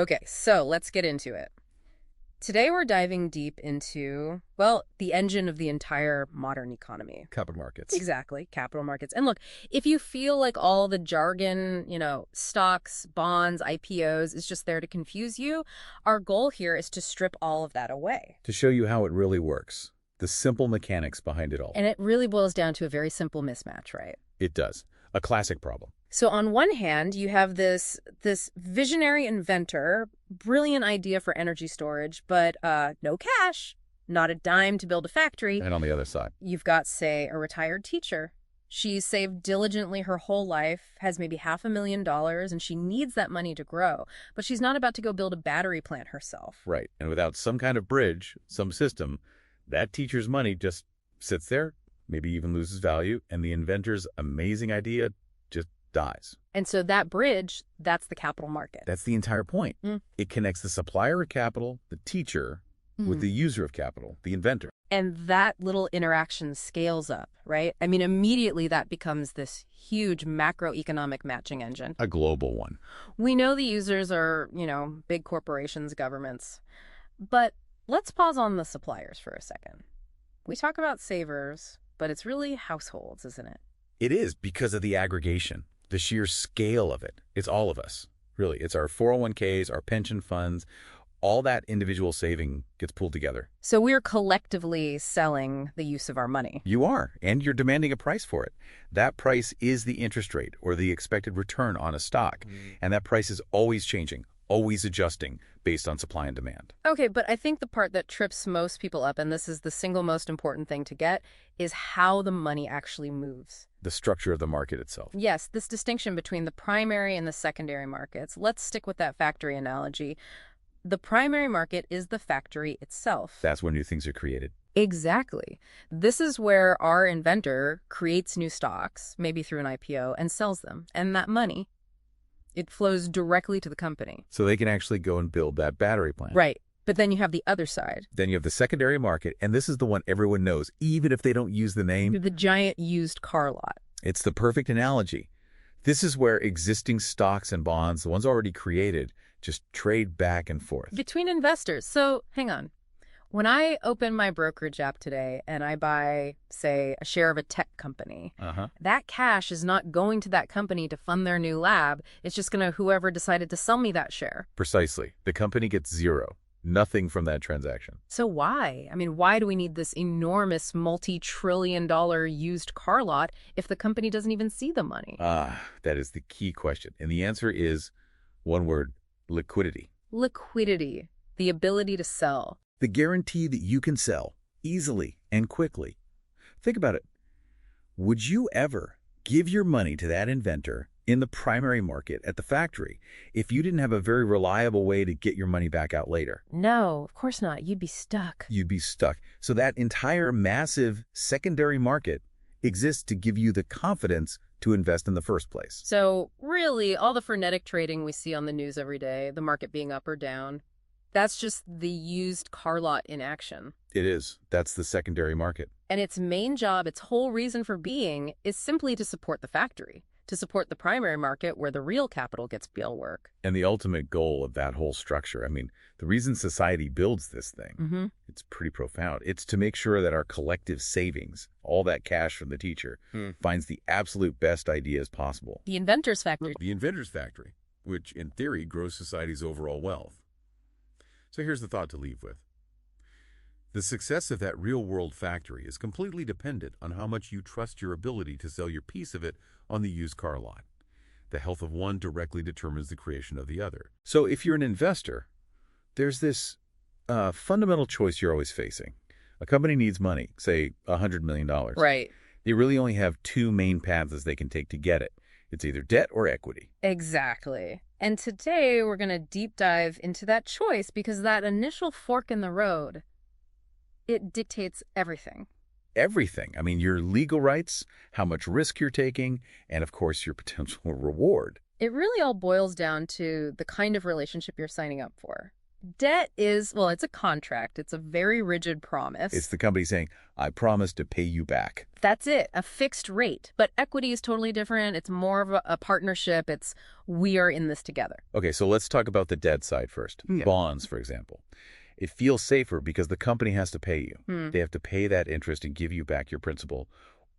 Okay, so let's get into it. Today we're diving deep into, well, the engine of the entire modern economy. Capital markets. Exactly, capital markets. And look, if you feel like all the jargon, stocks, bonds, IPOs is just there to confuse you, our goal here is to strip all of that away. To show you how it really works. The simple mechanics behind it all. And it really boils down to a very simple mismatch, right? It does. A classic problem. So on one hand, you have this visionary inventor, brilliant idea for energy storage, but no cash, not a dime to build a factory. And on the other side, You've got, say, a retired teacher. She's saved diligently her whole life, has maybe $500,000, and she needs that money to grow. But she's not about to go build a battery plant herself. right. And without some kind of bridge, some system, that teacher's money just sits there, maybe even loses value, and the inventor's amazing idea just dies. And so that bridge, that's the capital market. That's the entire point. Mm. It connects the supplier of capital, the teacher, with the user of capital, the inventor. And that little interaction scales up, right? I mean, immediately that becomes this huge macroeconomic matching engine. A global one. We know the users are, big corporations, governments. But let's pause on the suppliers for a second. We talk about savers, but it's really households, isn't it? It is because of the aggregation, the sheer scale of it. It's all of us, really. It's our 401ks, our pension funds, all that individual saving gets pulled together. So we're collectively selling the use of our money. You are, and you're demanding a price for it. That price is the interest rate or the expected return on a stock. And that price is always changing, always adjusting based on supply and demand. Okay, but I think the part that trips most people up, and this is the single most important thing to get, is how the money actually moves. The structure of the market itself. Yes, this distinction between the primary and the secondary markets. Let's stick with that factory analogy. The primary market is the factory itself. That's where new things are created. Exactly. This is where our inventor creates new stocks, maybe through an IPO, and sells them. And that money, it flows directly to the company. So they can actually go and build that battery plant. Right. But then you have the other side. Then you have the secondary market, and this is the one everyone knows, even if they don't use the name. The giant used car lot. It's the perfect analogy. This is where existing stocks and bonds, the ones already created, just trade back and forth. Between investors. So, hang on. When I open my brokerage app today and I buy, say, a share of a tech company, that cash is not going to that company to fund their new lab. It's just going to whoever decided to sell me that share. Precisely. The company gets zero. Nothing from that transaction. So why? I mean, why do we need this enormous multi-trillion-dollar used car lot if the company doesn't even see the money? That is the key question. And the answer is one word: liquidity. Liquidity. The ability to sell. The guarantee that you can sell easily and quickly. Think about it. Would you ever give your money to that inventor in the primary market at the factory if you didn't have a very reliable way to get your money back out later? No, of course not. You'd be stuck. You'd be stuck. So that entire massive secondary market exists to give you the confidence to invest in the first place. So really, all the frenetic trading we see on the news every day, the market being up or down, that's just the used car lot in action. It is. That's the secondary market. And its main job, its whole reason for being, is simply to support the factory, to support the primary market where the real capital gets real work. And the ultimate goal of that whole structure, I mean, the reason society builds this thing, it's pretty profound. It's to make sure that our collective savings, all that cash from the teacher, finds the absolute best ideas possible. The inventor's factory. The inventor's factory, which in theory grows society's overall wealth. So here's the thought to leave with. The success of that real-world factory is completely dependent on how much you trust your ability to sell your piece of it on the used car lot. The health of one directly determines the creation of the other. So if you're an investor, there's this fundamental choice you're always facing. A company needs money, say $100 million. Right. They really only have two main paths they can take to get it. It's either debt or equity. Exactly. And today we're going to deep dive into that choice because that initial fork in the road, it dictates everything. Everything. I mean, your legal rights, how much risk you're taking, and of course your potential reward. It really all boils down to the kind of relationship you're signing up for. Debt is, well, it's a contract. It's a very rigid promise. It's the company saying, I promise to pay you back. That's it, a fixed rate. But equity is totally different. It's more of a partnership. It's we are in this together. Okay, so let's talk about the debt side first. Yeah. Bonds, for example. It feels safer because the company has to pay you. They have to pay that interest and give you back your principal,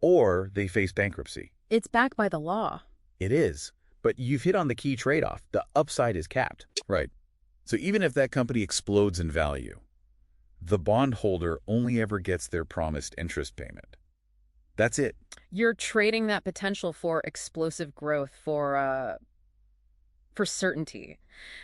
or they face bankruptcy. It's backed by the law. It is, but you've hit on the key trade-off. The upside is capped. Right. So even if that company explodes in value, the bondholder only ever gets their promised interest payment. That's it. You're trading that potential for explosive growth, for certainty,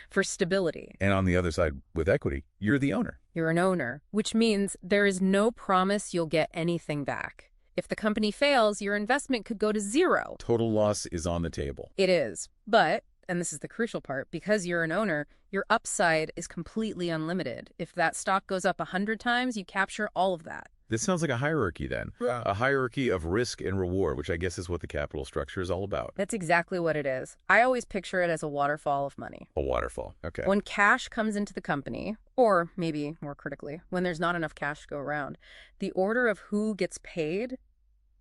for stability. And on the other side, with equity, you're the owner. You're an owner, which means there is no promise you'll get anything back. If the company fails, your investment could go to zero. Total loss is on the table. It is. But, and this is the crucial part, because you're an owner, your upside is completely unlimited. If that stock goes up 100 times, you capture all of that. This sounds like a hierarchy then. Yeah. A hierarchy of risk and reward, which I guess is what the capital structure is all about. That's exactly what it is. I always picture it as a waterfall of money. A waterfall. Okay. When cash comes into the company, or maybe more critically, when there's not enough cash to go around, the order of who gets paid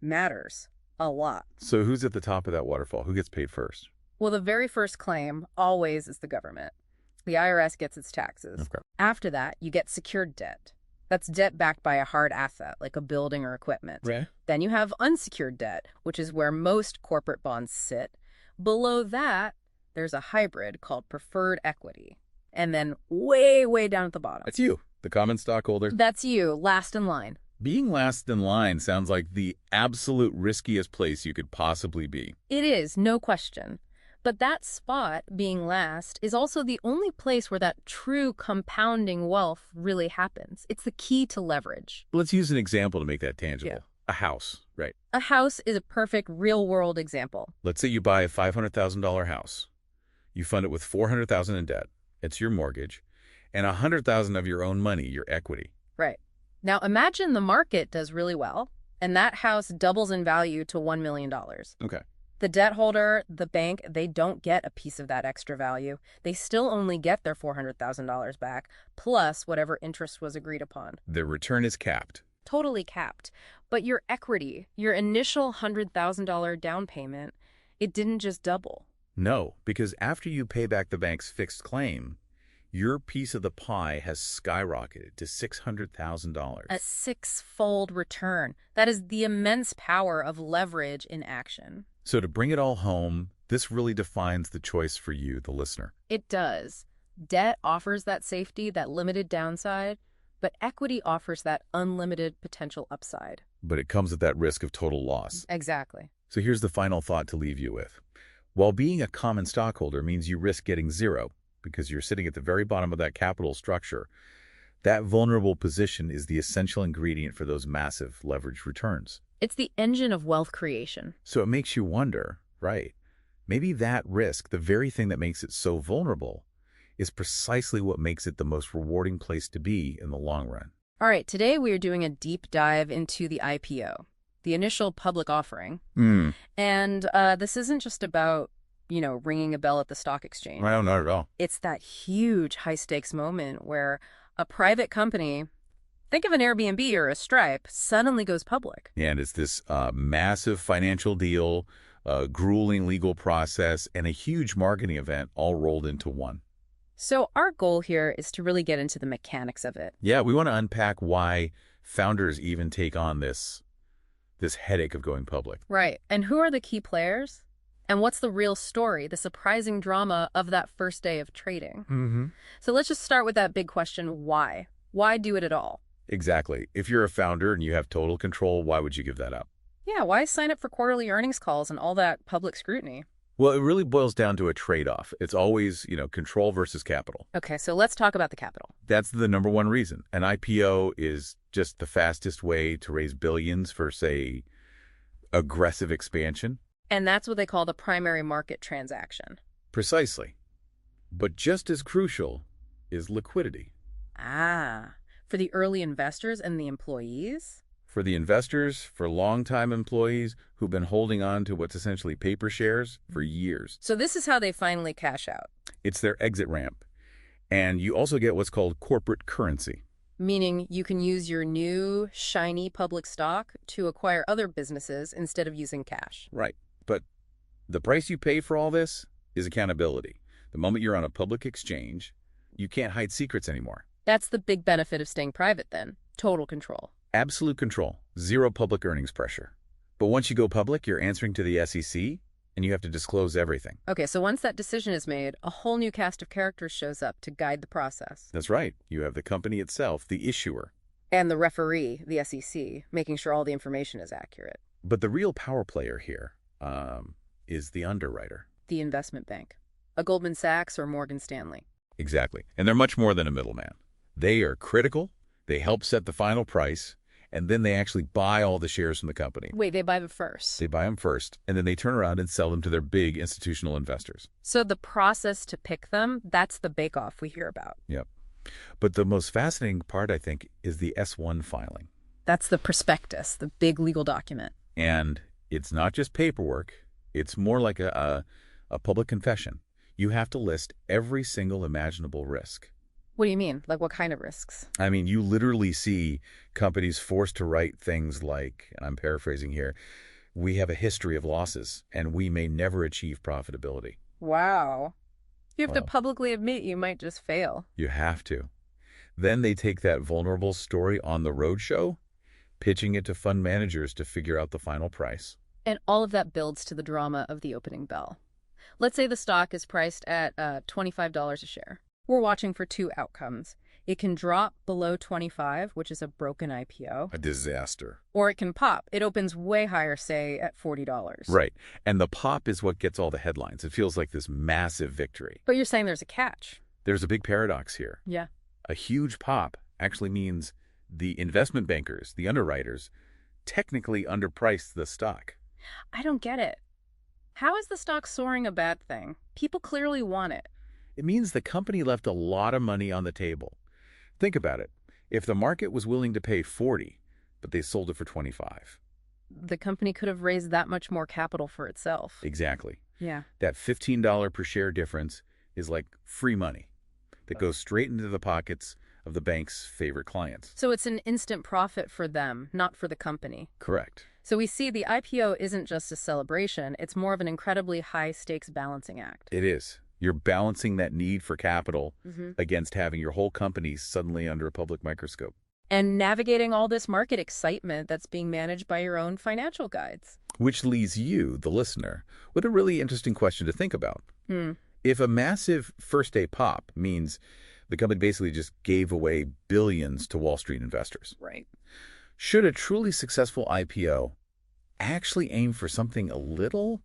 matters a lot. So who's at the top of that waterfall? Who gets paid first? Well, the very first claim always is the government. The IRS gets its taxes. Okay. After that, you get secured debt. That's debt backed by a hard asset, like a building or equipment. Right. Then you have unsecured debt, which is where most corporate bonds sit. Below that, there's a hybrid called preferred equity. And then way, way down at the bottom. That's you, the common stockholder. That's you, last in line. Being last in line sounds like the absolute riskiest place you could possibly be. It is, no question. But that spot, being last, is also the only place where that true compounding wealth really happens. It's the key to leverage. Let's use an example to make that tangible. Yeah. A house, right? A house is a perfect real-world example. Let's say you buy a $500,000 house. You fund it with $400,000 in debt. It's your mortgage. And $100,000 of your own money, your equity. Right. Now imagine the market does really well, and that house doubles in value to $1 million. Okay. The debt holder, the bank, they don't get a piece of that extra value. They still only get their $400,000 back, plus whatever interest was agreed upon. The return is capped. Totally capped. But your equity, your initial $100,000 down payment, it didn't just double. No, because after you pay back the bank's fixed claim, your piece of the pie has skyrocketed to $600,000. A six-fold return. That is the immense power of leverage in action. So to bring it all home, this really defines the choice for you, the listener. It does. Debt offers that safety, that limited downside, but equity offers that unlimited potential upside. But it comes at that risk of total loss. Exactly. So here's the final thought to leave you with. While being a common stockholder means you risk getting zero, because you're sitting at the very bottom of that capital structure, that vulnerable position is the essential ingredient for those massive leveraged returns. It's the engine of wealth creation. So it makes you wonder, right, maybe that risk, the very thing that makes it so vulnerable, is precisely what makes it the most rewarding place to be in the long run. All right, today we are doing a deep dive into the IPO, the initial public offering. And this isn't just about, ringing a bell at the stock exchange. No, not at all. It's that huge high-stakes moment where a private company, think of an Airbnb or a Stripe, suddenly goes public. Yeah, and it's this massive financial deal, grueling legal process, and a huge marketing event all rolled into one. So our goal here is to really get into the mechanics of it. Yeah, we want to unpack why founders even take on this headache of going public. Right. And who are the key players? And what's the real story, the surprising drama of that first day of trading? So let's just start with that big question, why? Why do it at all? Exactly. If you're a founder and you have total control, why would you give that up? Yeah, why sign up for quarterly earnings calls and all that public scrutiny? Well, it really boils down to a trade-off. It's always, control versus capital. Okay, so let's talk about the capital. That's the number one reason. An IPO is just the fastest way to raise billions for, say, aggressive expansion. And that's what they call the primary market transaction. Precisely. But just as crucial is liquidity. Ah, for the early investors and the employees? For the investors, for longtime employees who've been holding on to what's essentially paper shares for years. So this is how they finally cash out. It's their exit ramp. And you also get what's called corporate currency. Meaning you can use your new, shiny public stock to acquire other businesses instead of using cash. Right. But the price you pay for all this is accountability. The moment you're on a public exchange, you can't hide secrets anymore. That's the big benefit of staying private then. Total control. Absolute control. Zero public earnings pressure. But once you go public, you're answering to the SEC, and you have to disclose everything. Okay, so once that decision is made, a whole new cast of characters shows up to guide the process. That's right. You have the company itself, the issuer. And the referee, the SEC, making sure all the information is accurate. But the real power player here is the underwriter. The investment bank. A Goldman Sachs or Morgan Stanley. Exactly. And they're much more than a middleman. They are critical, they help set the final price, and then they actually buy all the shares from the company. Wait, they buy them first? They buy them first, and then they turn around and sell them to their big institutional investors. So the process to pick them, that's the bake-off we hear about. Yep. But the most fascinating part, I think, is the S-1 filing. That's the prospectus, the big legal document. And it's not just paperwork. It's more like a public confession. You have to list every single imaginable risk. What do you mean? Like what kind of risks? I mean, you literally see companies forced to write things like, and I'm paraphrasing here, we have a history of losses and we may never achieve profitability. Wow. You have to publicly admit you might just fail. You have to. Then they take that vulnerable story on the roadshow, pitching it to fund managers to figure out the final price. And all of that builds to the drama of the opening bell. Let's say the stock is priced at $25 a share. We're watching for two outcomes. It can drop below 25, which is a broken IPO. A disaster. Or it can pop. It opens way higher, say, at $40. Right. And the pop is what gets all the headlines. It feels like this massive victory. But you're saying there's a catch. There's a big paradox here. Yeah. A huge pop actually means the investment bankers, the underwriters, technically underpriced the stock. I don't get it. How is the stock soaring a bad thing? People clearly want it. It means the company left a lot of money on the table. Think about it. If the market was willing to pay 40, but they sold it for 25. The company could have raised that much more capital for itself. Exactly. Yeah. That $15 per share difference is like free money that goes straight into the pockets of the bank's favorite clients. So it's an instant profit for them, not for the company. Correct. So we see the IPO isn't just a celebration, it's more of an incredibly high-stakes balancing act. It is. You're balancing that need for capital against having your whole company suddenly under a public microscope. And navigating all this market excitement that's being managed by your own financial guides. Which leaves you, the listener, with a really interesting question to think about. If a massive first-day pop means the company basically just gave away billions to Wall Street investors. Right. Should a truly successful IPO actually aim for something a little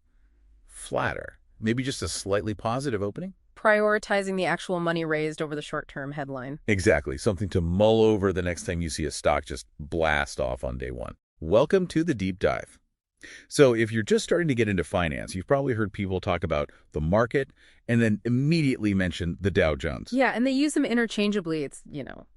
flatter? Maybe just a slightly positive opening? Prioritizing the actual money raised over the short-term headline. Exactly. Something to mull over the next time you see a stock just blast off on day one. Welcome to the deep dive. So if you're just starting to get into finance, you've probably heard people talk about the market and then immediately mention the Dow Jones. Yeah, and they use them interchangeably. It's,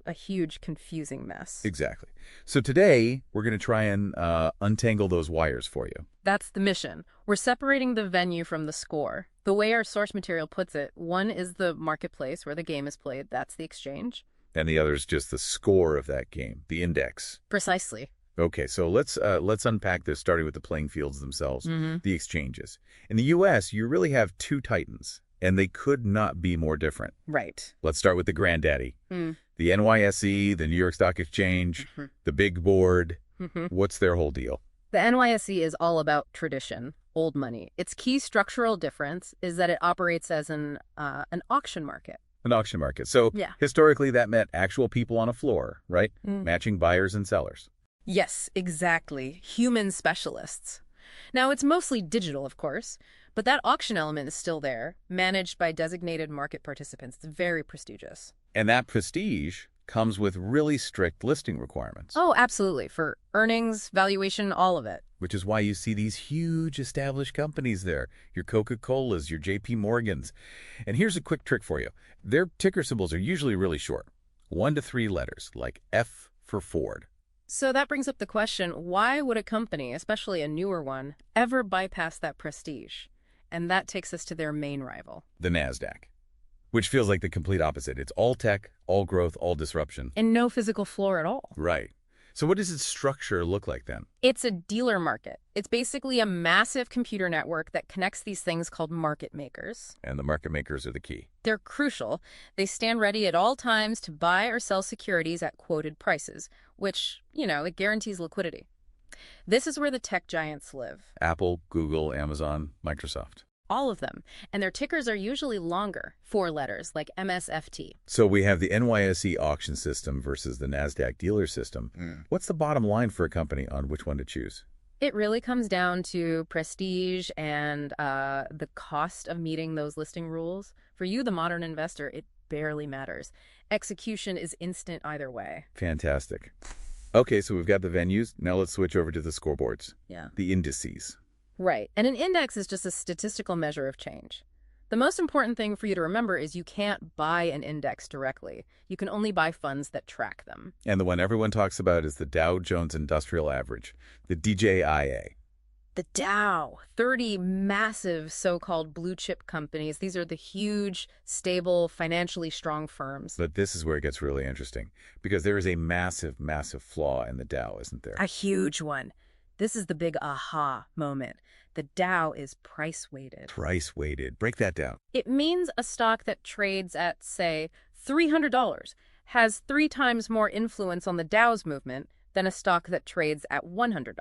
a huge, confusing mess. Exactly. So today, we're going to try and untangle those wires for you. That's the mission. We're separating the venue from the score. The way our source material puts it, one is the marketplace where the game is played. That's the exchange. And the other is just the score of that game, the index. Precisely. Okay, so let's unpack this, starting with the playing fields themselves, the exchanges. In the U.S., you really have two titans, and they could not be more different. Right. Let's start with the granddaddy. The NYSE, the New York Stock Exchange, the big board. What's their whole deal? The NYSE is all about tradition, old money. Its key structural difference is that it operates as an auction market. An auction market. So historically, that meant actual people on a floor, right? Matching buyers and sellers. Yes, exactly. Human specialists. Now, it's mostly digital, of course, but that auction element is still there, managed by designated market participants. It's very prestigious. And that prestige comes with really strict listing requirements. Oh, absolutely. For earnings, valuation, all of it. Which is why you see these huge established companies there. Your Coca-Colas, your JP Morgans. And here's a quick trick for you. Their ticker symbols are usually really short. 1 to 3 letters, like F for Ford. So that brings up the question, why would a company, especially a newer one, ever bypass that prestige? And that takes us to their main rival. The NASDAQ. Which feels like the complete opposite. It's all tech, all growth, all disruption. And no physical floor at all. Right. So what does its structure look like then? It's a dealer market. It's basically a massive computer network that connects these things called market makers. And the market makers are the key. They're crucial. They stand ready at all times to buy or sell securities at quoted prices, which, it guarantees liquidity. This is where the tech giants live. Apple, Google, Amazon, Microsoft. All of them. And their tickers are usually longer, 4 letters, like MSFT. So we have the NYSE auction system versus the NASDAQ dealer system. What's the bottom line for a company on which one to choose? It really comes down to prestige and the cost of meeting those listing rules. For you, the modern investor, it barely matters. Execution is instant either way. Fantastic. Okay, so we've got the venues. Now let's switch over to the scoreboards. Yeah. The indices. Right. And an index is just a statistical measure of change. The most important thing for you to remember is you can't buy an index directly. You can only buy funds that track them. And the one everyone talks about is the Dow Jones Industrial Average, the DJIA. The Dow, 30 massive so-called blue chip companies. These are the huge, stable, financially strong firms. But this is where it gets really interesting, because there is a massive, massive flaw in the Dow, isn't there? A huge one. This is the big aha moment. The Dow is price-weighted. Price-weighted. Break that down. It means a stock that trades at, say, $300 has 3 times more influence on the Dow's movement than a stock that trades at $100.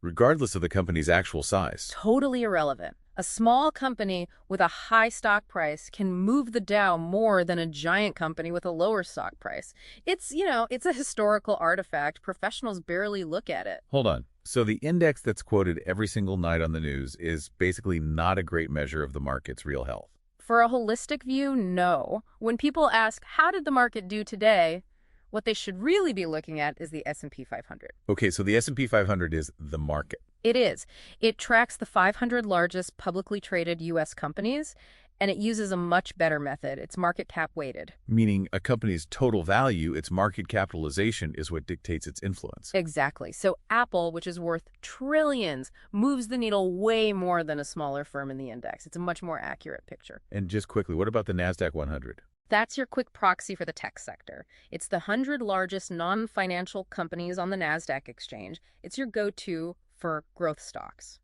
Regardless of the company's actual size. Totally irrelevant. A small company with a high stock price can move the Dow more than a giant company with a lower stock price. It's a historical artifact. Professionals barely look at it. Hold on. So the index that's quoted every single night on the news is basically not a great measure of the market's real health. For a holistic view, no. When people ask, how did the market do today? What they should really be looking at is the S&P 500. Okay, so the S&P 500 is the market. It is. It tracks the 500 largest publicly traded U.S. companies, and it uses a much better method. It's market cap weighted. Meaning a company's total value, its market capitalization, is what dictates its influence. Exactly. So Apple, which is worth trillions, moves the needle way more than a smaller firm in the index. It's a much more accurate picture. And just quickly, what about the NASDAQ 100? That's your quick proxy for the tech sector. It's the 100 largest non-financial companies on the NASDAQ exchange. It's your go-to for growth stocks.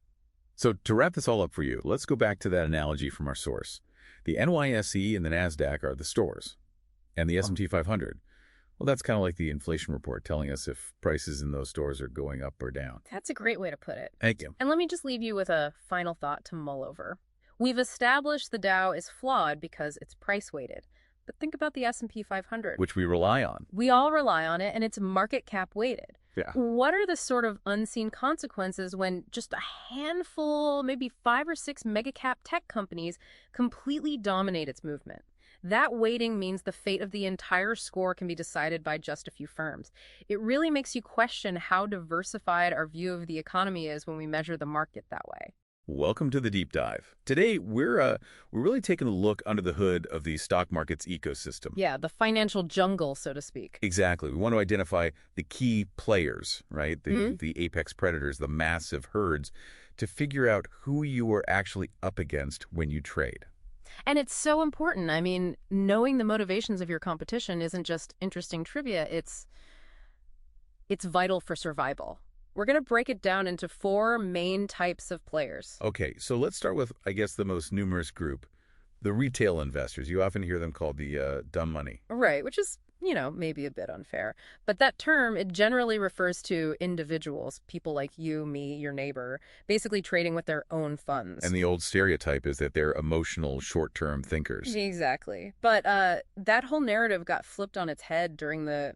So to wrap this all up for you, let's go back to that analogy from our source. The NYSE and the NASDAQ are the stores, and the S&P 500, well, that's kind of like the inflation report telling us if prices in those stores are going up or down. That's a great way to put it. Thank you. And let me just leave you with a final thought to mull over. We've established the Dow is flawed because it's price-weighted. But think about the S&P 500. Which we rely on. We all rely on it, and it's market cap weighted. Yeah. What are the sort of unseen consequences when just a handful, maybe 5 or 6 mega cap tech companies completely dominate its movement? That weighting means the fate of the entire score can be decided by just a few firms. It really makes you question how diversified our view of the economy is when we measure the market that way. Welcome to the deep dive. Today, we're really taking a look under the hood of the stock market's ecosystem. Yeah, the financial jungle, so to speak. Exactly. We want to identify the key players, right? The apex predators, the massive herds, to figure out who you are actually up against when you trade. And it's so important. I mean, knowing the motivations of your competition isn't just interesting trivia. It's vital for survival. We're going to break it down into 4 main types of players. Okay, so let's start with, I guess, the most numerous group, the retail investors. You often hear them called the dumb money. Right, which is, maybe a bit unfair. But that term, it generally refers to individuals, people like you, me, your neighbor, basically trading with their own funds. And the old stereotype is that they're emotional, short-term thinkers. Exactly. But that whole narrative got flipped on its head during the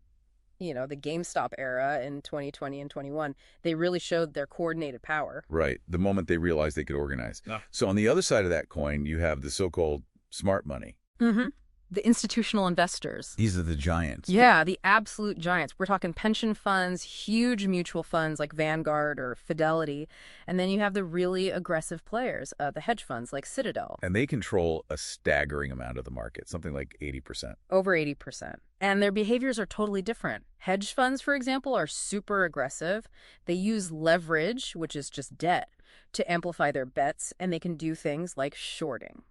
GameStop era in 2020 and 21, they really showed their coordinated power. Right. The moment they realized they could organize. So on the other side of that coin, you have the so-called smart money. Mm-hmm. The institutional investors. These are the giants. Yeah, the absolute giants. We're talking pension funds, huge mutual funds like Vanguard or Fidelity. And then you have the really aggressive players, the hedge funds like Citadel. And they control a staggering amount of the market, something like 80%. Over 80%. And their behaviors are totally different. Hedge funds, for example, are super aggressive. They use leverage, which is just debt, to amplify their bets, and they can do things like shorting.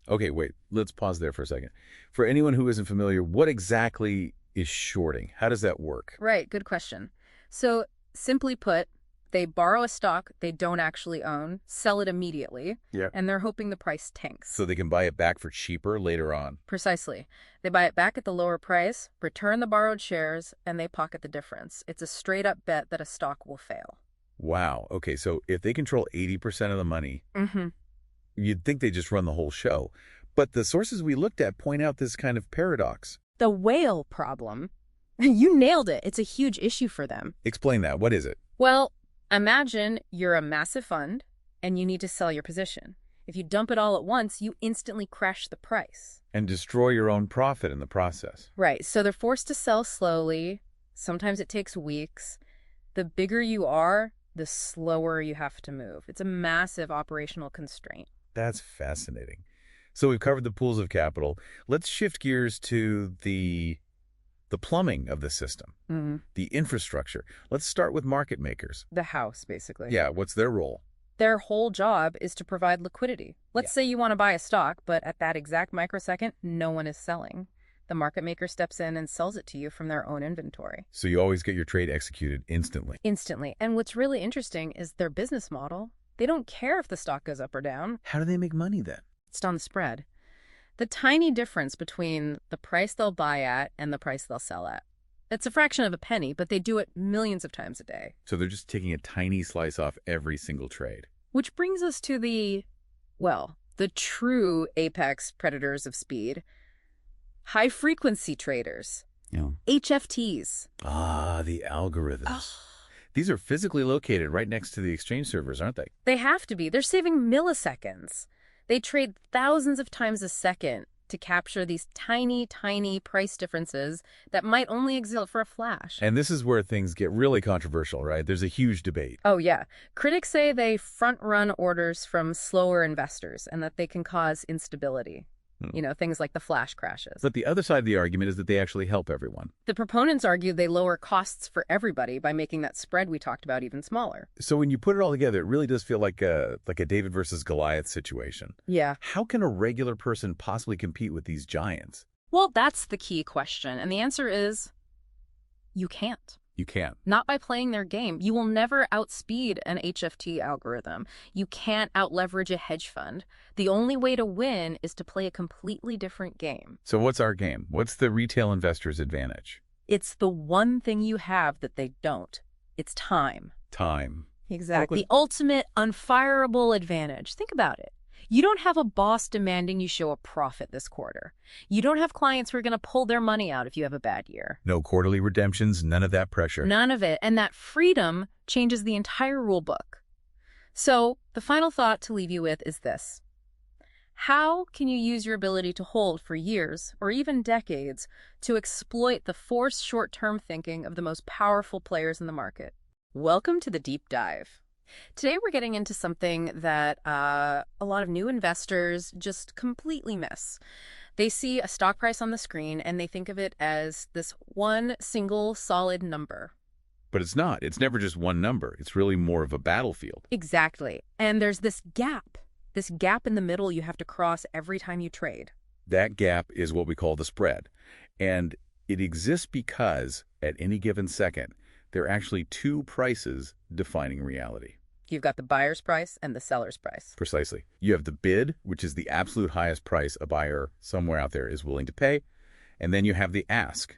Okay, wait. Let's pause there for a second. For anyone who isn't familiar, what exactly is shorting? How does that work? Right, good question. So simply put, they borrow a stock they don't actually own, sell it immediately, Yeah. and they're hoping the price tanks. So they can buy it back for cheaper later on. Precisely. They buy it back at the lower price, return the borrowed shares, and they pocket the difference. It's a straight-up bet that a stock will fail. Wow. Okay, so if they control 80% of the money, you'd think they just run the whole show. But the sources we looked at point out this kind of paradox. The whale problem. You nailed it. It's a huge issue for them. Explain that. What is it? Well, imagine you're a massive fund and you need to sell your position. If you dump it all at once, you instantly crash the price. And destroy your own profit in the process. Right. So they're forced to sell slowly. Sometimes it takes weeks. The bigger you are, the slower you have to move. It's a massive operational constraint. That's fascinating. So we've covered the pools of capital. Let's shift gears to the plumbing of the system, the infrastructure. Let's start with market makers. The house, basically. Yeah, what's their role? Their whole job is to provide liquidity. Let's say you want to buy a stock, but at that exact microsecond, no one is selling. The market maker steps in and sells it to you from their own inventory. So you always get your trade executed instantly. Instantly. And what's really interesting is their business model. They don't care if the stock goes up or down. How do they make money then? It's on the spread. The tiny difference between the price they'll buy at and the price they'll sell at. It's a fraction of a penny, but they do it millions of times a day. So they're just taking a tiny slice off every single trade. Which brings us to the true apex predators of speed. High-frequency traders. Yeah. HFTs. Ah, the algorithms. These are physically located right next to the exchange servers, aren't they? They have to be. They're saving milliseconds. They trade thousands of times a second to capture these tiny, tiny price differences that might only exist for a flash. And this is where things get really controversial, right? There's a huge debate. Oh, yeah. Critics say they front-run orders from slower investors and that they can cause instability. You know, things like the flash crashes. But the other side of the argument is that they actually help everyone. The proponents argue they lower costs for everybody by making that spread we talked about even smaller. So when you put it all together, it really does feel like a David versus Goliath situation. Yeah. How can a regular person possibly compete with these giants? Well, that's the key question. And the answer is you can't. You can't. Not by playing their game. You will never outspeed an HFT algorithm. You can't outleverage a hedge fund. The only way to win is to play a completely different game. So what's our game? What's the retail investor's advantage? It's the one thing you have that they don't. It's time. Time. Exactly. The ultimate unfireable advantage. Think about it. You don't have a boss demanding you show a profit this quarter. You don't have clients who are going to pull their money out if you have a bad year. No quarterly redemptions, none of that pressure. None of it. And that freedom changes the entire rule book. So the final thought to leave you with is this. How can you use your ability to hold for years or even decades to exploit the forced short-term thinking of the most powerful players in the market? Welcome to the deep dive. Today, we're getting into something that a lot of new investors just completely miss. They see a stock price on the screen and they think of it as this one single solid number. But it's not. It's never just one number. It's really more of a battlefield. Exactly. And there's this gap in the middle you have to cross every time you trade. That gap is what we call the spread. And it exists because at any given second, there are actually two prices defining reality. You've got the buyer's price and the seller's price. Precisely. You have the bid, which is the absolute highest price a buyer somewhere out there is willing to pay. And then you have the ask.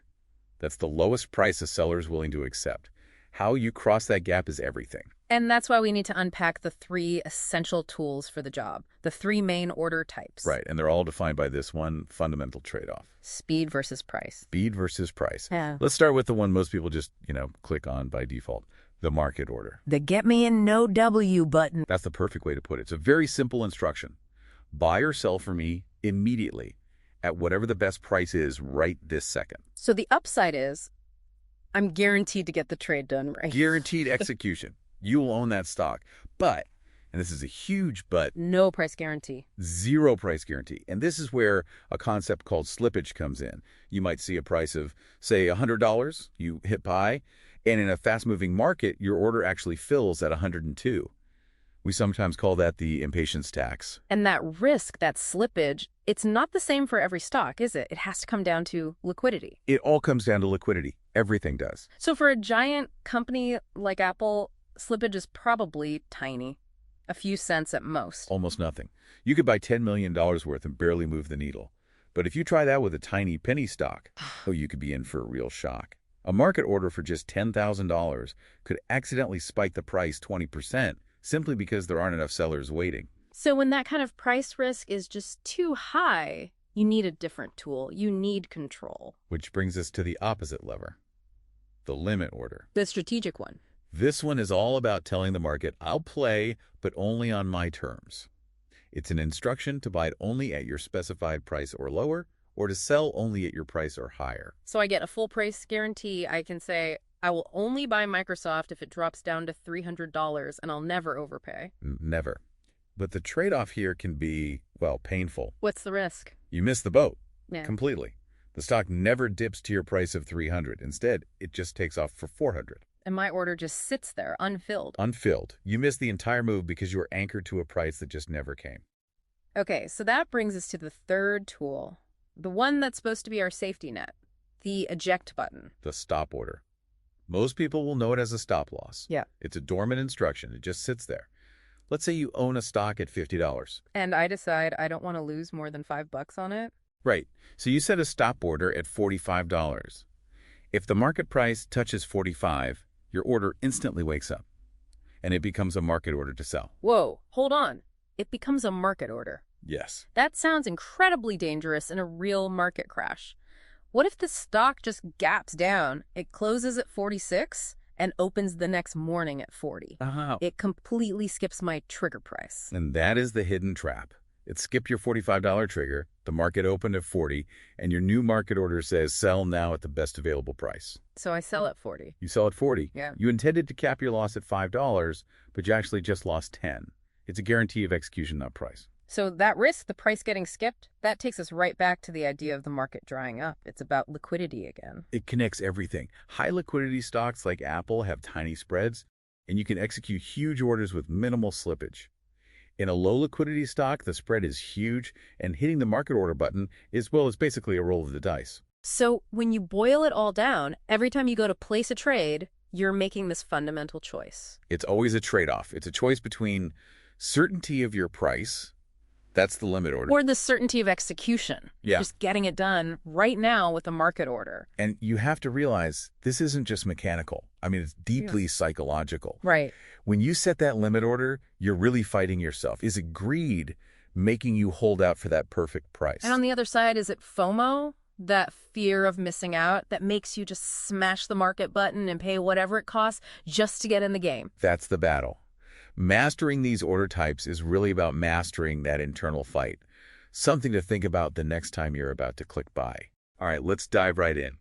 That's the lowest price a seller is willing to accept. How you cross that gap is everything. And that's why we need to unpack the three essential tools for the job, the three main order types. Right, and they're all defined by this one fundamental trade-off. Speed versus price. Speed versus price. Yeah. Let's start with the one most people just, click on by default, the market order. The get me in no W button. That's the perfect way to put it. It's a very simple instruction. Buy or sell for me immediately at whatever the best price is right this second. So the upside is I'm guaranteed to get the trade done right. Guaranteed execution. You will own that stock. But, and this is a huge but, no price guarantee. Zero price guarantee. And this is where a concept called slippage comes in. You might see a price of, say, $100. You hit buy. And in a fast-moving market, your order actually fills at 102. We sometimes call that the impatience tax. And that risk, that slippage, it's not the same for every stock, is it? It has to come down to liquidity. It all comes down to liquidity. Everything does. So for a giant company like Apple, slippage is probably tiny. A few cents at most. Almost nothing. You could buy $10 million worth and barely move the needle. But if you try that with a tiny penny stock, you could be in for a real shock. A market order for just $10,000 could accidentally spike the price 20% simply because there aren't enough sellers waiting. So when that kind of price risk is just too high, you need a different tool. You need control. Which brings us to the opposite lever, the limit order. The strategic one. This one is all about telling the market, I'll play, but only on my terms. It's an instruction to buy it only at your specified price or lower, or to sell only at your price or higher. So I get a full price guarantee. I can say, I will only buy Microsoft if it drops down to $300 and I'll never overpay. Never. But the trade-off here can be, well, painful. What's the risk? You miss the boat. Yeah. Completely. The stock never dips to your price of $300. Instead, it just takes off for $400. And my order just sits there, unfilled. Unfilled. You miss the entire move because you were anchored to a price that just never came. Okay, so that brings us to the third tool. The one that's supposed to be our safety net. The eject button. The stop order. Most people will know it as a stop loss. Yeah. It's a dormant instruction. It just sits there. Let's say you own a stock at $50. And I decide I don't want to lose more than $5 on it. Right. So you set a stop order at $45. If the market price touches $45, your order instantly wakes up, and it becomes a market order to sell. Whoa, hold on. It becomes a market order. Yes. That sounds incredibly dangerous in a real market crash. What if the stock just gaps down? It closes at 46 and opens the next morning at 40. It completely skips my trigger price. And that is the hidden trap. It skipped your $45 trigger, the market opened at 40, and your new market order says sell now at the best available price. So I sell at 40. You sell at 40. Yeah. You intended to cap your loss at $5, but you actually just lost 10. It's a guarantee of execution, not price. So that risk, the price getting skipped, that takes us right back to the idea of the market drying up. It's about liquidity again. It connects everything. High liquidity stocks like Apple have tiny spreads, and you can execute huge orders with minimal slippage. In a low liquidity stock, the spread is huge, and hitting the market order button is, well, it's basically a roll of the dice. So when you boil it all down, every time you go to place a trade, you're making this fundamental choice. It's always a trade-off. It's a choice between certainty of your price, that's the limit order. Or the certainty of execution. Yeah. Just getting it done right now with a market order. And you have to realize this isn't just mechanical. I mean, it's deeply psychological. Right. When you set that limit order, you're really fighting yourself. Is it greed making you hold out for that perfect price? And on the other side, is it FOMO? That fear of missing out that makes you just smash the market button and pay whatever it costs just to get in the game. That's the battle. Mastering these order types is really about mastering that internal fight. Something to think about the next time you're about to click buy. All right, let's dive right in.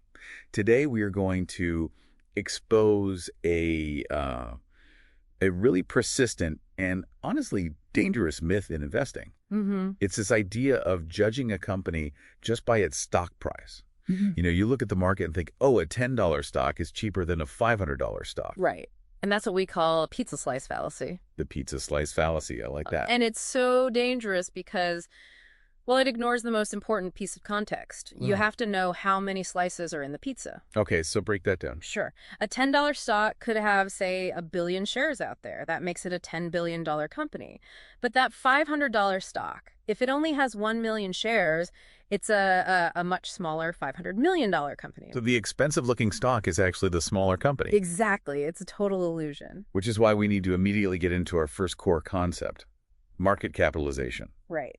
Today we are going to expose a really persistent and honestly dangerous myth in investing. It's this idea of judging a company just by its stock price. You know, you look at the market and think, oh, a $10 stock is cheaper than a $500 stock. Right. And that's what we call a pizza slice fallacy. The pizza slice fallacy. I like that. And it's so dangerous because, well, it ignores the most important piece of context. You have to know how many slices are in the pizza. Okay, so break that down. Sure. A $10 stock could have, say, 1 billion shares out there. That makes it a $10 billion company. But that $500 stock, if it only has 1 million shares, it's a much smaller $500 million company. So the expensive-looking stock is actually the smaller company. Exactly. It's a total illusion. Which is why we need to immediately get into our first core concept, market capitalization. Right.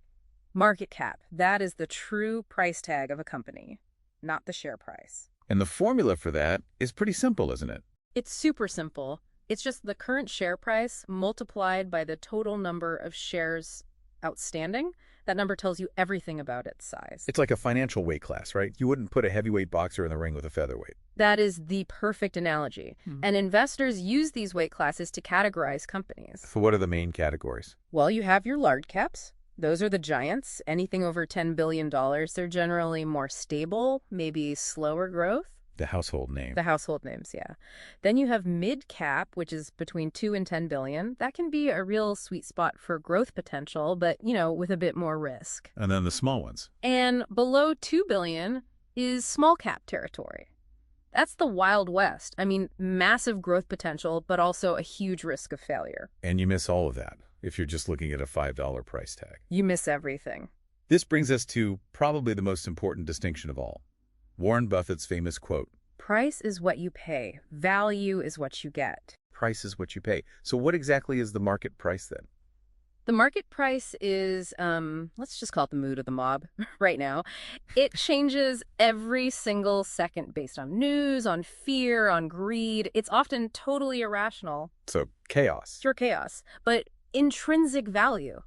Market cap. That is the true price tag of a company, not the share price. And the formula for that is pretty simple, isn't it? It's super simple. It's just the current share price multiplied by the total number of shares outstanding. That number tells you everything about its size. It's like a financial weight class, right? You wouldn't put a heavyweight boxer in the ring with a featherweight. That is the perfect analogy. And investors use these weight classes to categorize companies. So what are the main categories? Well, you have your large caps. Those are the giants. Anything over $10 billion, they're generally more stable, maybe slower growth. The household name. The household names, yeah. Then you have mid-cap, which is between 2 and 10 billion. That can be a real sweet spot for growth potential, but, with a bit more risk. And then the small ones. And below 2 billion is small cap territory. That's the Wild West. I mean, massive growth potential, but also a huge risk of failure. And you miss all of that if you're just looking at a $5 price tag. You miss everything. This brings us to probably the most important distinction of all. Warren Buffett's famous quote, "Price is what you pay. Value is what you get." "Price is what you pay." So what exactly is the market price then? The market price is, let's just call it the mood of the mob right now. It changes every single second based on news, on fear, on greed. It's often totally irrational. So chaos. Pure chaos. But intrinsic value.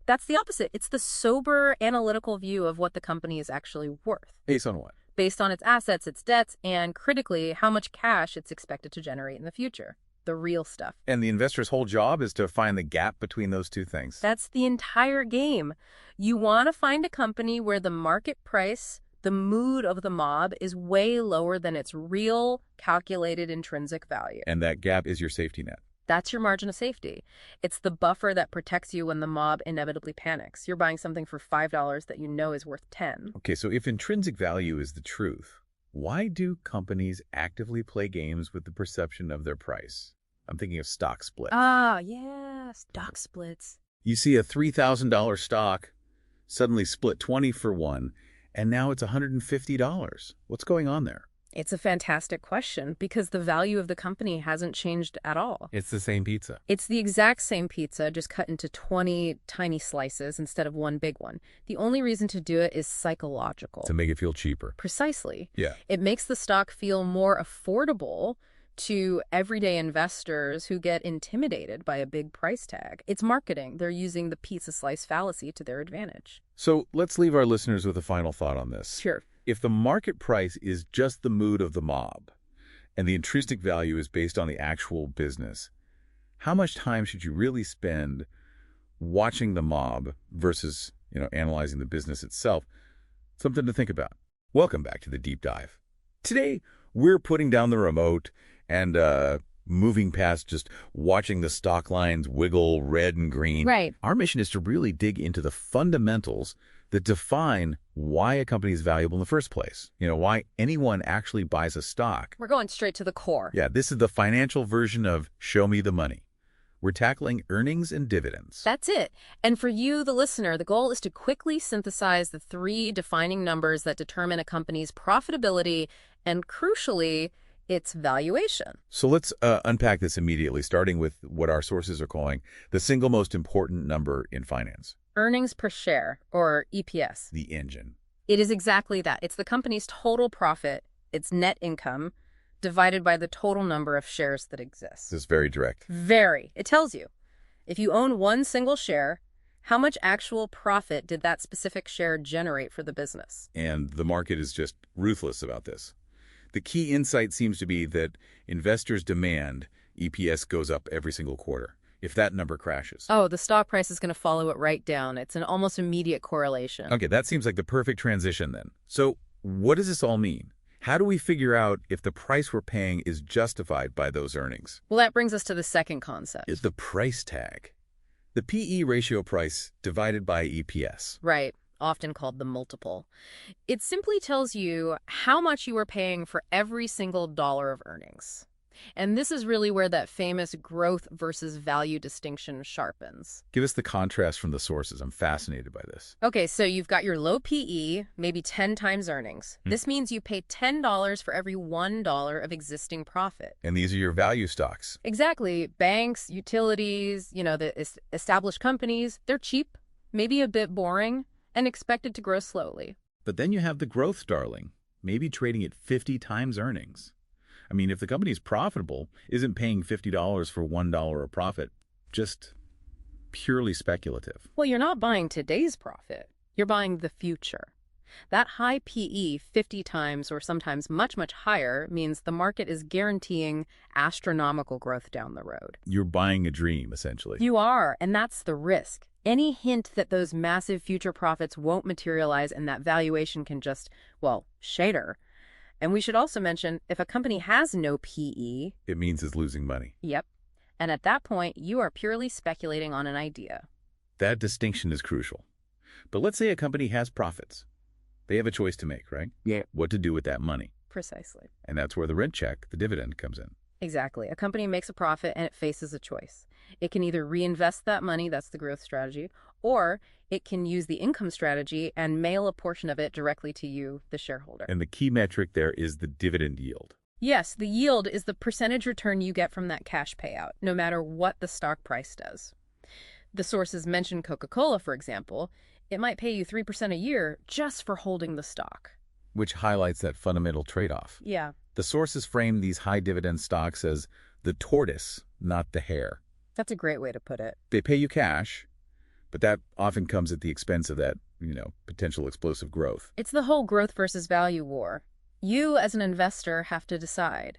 That's the opposite. It's the sober, analytical view of what the company is actually worth. Based on what? Based on its assets, its debts, and critically, how much cash it's expected to generate in the future. The real stuff. And the investor's whole job is to find the gap between those two things. That's the entire game. You want to find a company where the market price, the mood of the mob, is way lower than its real, calculated intrinsic value. And that gap is your safety net. That's your margin of safety. It's the buffer that protects you when the mob inevitably panics. You're buying something for $5 that you know is worth 10. Okay, so if intrinsic value is the truth, why do companies actively play games with the perception of their price? I'm thinking of stock splits. Ah, yeah, stock splits. You see a $3,000 stock suddenly split 20 for 1, and now it's $150. What's going on there? It's a fantastic question because the value of the company hasn't changed at all. It's the same pizza. It's the exact same pizza, just cut into 20 tiny slices instead of one big one. The only reason to do it is psychological. To make it feel cheaper. Precisely. Yeah. It makes the stock feel more affordable to everyday investors who get intimidated by a big price tag. It's marketing. They're using the pizza slice fallacy to their advantage. So let's leave our listeners with a final thought on this. Sure. If the market price is just the mood of the mob, and the intrinsic value is based on the actual business, how much time should you really spend watching the mob versus, analyzing the business itself? Something to think about. Welcome back to the Deep Dive. Today, we're putting down the remote and moving past just watching the stock lines wiggle red and green. Right. Our mission is to really dig into the fundamentals that define why a company is valuable in the first place. Why anyone actually buys a stock. We're going straight to the core. Yeah, this is the financial version of show me the money. We're tackling earnings and dividends. That's it. And for you, the listener, the goal is to quickly synthesize the 3 defining numbers that determine a company's profitability and, crucially, its valuation. So let's unpack this immediately, starting with what our sources are calling the single most important number in finance. Earnings per share, or EPS. The engine. It is exactly that. It's the company's total profit, its net income, divided by the total number of shares that exist. This is very direct. Very. It tells you, if you own one single share, how much actual profit did that specific share generate for the business? And the market is just ruthless about this. The key insight seems to be that investors demand EPS goes up every single quarter. If that number crashes. Oh, the stock price is going to follow it right down. It's an almost immediate correlation. Okay, that seems like the perfect transition then. So what does this all mean? How do we figure out if the price we're paying is justified by those earnings? Well, that brings us to the second concept. Is the price tag. The PE ratio price divided by EPS. Right, often called the multiple. It simply tells you how much you are paying for every single dollar of earnings. And this is really where that famous growth versus value distinction sharpens. Give us the contrast from the sources. I'm fascinated by this. Okay, so you've got your low PE, maybe 10 times earnings. This means you pay $10 for every $1 of existing profit. And these are your value stocks. Exactly. Banks, utilities, the established companies, they're cheap, maybe a bit boring, and expected to grow slowly. But then you have the growth darling, maybe trading at 50 times earnings. I mean, if the company is profitable, isn't paying $50 for $1 of profit just purely speculative? Well, you're not buying today's profit. You're buying the future. That high PE, 50 times or sometimes much, much higher, means the market is guaranteeing astronomical growth down the road. You're buying a dream, essentially. You are, and that's the risk. Any hint that those massive future profits won't materialize and that valuation can just, shatter, And we should also mention, if a company has no PE, it means it's losing money. yep. And at that point, you are purely speculating on an idea. That distinction is crucial. But let's say a company has profits. They have a choice to make, right? Yeah. What to do with that money. Precisely. And that's where the rent check, the dividend, comes in. Exactly. A company makes a profit and it faces a choice. It can either reinvest that money, that's the growth strategy, or it can use the income strategy and mail a portion of it directly to you, the shareholder. And the key metric there is the dividend yield. Yes, the yield is the percentage return you get from that cash payout, no matter what the stock price does. The sources mentioned Coca-Cola, for example. It might pay you 3% a year just for holding the stock. Which highlights that fundamental trade-off. Yeah. The sources frame these high-dividend stocks as the tortoise, not the hare. That's a great way to put it. They pay you cash, but that often comes at the expense of that, potential explosive growth. It's the whole growth versus value war. You, as an investor, have to decide.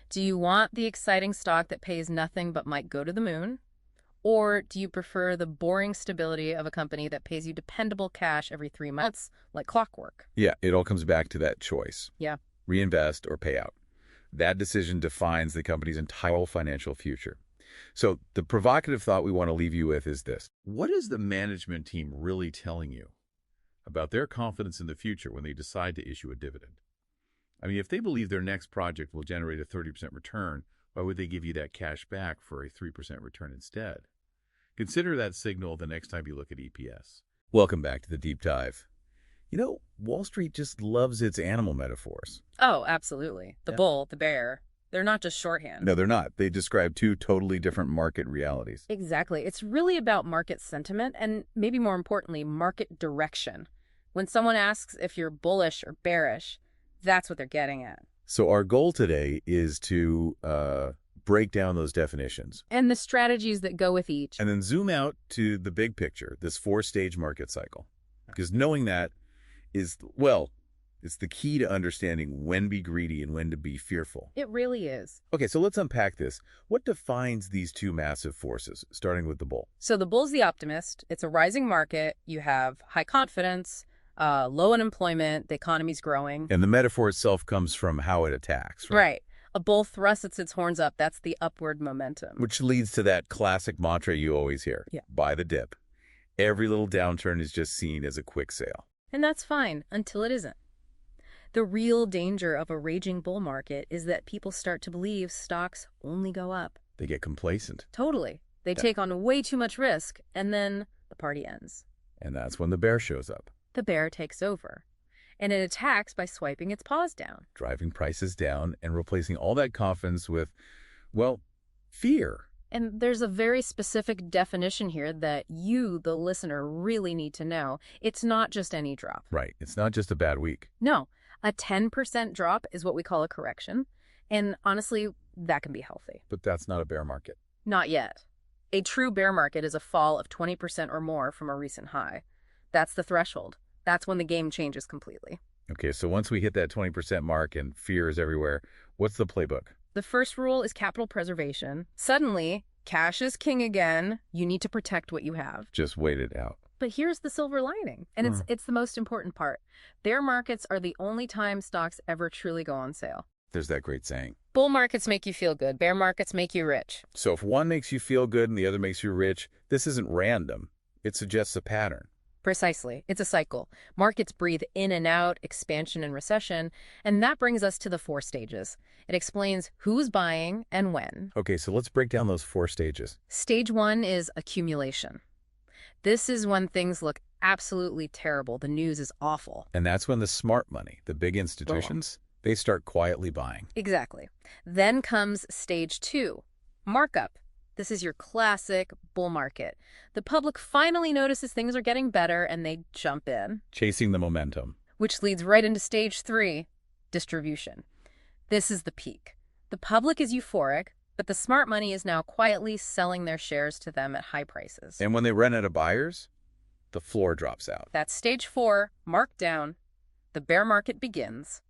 Do you want the exciting stock that pays nothing but might go to the moon? Or do you prefer the boring stability of a company that pays you dependable cash every 3 months, like clockwork? Yeah, it all comes back to that choice. Yeah. Reinvest or pay out. That decision defines the company's entire financial future. So the provocative thought we want to leave you with is this. What is the management team really telling you about their confidence in the future when they decide to issue a dividend? I mean, if they believe their next project will generate a 30% return, why would they give you that cash back for a 3% return instead? Consider that signal the next time you look at EPS. Welcome back to the Deep Dive. Wall Street just loves its animal metaphors. Oh, absolutely. The bull, the bear, they're not just shorthand. No, they're not. They describe two totally different market realities. Exactly. It's really about market sentiment and, maybe more importantly, market direction. When someone asks if you're bullish or bearish, that's what they're getting at. So our goal today is to break down those definitions. And the strategies that go with each. And then zoom out to the big picture, this 4-stage market cycle. Because knowing that is, it's the key to understanding when to be greedy and when to be fearful. It really is. Okay, so let's unpack this. What defines these two massive forces, starting with the bull? So the bull's the optimist. It's a rising market. You have high confidence, low unemployment, the economy's growing. And the metaphor itself comes from how it attacks, right? Right. A bull thrusts its horns up. That's the upward momentum. Which leads to that classic mantra you always hear. Yeah. Buy the dip. Every little downturn is just seen as a quick sale. And that's fine until it isn't. The real danger of a raging bull market is that people start to believe stocks only go up. They get complacent. Totally. They take on way too much risk, and then the party ends. And that's when the bear shows up. The bear takes over. And it attacks by swiping its paws down. Driving prices down and replacing all that confidence with, fear. And there's a very specific definition here that you, the listener, really need to know. It's not just any drop. Right. It's not just a bad week. No. A 10% drop is what we call a correction. And honestly, that can be healthy. But that's not a bear market. Not yet. A true bear market is a fall of 20% or more from a recent high. That's the threshold. That's when the game changes completely. Okay, so once we hit that 20% mark and fear is everywhere, what's the playbook? The first rule is capital preservation. Suddenly, cash is king again. You need to protect what you have. Just wait it out. But here's the silver lining, and it's the most important part. Bear markets are the only time stocks ever truly go on sale. There's that great saying. Bull markets make you feel good. Bear markets make you rich. So if one makes you feel good and the other makes you rich, this isn't random. It suggests a pattern. Precisely. It's a cycle. Markets breathe in and out, expansion and recession, and that brings us to the 4 stages. It explains who's buying and when. Okay, so let's break down those 4 stages. Stage 1 is accumulation. This is when things look absolutely terrible. The news is awful. And that's when the smart money, the big institutions, they start quietly buying. Exactly. Then comes stage 2, markup. This is your classic bull market. The public finally notices things are getting better and they jump in. Chasing the momentum. Which leads right into stage 3, distribution. This is the peak. The public is euphoric, but the smart money is now quietly selling their shares to them at high prices. And when they run out of buyers, the floor drops out. That's stage 4, markdown. The bear market begins.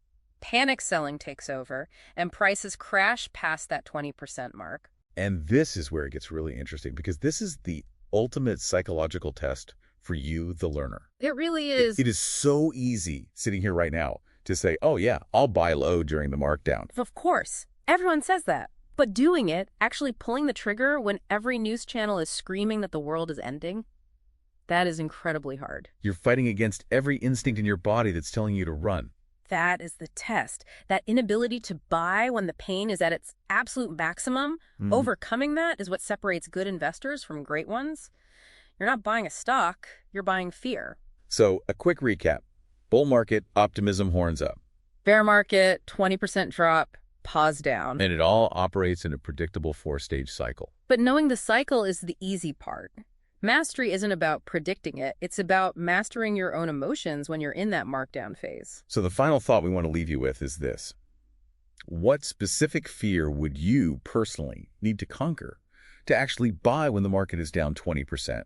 Panic selling takes over, and prices crash past that 20% mark. And this is where it gets really interesting, because this is the ultimate psychological test for you, the learner. It really is. It is so easy sitting here right now to say, oh yeah, I'll buy low during the markdown. Of course. Everyone says that. But doing it, actually pulling the trigger when every news channel is screaming that the world is ending, that is incredibly hard. You're fighting against every instinct in your body that's telling you to run. That is the test. That inability to buy when the pain is at its absolute maximum, overcoming that is what separates good investors from great ones. You're not buying a stock, you're buying fear. So, a quick recap. Bull market, optimism horns up. Bear market, 20% drop, pause down. And it all operates in a predictable 4-stage cycle. But knowing the cycle is the easy part. Mastery isn't about predicting it. It's about mastering your own emotions when you're in that markdown phase. So the final thought we want to leave you with is this. What specific fear would you personally need to conquer to actually buy when the market is down 20%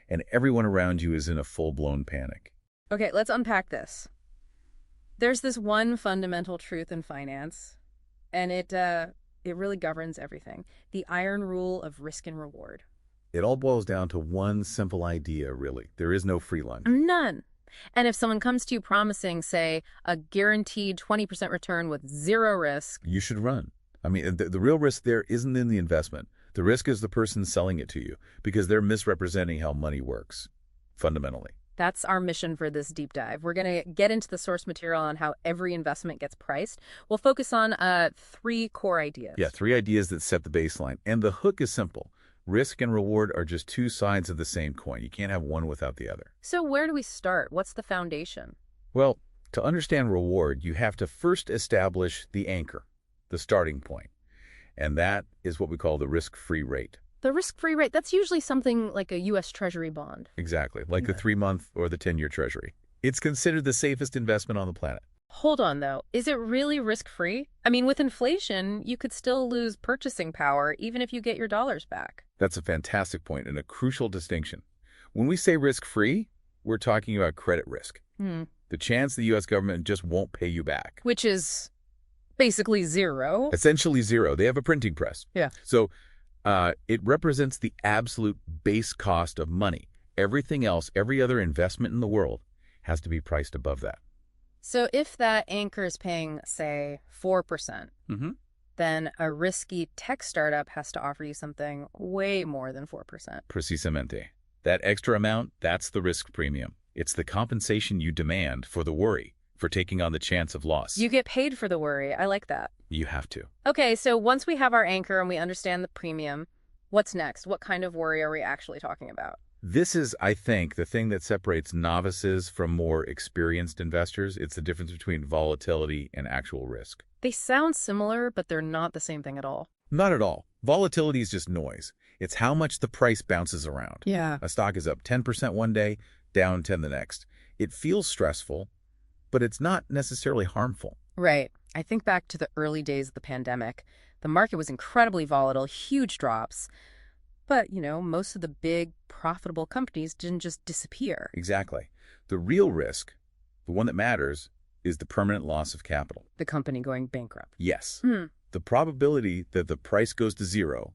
and everyone around you is in a full-blown panic? Okay, let's unpack this. There's this one fundamental truth in finance, and it really governs everything. The iron rule of risk and reward. It all boils down to one simple idea, really. There is no free lunch. None. And if someone comes to you promising, say, a guaranteed 20% return with zero risk, you should run. I mean, the real risk there isn't in the investment. The risk is the person selling it to you because they're misrepresenting how money works, fundamentally. That's our mission for this deep dive. We're going to get into the source material on how every investment gets priced. We'll focus on 3 core ideas. Yeah, 3 ideas that set the baseline. And the hook is simple. Risk and reward are just 2 sides of the same coin. You can't have one without the other. So where do we start? What's the foundation? Well, to understand reward, you have to first establish the anchor, the starting point. And that is what we call the risk-free rate. The risk-free rate, that's usually something like a U.S. Treasury bond. Exactly, like the 3-month or the 10-year Treasury. It's considered the safest investment on the planet. Hold on, though. Is it really risk-free? I mean, with inflation, you could still lose purchasing power even if you get your dollars back. That's a fantastic point and a crucial distinction. When we say risk-free, we're talking about credit risk. The chance the U.S. government just won't pay you back. Which is basically zero. Essentially zero. They have a printing press. Yeah. So it represents the absolute base cost of money. Everything else, every other investment in the world has to be priced above that. So if that anchor is paying, say, 4%, then a risky tech startup has to offer you something way more than 4%. Precisamente. That extra amount, that's the risk premium. It's the compensation you demand for the worry, for taking on the chance of loss. You get paid for the worry. I like that. You have to. Okay, so once we have our anchor and we understand the premium, what's next? What kind of worry are we actually talking about? This is, I think, the thing that separates novices from more experienced investors. It's the difference between volatility and actual risk. They sound similar, but they're not the same thing at all. Not at all. Volatility is just noise. It's how much the price bounces around. Yeah. A stock is up 10% one day, down 10 the next. It feels stressful, but it's not necessarily harmful. Right. I think back to the early days of the pandemic. The market was incredibly volatile, huge drops. But, most of the big, profitable companies didn't just disappear. Exactly. The real risk, the one that matters, is the permanent loss of capital. The company going bankrupt. Yes. The probability that the price goes to zero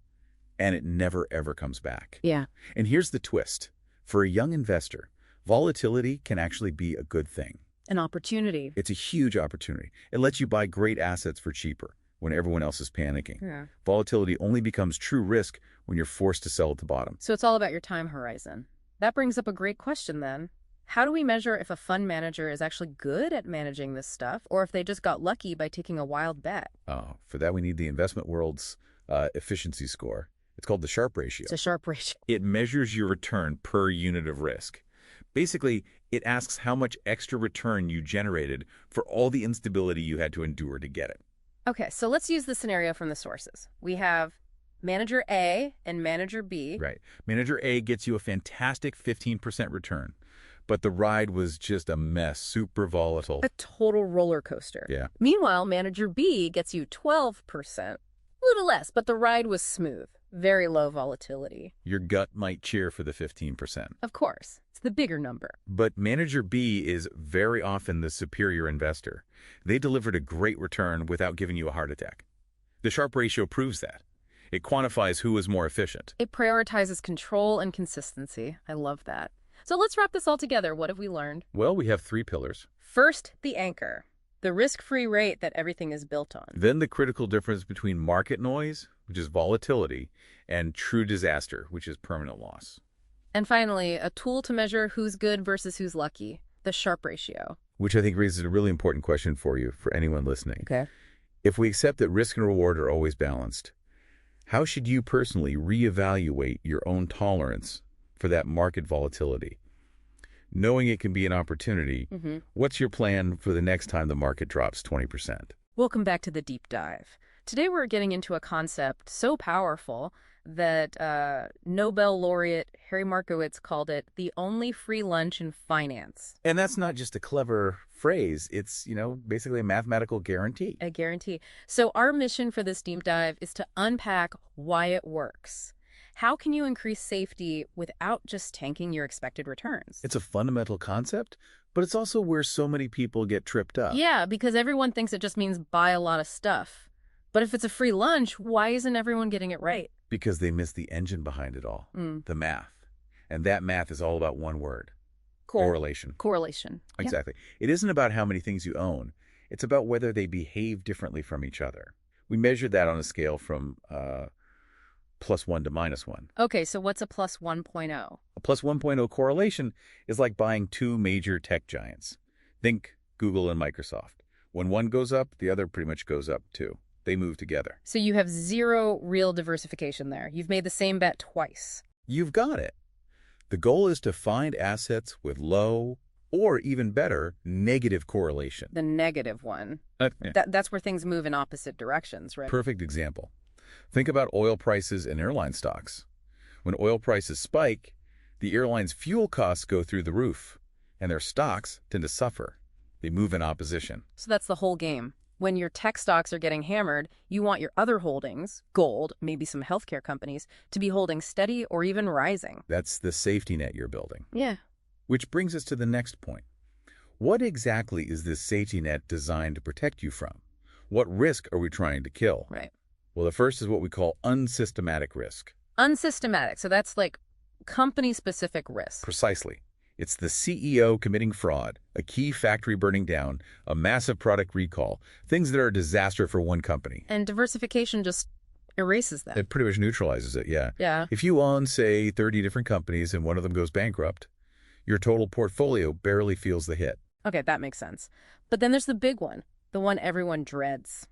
and it never, ever comes back. Yeah. And here's the twist. For a young investor, volatility can actually be a good thing. An opportunity. It's a huge opportunity. It lets you buy great assets for cheaper when everyone else is panicking. Yeah. Volatility only becomes true risk when you're forced to sell at the bottom. So it's all about your time horizon. That brings up a great question then. How do we measure if a fund manager is actually good at managing this stuff or if they just got lucky by taking a wild bet? Oh, for that we need the investment world's efficiency score. It's called the Sharpe ratio. It's a Sharpe ratio. It measures your return per unit of risk. Basically, it asks how much extra return you generated for all the instability you had to endure to get it. Okay, so let's use the scenario from the sources. We have Manager A and Manager B. Right. Manager A gets you a fantastic 15% return, but the ride was just a mess, super volatile. A total roller coaster. Yeah. Meanwhile, Manager B gets you 12%. A little less, but the ride was smooth. Very low volatility. Your gut might cheer for the 15%. Of course. It's the bigger number. But Manager B is very often the superior investor. They delivered a great return without giving you a heart attack. The Sharpe ratio proves that. It quantifies who is more efficient. It prioritizes control and consistency. I love that. So let's wrap this all together. What have we learned? Well, we have 3 pillars. First, the anchor. The risk-free rate that everything is built on. Then the critical difference between market noise, which is volatility, and true disaster, which is permanent loss. And finally, a tool to measure who's good versus who's lucky, the Sharpe ratio. Which I think raises a really important question for you, for anyone listening. Okay. If we accept that risk and reward are always balanced, how should you personally reevaluate your own tolerance for that market volatility? Knowing it can be an opportunity, what's your plan for the next time the market drops 20%? Welcome back to the deep dive. Today we're getting into a concept so powerful that Nobel laureate Harry Markowitz called it the only free lunch in finance. And that's not just a clever phrase. It's, basically a mathematical guarantee. A guarantee. So our mission for this deep dive is to unpack why it works. How can you increase safety without just tanking your expected returns? It's a fundamental concept, but it's also where so many people get tripped up. Yeah, because everyone thinks it just means buy a lot of stuff. But if it's a free lunch, why isn't everyone getting it right? Because they miss the engine behind it all, the math. And that math is all about one word, correlation. Correlation. Exactly. It isn't about how many things you own. It's about whether they behave differently from each other. We measured that on a scale from +1 to -1. Okay, so what's a plus 1.0? A plus 1.0 correlation is like buying two major tech giants. Think Google and Microsoft. When one goes up, the other pretty much goes up too. They move together. So you have zero real diversification there. You've made the same bet twice. You've got it. The goal is to find assets with low, or even better, negative correlation. The negative one. Yeah. That's where things move in opposite directions, right? Perfect example. Think about oil prices and airline stocks. When oil prices spike, the airline's fuel costs go through the roof, and their stocks tend to suffer. They move in opposition. So that's the whole game. When your tech stocks are getting hammered, you want your other holdings, gold, maybe some healthcare companies, to be holding steady or even rising. That's the safety net you're building. Yeah. Which brings us to the next point. What exactly is this safety net designed to protect you from? What risk are we trying to kill? Right. Well, the first is what we call unsystematic risk. Unsystematic. So that's like company-specific risk. Precisely. It's the CEO committing fraud, a key factory burning down, a massive product recall, things that are a disaster for one company. And diversification just erases that. It pretty much neutralizes it, yeah. Yeah. If you own, say, 30 different companies and one of them goes bankrupt, your total portfolio barely feels the hit. Okay, that makes sense. But then there's the big one, the one everyone dreads.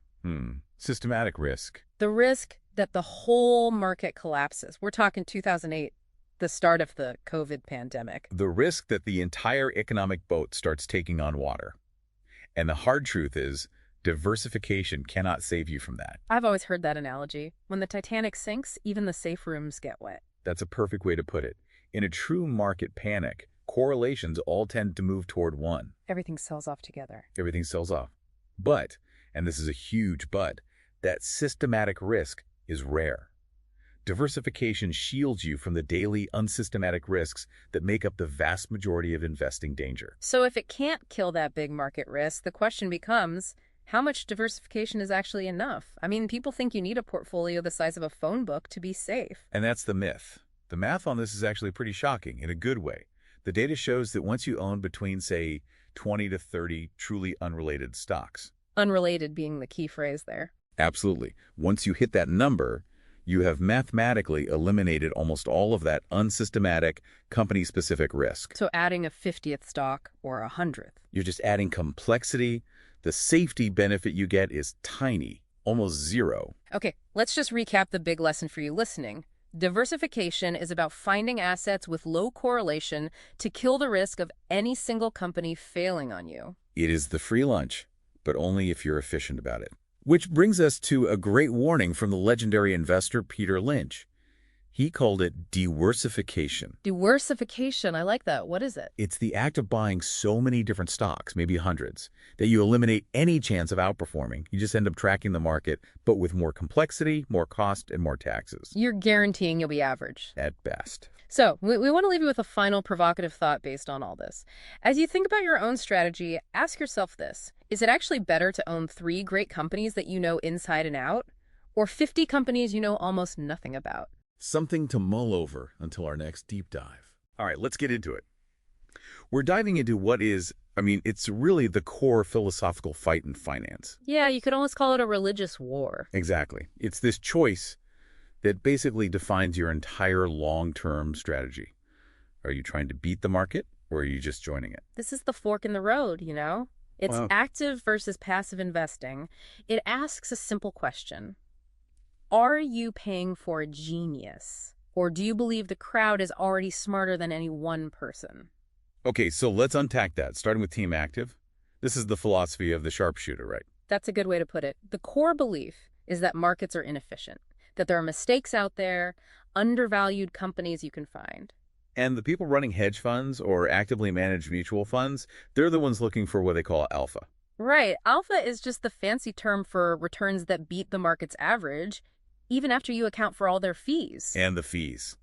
Systematic risk. The risk that the whole market collapses. We're talking 2008, the start of the COVID pandemic. The risk that the entire economic boat starts taking on water. And the hard truth is, diversification cannot save you from that. I've always heard that analogy. When the Titanic sinks, even the safe rooms get wet. That's a perfect way to put it. In a true market panic, correlations all tend to move toward one. Everything sells off together. Everything sells off. But, and this is a huge but, that systematic risk is rare. Diversification shields you from the daily unsystematic risks that make up the vast majority of investing danger. So if it can't kill that big market risk, the question becomes, how much diversification is actually enough? I mean, people think you need a portfolio the size of a phone book to be safe. And that's the myth. The math on this is actually pretty shocking in a good way. The data shows that once you own between, say, 20 to 30 truly unrelated stocks. Unrelated being the key phrase there. Absolutely. Once you hit that number, you have mathematically eliminated almost all of that unsystematic, company-specific risk. So adding a 50th stock or a 100th. You're just adding complexity. The safety benefit you get is tiny, almost zero. Okay, let's just recap the big lesson for you listening. Diversification is about finding assets with low correlation to kill the risk of any single company failing on you. It is the free lunch, but only if you're efficient about it. Which brings us to a great warning from the legendary investor Peter Lynch. He called it diversification. Diversification, I like that. What is it? It's the act of buying so many different stocks, maybe hundreds, that you eliminate any chance of outperforming. You just end up tracking the market, but with more complexity, more cost, and more taxes. You're guaranteeing you'll be average. At best. So, we want to leave you with a final provocative thought based on all this. As you think about your own strategy, ask yourself this. Is it actually better to own 3 great companies that you know inside and out, or 50 companies you know almost nothing about? Something to mull over until our next deep dive. All right, let's get into it. We're diving into what is, it's really the core philosophical fight in finance. Yeah, you could almost call it a religious war. Exactly. It's this choice that basically defines your entire long-term strategy. Are you trying to beat the market, or are you just joining it? This is the fork in the road, you know? It's Wow. active versus passive investing. It asks a simple question. Are you paying for a genius? Or do you believe the crowd is already smarter than any one person? Okay, so let's unpack that, starting with Team Active. This is the philosophy of the sharpshooter, right? That's a good way to put it. The core belief is that markets are inefficient, that there are mistakes out there, undervalued companies you can find. And the people running hedge funds or actively managed mutual funds, they're the ones looking for what they call alpha. Right. Alpha is just the fancy term for returns that beat the market's average, even after you account for all their fees. And the fees.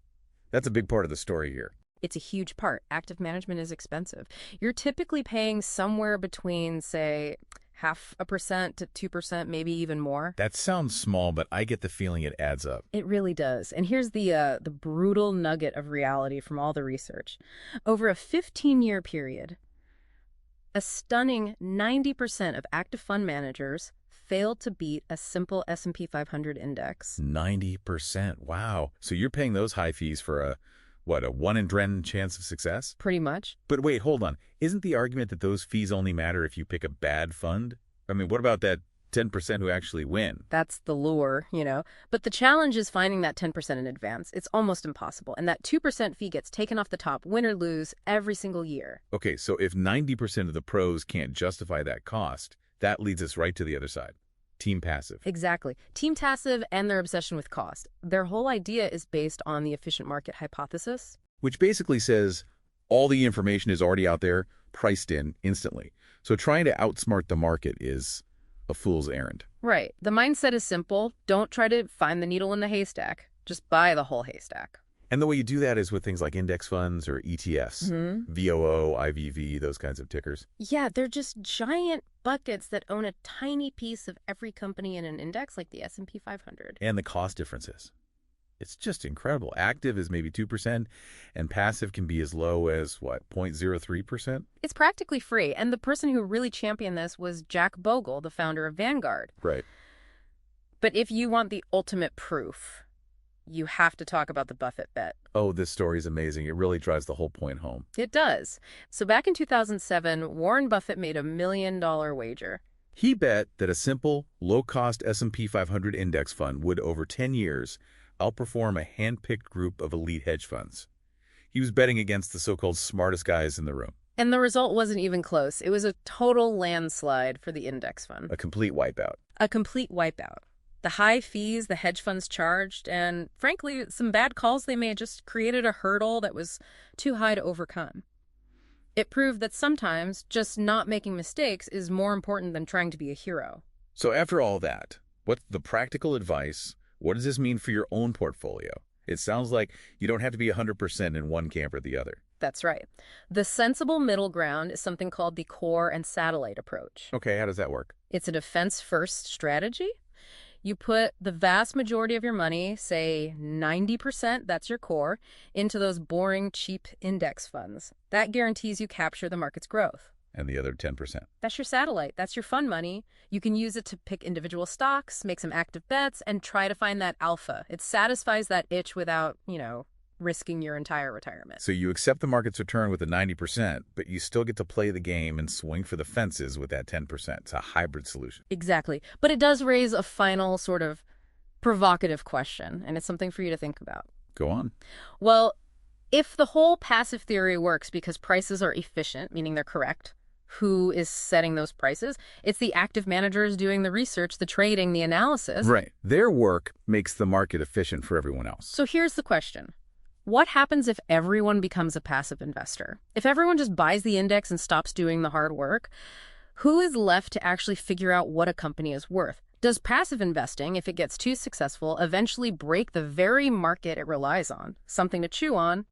That's a big part of the story here. It's a huge part. Active management is expensive. You're typically paying somewhere between, say, 0.5% to 2%, maybe even more. That sounds small, but I get the feeling it adds up. It really does. And here's the brutal nugget of reality from all the research. Over a 15-year period, a stunning 90% of active fund managers failed to beat a simple S&P 500 index. 90%. Wow. So you're paying those high fees for a 1 in 10 chance of success? Pretty much. But wait, hold on. Isn't the argument that those fees only matter if you pick a bad fund? What about that 10% who actually win? That's the lure, you know. But the challenge is finding that 10% in advance. It's almost impossible. And that 2% fee gets taken off the top, win or lose, every single year. Okay, so if 90% of the pros can't justify that cost, that leads us right to the other side. Team Passive. Exactly. Team Passive and their obsession with cost. Their whole idea is based on the efficient market hypothesis. Which basically says all the information is already out there, priced in instantly. So trying to outsmart the market is a fool's errand. Right. The mindset is simple. Don't try to find the needle in the haystack. Just buy the whole haystack. And the way you do that is with things like index funds or ETFs, VOO, IVV, those kinds of tickers. Yeah, they're just giant buckets that own a tiny piece of every company in an index like the S&P 500. And the cost differences. It's just incredible. Active is maybe 2%, and passive can be as low as, 0.03%? It's practically free, and the person who really championed this was Jack Bogle, the founder of Vanguard. Right. But if you want the ultimate proof, you have to talk about the Buffett bet. Oh, this story is amazing. It really drives the whole point home. It does. So back in 2007, Warren Buffett made a $1 million wager. He bet that a simple, low-cost S&P 500 index fund would, over 10 years, outperform a hand-picked group of elite hedge funds. He was betting against the so-called smartest guys in the room. And the result wasn't even close. It was a total landslide for the index fund. A complete wipeout. A complete wipeout. The high fees the hedge funds charged, and frankly, some bad calls they made just created a hurdle that was too high to overcome. It proved that sometimes just not making mistakes is more important than trying to be a hero. So after all that, what's the practical advice? What does this mean for your own portfolio? It sounds like you don't have to be 100% in one camp or the other. That's right. The sensible middle ground is something called the core and satellite approach. Okay, how does that work? It's a defense-first strategy. You put the vast majority of your money, say 90%, that's your core, into those boring, cheap index funds. That guarantees you capture the market's growth. And the other 10%? That's your satellite. That's your fun money. You can use it to pick individual stocks, make some active bets, and try to find that alpha. It satisfies that itch without, risking your entire retirement. So you accept the market's return with the 90%, but you still get to play the game and swing for the fences with that 10%. It's a hybrid solution. Exactly. But it does raise a final sort of provocative question, and it's something for you to think about. Go on. Well, if the whole passive theory works because prices are efficient, meaning they're correct, who is setting those prices? It's the active managers doing the research, the trading, the analysis. Right. Their work makes the market efficient for everyone else. So here's the question. What happens if everyone becomes a passive investor? If everyone just buys the index and stops doing the hard work, who is left to actually figure out what a company is worth? Does passive investing, if it gets too successful, eventually break the very market it relies on? Something to chew on.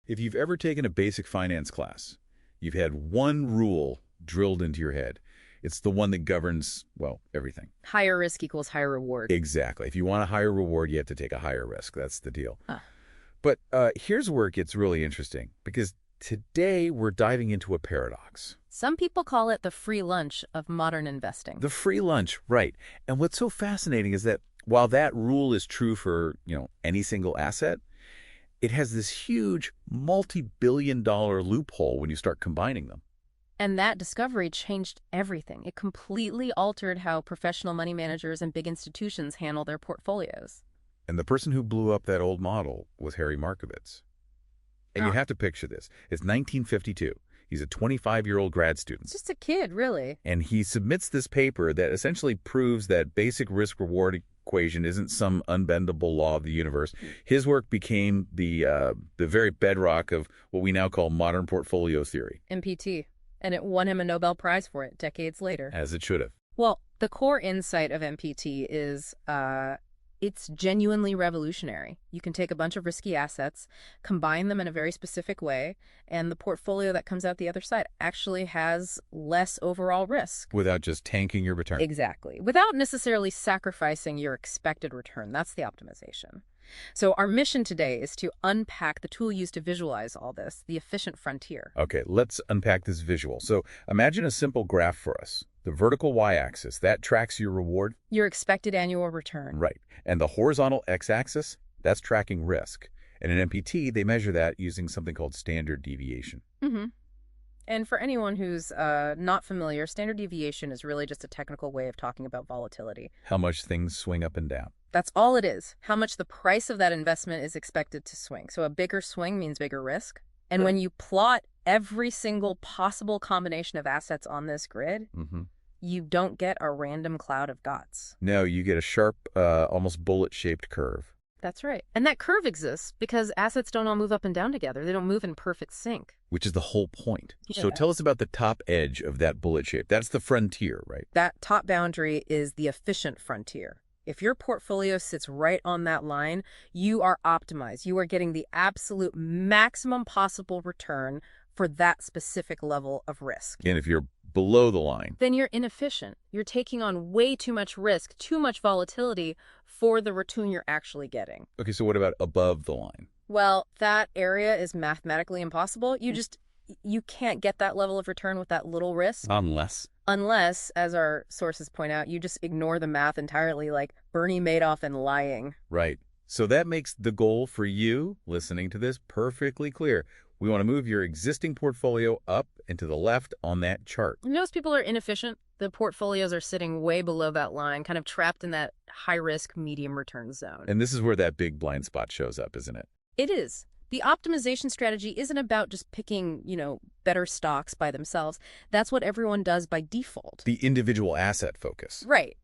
If you've ever taken a basic finance class, you've had one rule drilled into your head. It's the one that governs, well, everything. Higher risk equals higher reward. Exactly. If you want a higher reward, you have to take a higher risk. That's the deal. Huh. But here's where it gets really interesting, because today we're diving into a paradox. Some people call it the free lunch of modern investing. The free lunch, right. And what's so fascinating is that while that rule is true for, any single asset, it has this huge multi-billion-dollar loophole when you start combining them. And that discovery changed everything. It completely altered how professional money managers and big institutions handle their portfolios. And the person who blew up that old model was Harry Markowitz. And you have to picture this. It's 1952. He's a 25-year-old grad student. Just a kid, really. And he submits this paper that essentially proves that basic risk-reward equation isn't some unbendable law of the universe. His work became the very bedrock of what we now call modern portfolio theory. MPT. And it won him a Nobel Prize for it decades later. As it should have. Well, the core insight of MPT is it's genuinely revolutionary. You can take a bunch of risky assets, combine them in a very specific way, and the portfolio that comes out the other side actually has less overall risk. Without just tanking your return. Exactly. Without necessarily sacrificing your expected return. That's the optimization. So our mission today is to unpack the tool used to visualize all this, the efficient frontier. Okay, let's unpack this visual. So imagine a simple graph for us. The vertical y-axis, that tracks your reward. Your expected annual return. Right. And the horizontal x-axis, that's tracking risk. And in MPT, they measure that using something called standard deviation. Mm-hmm. And for anyone who's not familiar, standard deviation is really just a technical way of talking about volatility. How much things swing up and down. That's all it is. How much the price of that investment is expected to swing. So a bigger swing means bigger risk. And when you plot every single possible combination of assets on this grid, you don't get a random cloud of dots. No, you get a sharp, almost bullet-shaped curve. That's right. And that curve exists because assets don't all move up and down together. They don't move in perfect sync. Which is the whole point. Yeah. So tell us about the top edge of that bullet shape. That's the frontier, right? That top boundary is the efficient frontier. If your portfolio sits right on that line, you are optimized. You are getting the absolute maximum possible return for that specific level of risk. And if you're below the line, then you're inefficient. You're taking on way too much risk, too much volatility for the return you're actually getting. Okay, so what about above the line? Well, that area is mathematically impossible. You can't get that level of return with that little risk. Unless, as our sources point out, you just ignore the math entirely, like Bernie Madoff and lying. Right. So that makes the goal for you, listening to this, perfectly clear. We want to move your existing portfolio up and to the left on that chart. Most people are inefficient. The portfolios are sitting way below that line, kind of trapped in that high-risk, medium-return zone. And this is where that big blind spot shows up, isn't it? It is. The optimization strategy isn't about just picking, better stocks by themselves. That's what everyone does by default. The individual asset focus. Right.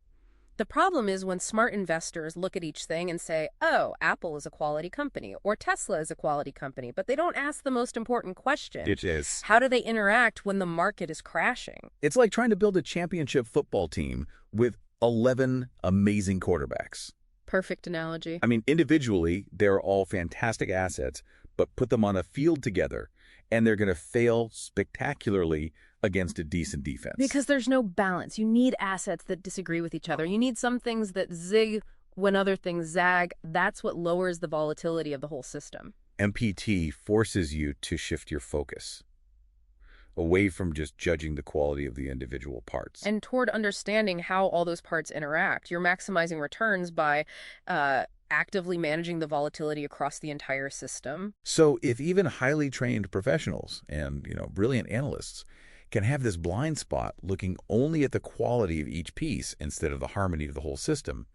The problem is when smart investors look at each thing and say, oh, Apple is a quality company or Tesla is a quality company, but they don't ask the most important question. It is. How do they interact when the market is crashing? It's like trying to build a championship football team with 11 amazing quarterbacks. Perfect analogy. I mean, individually, they're all fantastic assets, but put them on a field together, and they're going to fail spectacularly against a decent defense. Because there's no balance. You need assets that disagree with each other. You need some things that zig when other things zag. That's what lowers the volatility of the whole system. MPT forces you to shift your focus away from just judging the quality of the individual parts. And toward understanding how all those parts interact. You're maximizing returns by actively managing the volatility across the entire system. So if even highly trained professionals and, brilliant analysts can have this blind spot looking only at the quality of each piece instead of the harmony of the whole system,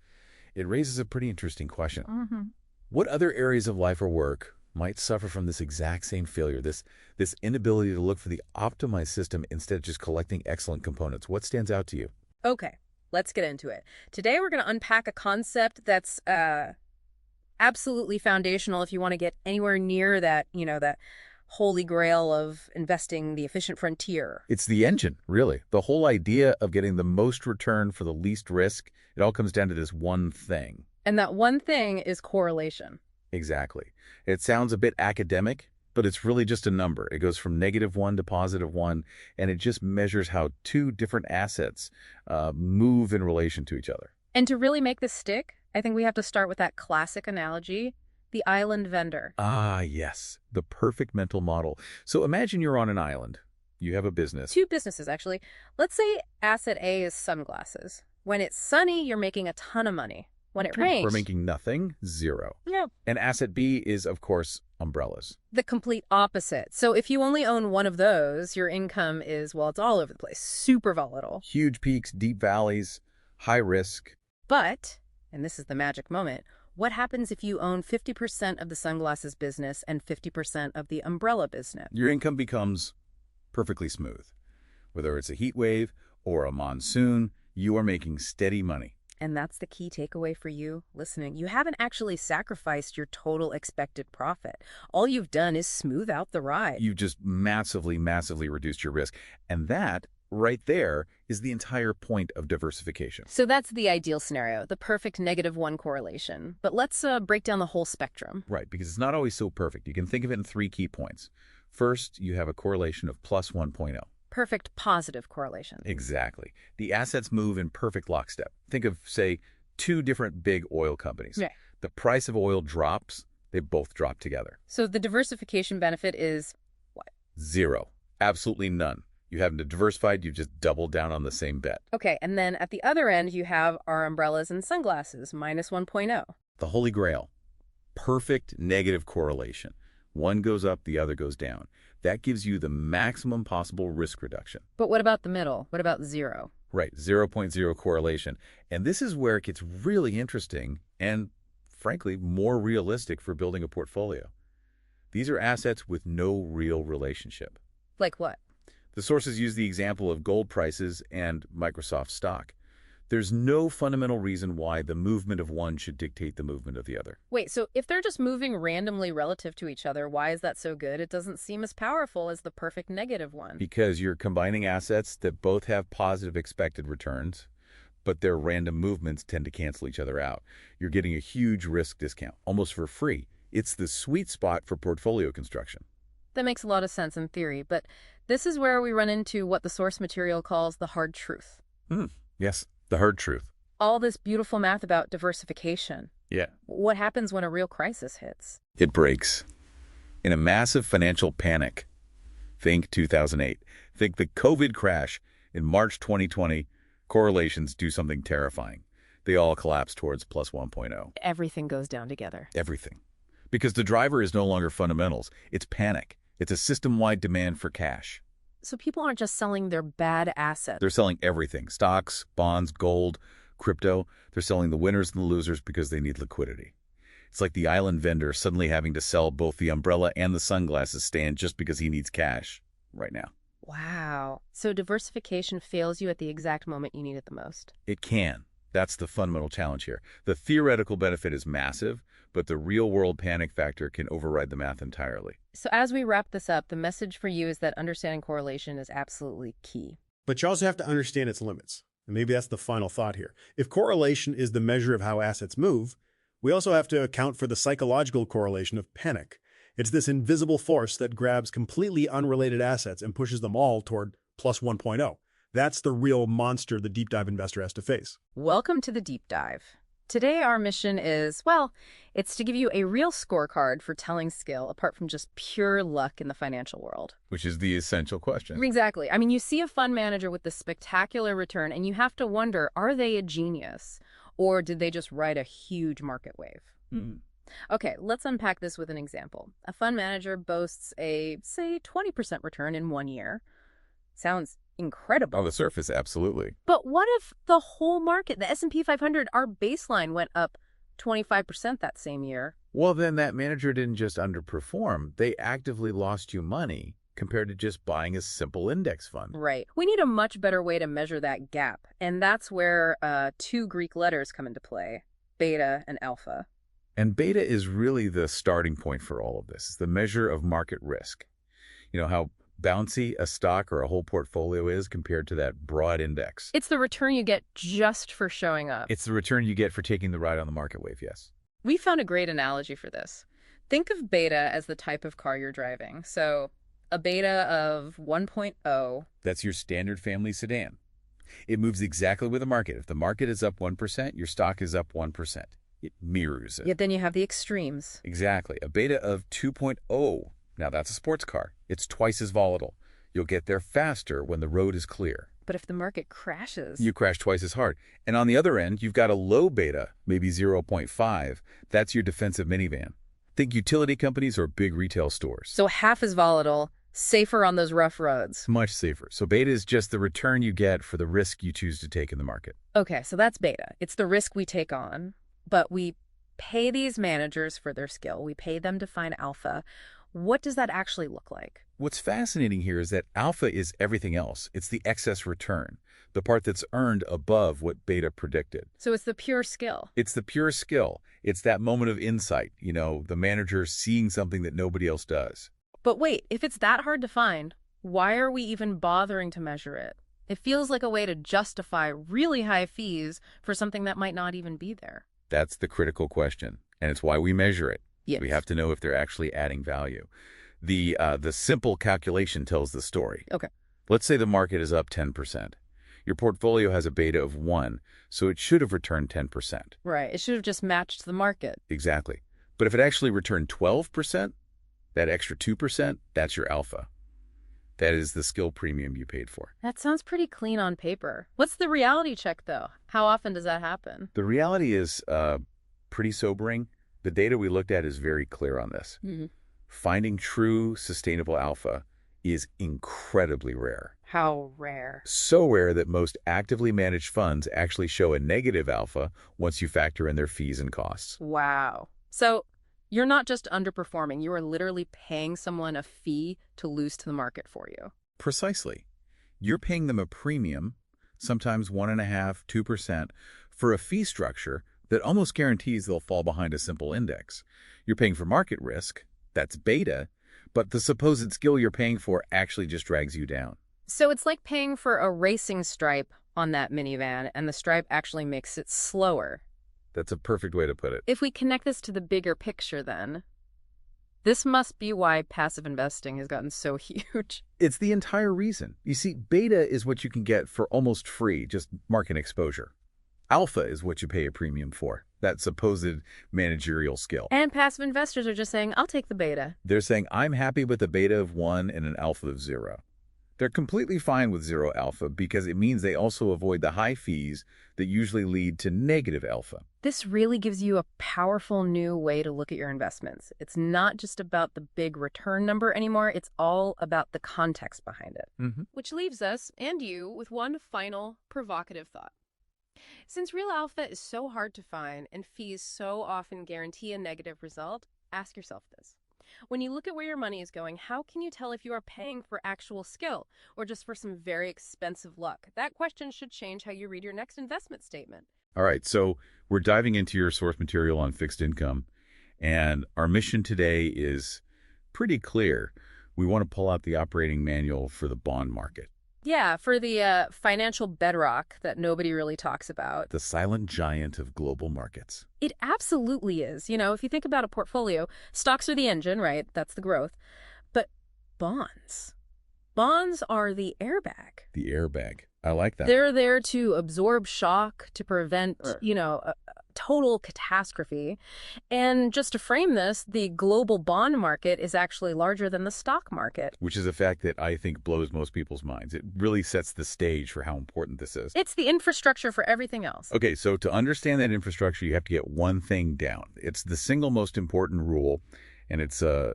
it raises a pretty interesting question. What other areas of life or work might suffer from this exact same failure, this inability to look for the optimized system instead of just collecting excellent components? What stands out to you? Okay, let's get into it. Today we're going to unpack a concept that's absolutely foundational if you want to get anywhere near that, that holy grail of investing the efficient frontier. It's the engine, really. The whole idea of getting the most return for the least risk, it all comes down to this one thing. And that one thing is correlation. Exactly. It sounds a bit academic, but it's really just a number. It goes from -1 to +1, and it just measures how two different assets move in relation to each other. And to really make this stick, I think we have to start with that classic analogy, the island vendor. Ah, yes, the perfect mental model. So imagine you're on an island. You have a business. Two businesses, actually. Let's say asset A is sunglasses. When it's sunny, you're making a ton of money. When it rains, we're making nothing, zero. Yeah. And asset B is, of course, umbrellas. The complete opposite. So if you only own one of those, your income is, well, it's all over the place. Super volatile. Huge peaks, deep valleys, high risk. But, and this is the magic moment, what happens if you own 50% of the sunglasses business and 50% of the umbrella business? Your income becomes perfectly smooth. Whether it's a heat wave or a monsoon, you are making steady money. And that's the key takeaway for you listening. You haven't actually sacrificed your total expected profit. All you've done is smooth out the ride. You've just massively, massively reduced your risk. And that, right there, is the entire point of diversification. So that's the ideal scenario, the perfect -1 correlation. But let's break down the whole spectrum. Right, because it's not always so perfect. You can think of it in 3 key points. First, you have a correlation of +1.0. Perfect positive correlation. Exactly. The assets move in perfect lockstep. Think of, say, 2 different big oil companies. Yeah. The price of oil drops, they both drop together. So the diversification benefit is what? 0. Absolutely none. You haven't diversified, you've just doubled down on the same bet. Okay, and then at the other end, you have our umbrellas and sunglasses, -1.0. The holy grail. Perfect negative correlation. One goes up, the other goes down. That gives you the maximum possible risk reduction. But what about the middle? What about 0? Right, 0.0 correlation. And this is where it gets really interesting and, frankly, more realistic for building a portfolio. These are assets with no real relationship. Like what? The sources use the example of gold prices and Microsoft stock. There's no fundamental reason why the movement of one should dictate the movement of the other. Wait, so if they're just moving randomly relative to each other, why is that so good? It doesn't seem as powerful as the perfect -1. Because you're combining assets that both have positive expected returns, but their random movements tend to cancel each other out. You're getting a huge risk discount, almost for free. It's the sweet spot for portfolio construction. That makes a lot of sense in theory, but this is where we run into what the source material calls the hard truth. Yes, the hard truth. All this beautiful math about diversification. Yeah. What happens when a real crisis hits? It breaks. In a massive financial panic. Think 2008. Think the COVID crash in March 2020. Correlations do something terrifying. They all collapse towards +1.0. Everything goes down together. Everything. Because the driver is no longer fundamentals. It's panic. It's a system-wide demand for cash. So people aren't just selling their bad assets. They're selling everything. Stocks, bonds, gold, crypto. They're selling the winners and the losers because they need liquidity. It's like the island vendor suddenly having to sell both the umbrella and the sunglasses stand just because he needs cash right now. Wow. So diversification fails you at the exact moment you need it the most. It can. That's the fundamental challenge here. The theoretical benefit is massive, but the real-world panic factor can override the math entirely. So as we wrap this up, the message for you is that understanding correlation is absolutely key. But you also have to understand its limits. And maybe that's the final thought here. If correlation is the measure of how assets move, we also have to account for the psychological correlation of panic. It's this invisible force that grabs completely unrelated assets and pushes them all toward +1.0. That's the real monster the deep dive investor has to face. Welcome to the deep dive. Today our mission is, well, it's to give you a real scorecard for telling skill apart from just pure luck in the financial world. Which is the essential question. Exactly. I mean, you see a fund manager with this spectacular return and you have to wonder, are they a genius? Or did they just ride a huge market wave? Okay, let's unpack this with an example. A fund manager boasts a, say, 20% return in 1 year. Sounds incredible. On the surface, absolutely. But what if the whole market, the S&P 500, our baseline went up 25% that same year? Well, then that manager didn't just underperform. They actively lost you money compared to just buying a simple index fund. Right. We need a much better way to measure that gap. And that's where 2 Greek letters come into play, beta and alpha. And beta is really the starting point for all of this. It's the measure of market risk. You know how bouncy a stock or a whole portfolio is compared to that broad index. It's the return you get just for showing up. It's the return you get for taking the ride on the market wave, yes. We found a great analogy for this. Think of beta as the type of car you're driving. So a beta of 1.0. That's your standard family sedan. It moves exactly with the market. If the market is up 1%, your stock is up 1%. It mirrors it. Yet then you have the extremes. Exactly. A beta of 2.0. Now that's a sports car. It's twice as volatile. You'll get there faster when the road is clear. But if the market crashes... You crash twice as hard. And on the other end, you've got a low beta, maybe 0.5. That's your defensive minivan. Think utility companies or big retail stores. So half as volatile, safer on those rough roads. Much safer. So beta is just the return you get for the risk you choose to take in the market. Okay, so that's beta. It's the risk we take on, but we pay these managers for their skill. We pay them to find alpha. What does that actually look like? What's fascinating here is that alpha is everything else. It's the excess return, the part that's earned above what beta predicted. So it's the pure skill. It's the pure skill. It's that moment of insight, the manager seeing something that nobody else does. But wait, if it's that hard to find, why are we even bothering to measure it? It feels like a way to justify really high fees for something that might not even be there. That's the critical question, and it's why we measure it. Yes. We have to know if they're actually adding value. The simple calculation tells the story. Okay. Let's say the market is up 10%. Your portfolio has a beta of 1, so it should have returned 10%. Right. It should have just matched the market. Exactly. But if it actually returned 12%, that extra 2%, that's your alpha. That is the skill premium you paid for. That sounds pretty clean on paper. What's the reality check, though? How often does that happen? The reality is pretty sobering. The data we looked at is very clear on this. Mm-hmm. Finding true sustainable alpha is incredibly rare. How rare? So rare that most actively managed funds actually show a negative alpha once you factor in their fees and costs. Wow. So you're not just underperforming. You are literally paying someone a fee to lose to the market for you. Precisely. You're paying them a premium, sometimes 1.5%, 2%, for a fee structure that almost guarantees they'll fall behind a simple index. You're paying for market risk, that's beta, but the supposed skill you're paying for actually just drags you down. So it's like paying for a racing stripe on that minivan, and the stripe actually makes it slower. That's a perfect way to put it. If we connect this to the bigger picture, then, this must be why passive investing has gotten so huge. It's the entire reason. You see, beta is what you can get for almost free, just market exposure. Alpha is what you pay a premium for, that supposed managerial skill. And passive investors are just saying, I'll take the beta. They're saying, I'm happy with a beta of 1 and an alpha of 0. They're completely fine with 0 alpha because it means they also avoid the high fees that usually lead to negative alpha. This really gives you a powerful new way to look at your investments. It's not just about the big return number anymore. It's all about the context behind it. Mm-hmm. Which leaves us, and you, with one final provocative thought. Since real alpha is so hard to find and fees so often guarantee a negative result, ask yourself this. When you look at where your money is going, how can you tell if you are paying for actual skill or just for some very expensive luck? That question should change how you read your next investment statement. All right, so we're diving into your source material on fixed income, and our mission today is pretty clear. We want to pull out the operating manual for the bond market. Yeah, for the financial bedrock that nobody really talks about. The silent giant of global markets. It absolutely is. If you think about a portfolio, stocks are the engine, right? That's the growth. But bonds are the airbag. The airbag. I like that. They're there to absorb shock, to prevent, a total catastrophe. And just to frame this, the global bond market is actually larger than the stock market. Which is a fact that I think blows most people's minds. It really sets the stage for how important this is. It's the infrastructure for everything else. Okay, so to understand that infrastructure, you have to get one thing down. It's the single most important rule, and it's a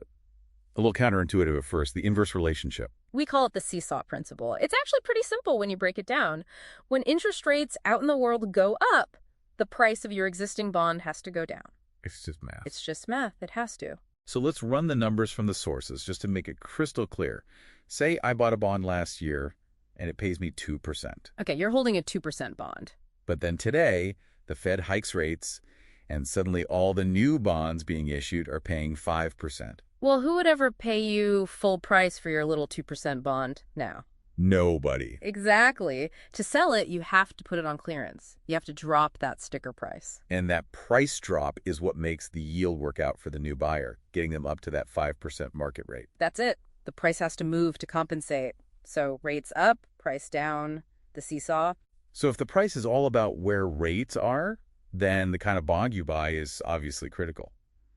little counterintuitive at first, the inverse relationship. We call it the seesaw principle. It's actually pretty simple when you break it down. When interest rates out in the world go up, the price of your existing bond has to go down. It's just math. It's just math. It has to. So let's run the numbers from the sources just to make it crystal clear. Say I bought a bond last year and it pays me 2%. Okay, you're holding a 2% bond. But then today, the Fed hikes rates and suddenly all the new bonds being issued are paying 5%. Well, who would ever pay you full price for your little 2% bond now? Nobody. Exactly. To sell it, you have to put it on clearance. You have to drop that sticker price. And that price drop is what makes the yield work out for the new buyer, getting them up to that 5% market rate. That's it. The price has to move to compensate. So rates up, price down, the seesaw. So if the price is all about where rates are, then the kind of bond you buy is obviously critical.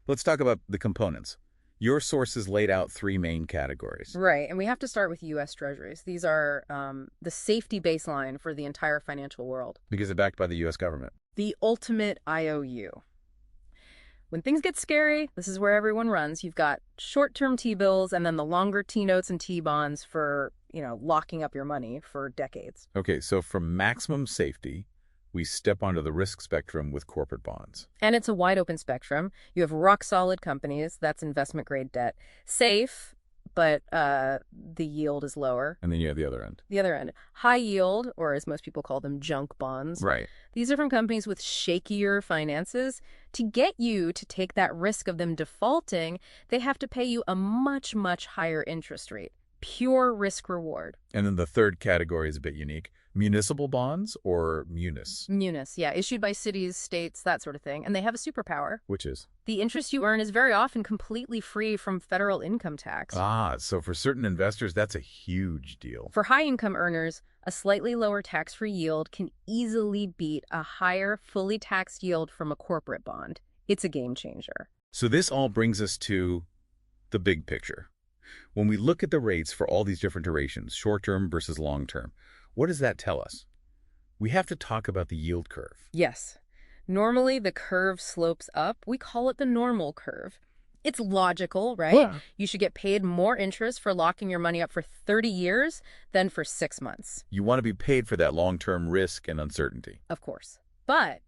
Let's talk about the components. Your sources laid out 3 main categories. Right, and we have to start with U.S. Treasuries. These are the safety baseline for the entire financial world. Because they're backed by the U.S. government. The ultimate IOU. When things get scary, this is where everyone runs. You've got short-term T-bills and then the longer T-notes and T-bonds for, locking up your money for decades. Okay, so from maximum safety, we step onto the risk spectrum with corporate bonds. And it's a wide open spectrum. You have rock-solid companies, that's investment-grade debt. Safe, but the yield is lower. And then you have the other end. The other end. High yield, or as most people call them, junk bonds. Right. These are from companies with shakier finances. To get you to take that risk of them defaulting, they have to pay you a much, much higher interest rate. Pure risk reward. And then the third category is a bit unique. Municipal bonds or munis? Munis, yeah. Issued by cities, states, that sort of thing. And they have a superpower. Which is? The interest you earn is very often completely free from federal income tax. Ah, so for certain investors, that's a huge deal. For high-income earners, a slightly lower tax-free yield can easily beat a higher, fully taxed yield from a corporate bond. It's a game changer. So this all brings us to the big picture. When we look at the rates for all these different durations, short-term versus long-term, what does that tell us? We have to talk about the yield curve. Yes. Normally, the curve slopes up. We call it the normal curve. It's logical, right? Yeah. You should get paid more interest for locking your money up for 30 years than for 6 months. You want to be paid for that long-term risk and uncertainty. Of course. But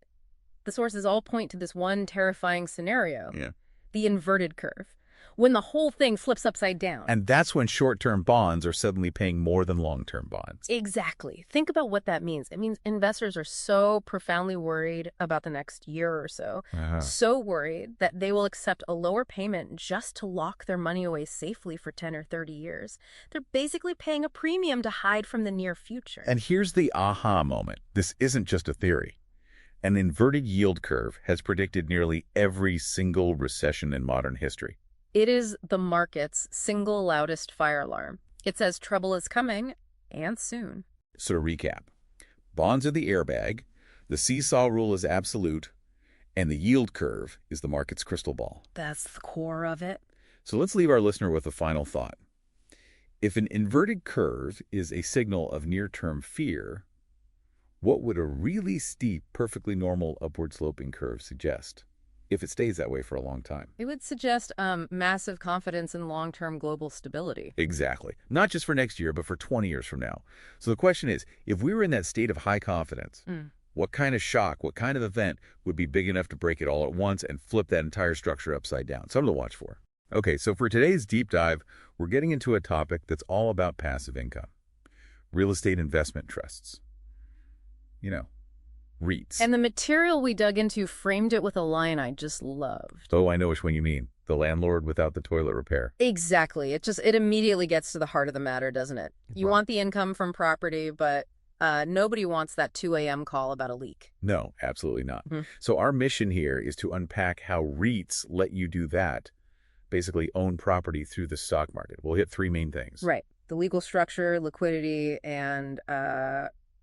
the sources all point to this one terrifying scenario. Yeah. The inverted curve. When the whole thing flips upside down. And that's when short-term bonds are suddenly paying more than long-term bonds. Exactly. Think about what that means. It means investors are so profoundly worried about the next year or so, so worried that they will accept a lower payment just to lock their money away safely for 10 or 30 years. They're basically paying a premium to hide from the near future. And here's the aha moment. This isn't just a theory. An inverted yield curve has predicted nearly every single recession in modern history. It is the market's single loudest fire alarm. It says trouble is coming, and soon. So to recap, bonds are the airbag, the seesaw rule is absolute, and the yield curve is the market's crystal ball. That's the core of it. So let's leave our listener with a final thought. If an inverted curve is a signal of near-term fear, what would a really steep, perfectly normal upward-sloping curve suggest? If it stays that way for a long time. It would suggest massive confidence in long-term global stability. Exactly. Not just for next year, but for 20 years from now. So the question is, if we were in that state of high confidence, what kind of shock, what kind of event would be big enough to break it all at once and flip that entire structure upside down? Something to watch for. Okay, so for today's deep dive, we're getting into a topic that's all about passive income. Real estate investment trusts. REITs. And the material we dug into framed it with a line I just loved. Oh, I know which one you mean. The landlord without the toilet repair. Exactly. It immediately gets to the heart of the matter, doesn't it? You want the income from property, but nobody wants that 2 a.m. call about a leak. No, absolutely not. So our mission here is to unpack how REITs let you do that, basically own property through the stock market. We'll hit 3 main things. Right. The legal structure, liquidity, and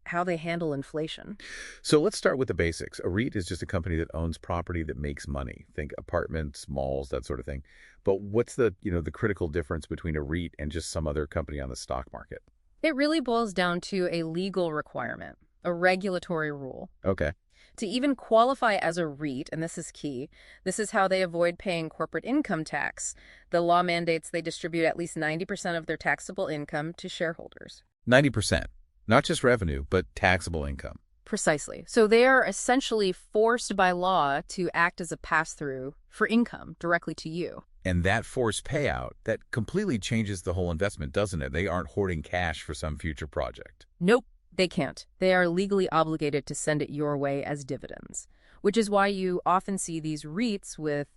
how they handle inflation. So let's start with the basics. A REIT is just a company that owns property that makes money. Think apartments, malls, that sort of thing. But what's the critical difference between a REIT and just some other company on the stock market? It really boils down to a legal requirement, a regulatory rule. Okay. To even qualify as a REIT, and this is key, this is how they avoid paying corporate income tax. The law mandates they distribute at least 90% of their taxable income to shareholders. 90%. Not just revenue, but taxable income. Precisely. So they are essentially forced by law to act as a pass-through for income directly to you. And that forced payout, that completely changes the whole investment, doesn't it? They aren't hoarding cash for some future project. Nope, they can't. They are legally obligated to send it your way as dividends, which is why you often see these REITs with,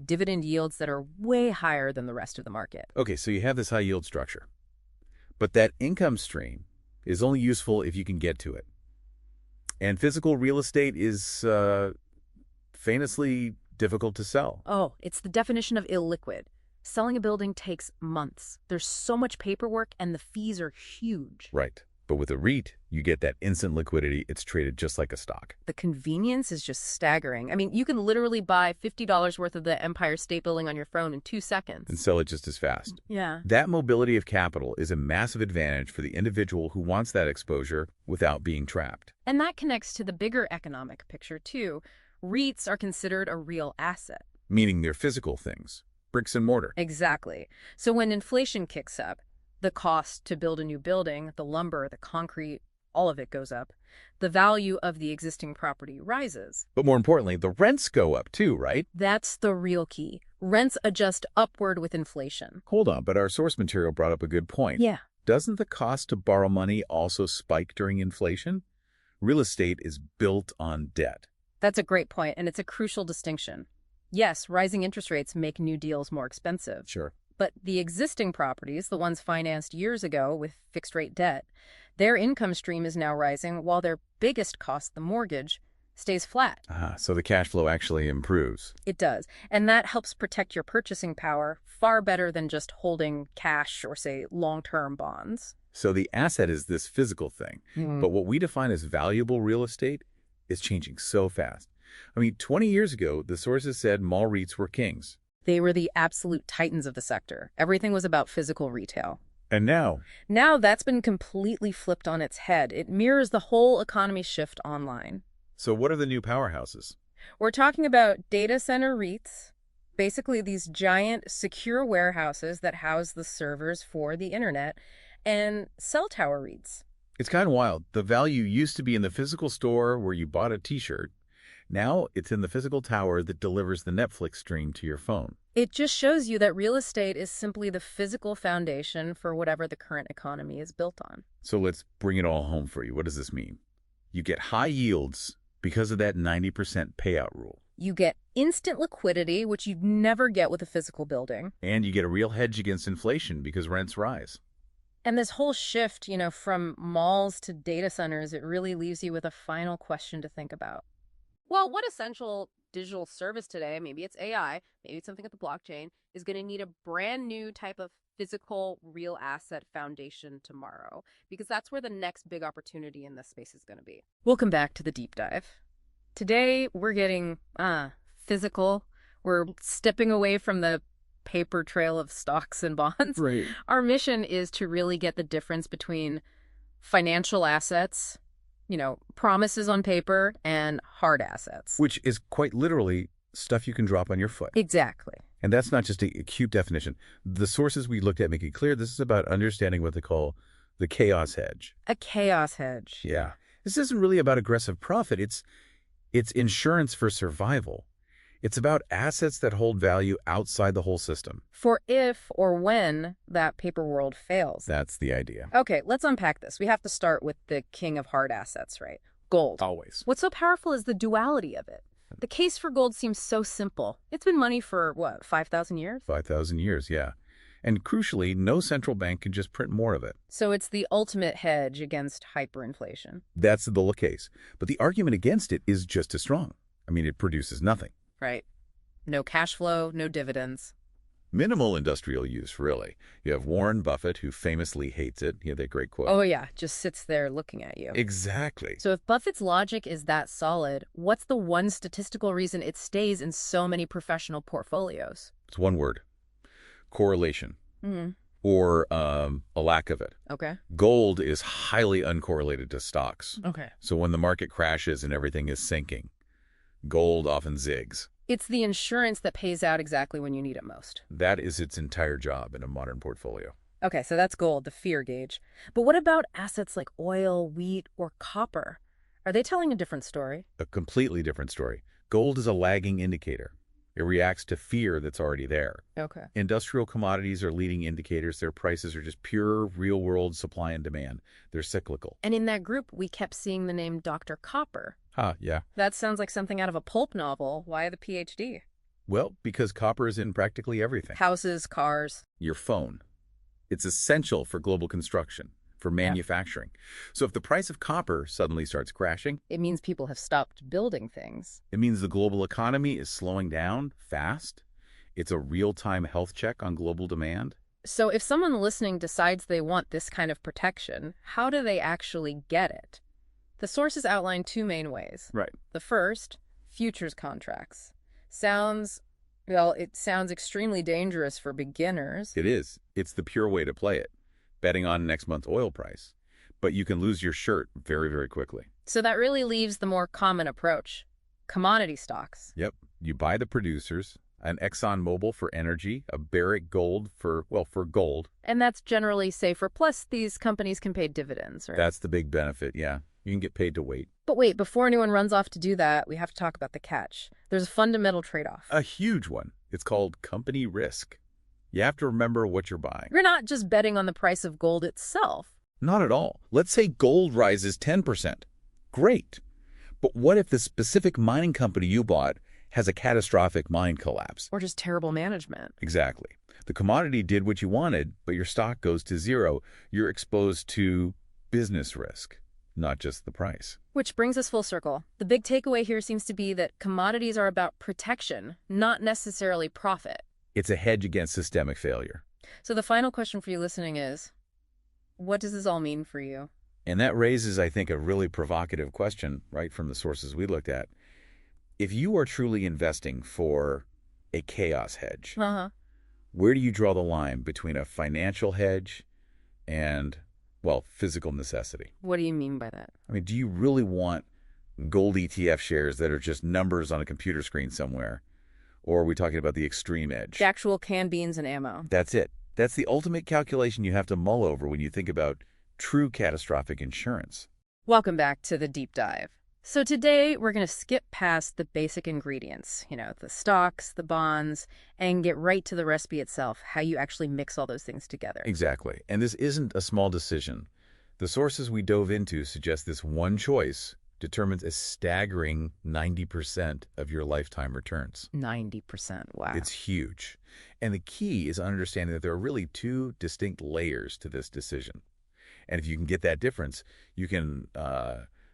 dividend yields that are way higher than the rest of the market. Okay, so you have this high yield structure. But that income stream is only useful if you can get to it. And physical real estate is famously difficult to sell. Oh, it's the definition of illiquid. Selling a building takes months. There's so much paperwork and the fees are huge. Right. But with a REIT, you get that instant liquidity. It's traded just like a stock. The convenience is just staggering. I mean, you can literally buy $50 worth of the Empire State Building on your phone in 2 seconds. And sell it just as fast. Yeah. That mobility of capital is a massive advantage for the individual who wants that exposure without being trapped. And that connects to the bigger economic picture, too. REITs are considered a real asset. Meaning they're physical things, bricks and mortar. Exactly. So when inflation kicks up, the cost to build a new building, the lumber, the concrete, all of it goes up. The value of the existing property rises. But more importantly, the rents go up too, right? That's the real key. Rents adjust upward with inflation. Hold on, but our source material brought up a good point. Yeah. Doesn't the cost to borrow money also spike during inflation? Real estate is built on debt. That's a great point, and it's a crucial distinction. Yes, rising interest rates make new deals more expensive. Sure. But the existing properties, the ones financed years ago with fixed-rate debt, their income stream is now rising while their biggest cost, the mortgage, stays flat. So the cash flow actually improves. It does. And that helps protect your purchasing power far better than just holding cash or, say, long-term bonds. So the asset is this physical thing. But what we define as valuable real estate is changing so fast. I mean, 20 years ago, the sources said mall REITs were kings. They were the absolute titans of the sector. Everything was about physical retail. And now? Now that's been completely flipped on its head. It mirrors the whole economy shift online. So what are the new powerhouses? We're talking about data center REITs, basically these giant secure warehouses that house the servers for the internet, and cell tower REITs. It's kind of wild. The value used to be in the physical store where you bought a t-shirt. Now it's in the physical tower that delivers the Netflix stream to your phone. It just shows you that real estate is simply the physical foundation for whatever the current economy is built on. So let's bring it all home for you. What does this mean? You get high yields because of that 90% payout rule. You get instant liquidity, which you'd never get with a physical building. And you get a real hedge against inflation because rents rise. And this whole shift, from malls to data centers, it really leaves you with a final question to think about. Well, what essential digital service today, maybe it's AI, maybe it's something at the blockchain, is going to need a brand new type of physical real asset foundation tomorrow? Because that's where the next big opportunity in this space is going to be. Welcome back to the deep dive. Today, we're getting physical. We're stepping away from the paper trail of stocks and bonds. Right. Our mission is to really get the difference between financial assets, promises on paper, and hard assets. Which is quite literally stuff you can drop on your foot. Exactly. And that's not just a cute definition. The sources we looked at make it clear this is about understanding what they call the chaos hedge. A chaos hedge. Yeah. This isn't really about aggressive profit. It's insurance for survival. It's about assets that hold value outside the whole system. For if or when that paper world fails. That's the idea. Okay, let's unpack this. We have to start with the king of hard assets, right? Gold. Always. What's so powerful is the duality of it. The case for gold seems so simple. It's been money for, 5,000 years? 5,000 years, yeah. And crucially, no central bank can just print more of it. So it's the ultimate hedge against hyperinflation. That's the case. But the argument against it is just as strong. I mean, it produces nothing. Right. No cash flow, no dividends. Minimal industrial use, really. You have Warren Buffett, who famously hates it. He had that great quote. Oh, yeah. Just sits there looking at you. Exactly. So if Buffett's logic is that solid, what's the one statistical reason it stays in so many professional portfolios? It's one word. Correlation. Mm-hmm. Or a lack of it. Okay. Gold is highly uncorrelated to stocks. Okay. So when the market crashes and everything is sinking, gold often zigs. It's the insurance that pays out exactly when you need it most. That is its entire job in a modern portfolio. Okay, so that's gold, the fear gauge. But what about assets like oil, wheat, or copper? Are they telling a different story? A completely different story. Gold is a lagging indicator. It reacts to fear that's already there. Okay. Industrial commodities are leading indicators. Their prices are just pure real-world supply and demand. They're cyclical. And in that group, we kept seeing the name Dr. Copper. Yeah. That sounds like something out of a pulp novel. Why the PhD? Well, because copper is in practically everything. Houses, cars. Your phone. It's essential for global construction, for manufacturing. So if the price of copper suddenly starts crashing, It means people have stopped building things. it means the global economy is slowing down fast. It's a real-time health check on global demand. So if someone listening decides they want this kind of protection, how do they actually get it? The sources outline two main ways. Right. The first, futures contracts. It sounds extremely dangerous for beginners. It is. It's the pure way to play it, betting on next month's oil price. But you can lose your shirt very, very quickly. So that really leaves the more common approach, commodity stocks. Yep. You buy the producers, an ExxonMobil for energy, a Barrick Gold for gold. And that's generally safer. Plus, these companies can pay dividends, right? That's the big benefit, yeah. You can get paid to wait. But wait, before anyone runs off to do that, we have to talk about the catch. There's a fundamental trade-off. A huge one. It's called company risk. You have to remember what you're buying. You're not just betting on the price of gold itself. Not at all. Let's say gold rises 10%. Great. But what if the specific mining company you bought has a catastrophic mine collapse? Or just terrible management. Exactly. The commodity did what you wanted, but your stock goes to zero. You're exposed to business risk, not just the price. Which brings us full circle. The big takeaway here seems to be that commodities are about protection, not necessarily profit. It's a hedge against systemic failure. So the final question for you listening is, what does this all mean for you? And that raises, I think, a really provocative question, right, from the sources we looked at. If you are truly investing for a chaos hedge, where do you draw the line between a financial hedge and, well, physical necessity? What do you mean by that? I mean, do you really want gold ETF shares that are just numbers on a computer screen somewhere? Or are we talking about the extreme edge? The actual canned beans and ammo. That's it. That's the ultimate calculation you have to mull over when you think about true catastrophic insurance. Welcome back to the deep dive. So today we're going to skip past the basic ingredients, the stocks, the bonds, and get right to the recipe itself, how you actually mix all those things together. Exactly. And this isn't a small decision. The sources we dove into suggest this one choice determines a staggering 90% of your lifetime returns. 90%, wow. It's huge. And the key is understanding that there are really two distinct layers to this decision. And if you can get that difference, you can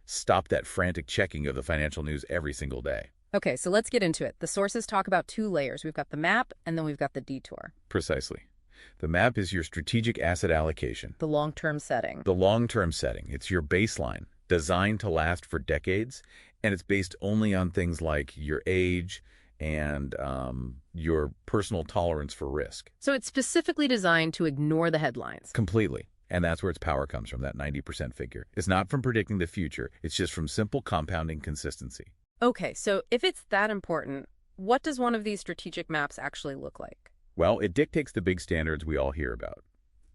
stop that frantic checking of the financial news every single day. Okay, so let's get into it. The sources talk about two layers. We've got the map, and then we've got the detour. Precisely. The map is your strategic asset allocation. The long-term setting. The long-term setting. It's your baseline, designed to last for decades, and it's based only on things like your age and your personal tolerance for risk. So it's specifically designed to ignore the headlines. Completely. And that's where its power comes from, that 90% figure. It's not from predicting the future. It's just from simple compounding consistency. Okay, so if it's that important, what does one of these strategic maps actually look like? Well, it dictates the big standards we all hear about.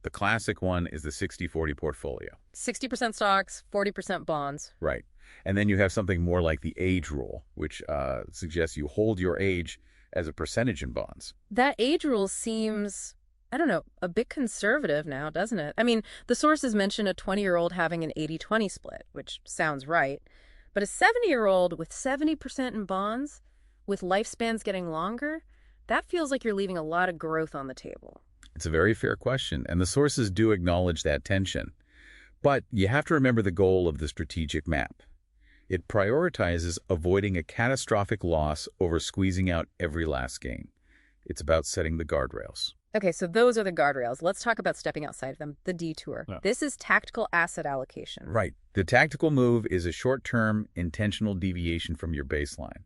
The classic one is the 60-40 portfolio. 60% stocks, 40% bonds. Right. And then you have something more like the age rule, which suggests you hold your age as a percentage in bonds. That age rule seems, I don't know, a bit conservative now, doesn't it? I mean, the sources mention a 20-year-old having an 80-20 split, which sounds right. But a 70-year-old with 70% in bonds, with lifespans getting longer, that feels like you're leaving a lot of growth on the table. It's a very fair question, and the sources do acknowledge that tension. But you have to remember the goal of the strategic map. It prioritizes avoiding a catastrophic loss over squeezing out every last gain. It's about setting the guardrails. Okay, so those are the guardrails. Let's talk about stepping outside of them, the detour. Yeah. This is tactical asset allocation. Right. The tactical move is a short-term, intentional deviation from your baseline,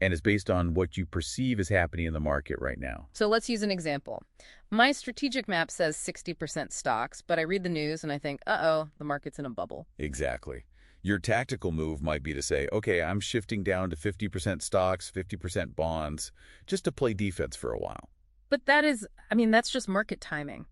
and is based on what you perceive is happening in the market right now. So let's use an example. My strategic map says 60% stocks, but I read the news and I think, uh-oh, the market's in a bubble. Exactly. Your tactical move might be to say, okay, I'm shifting down to 50% stocks, 50% bonds, just to play defense for a while. But that's just market timing.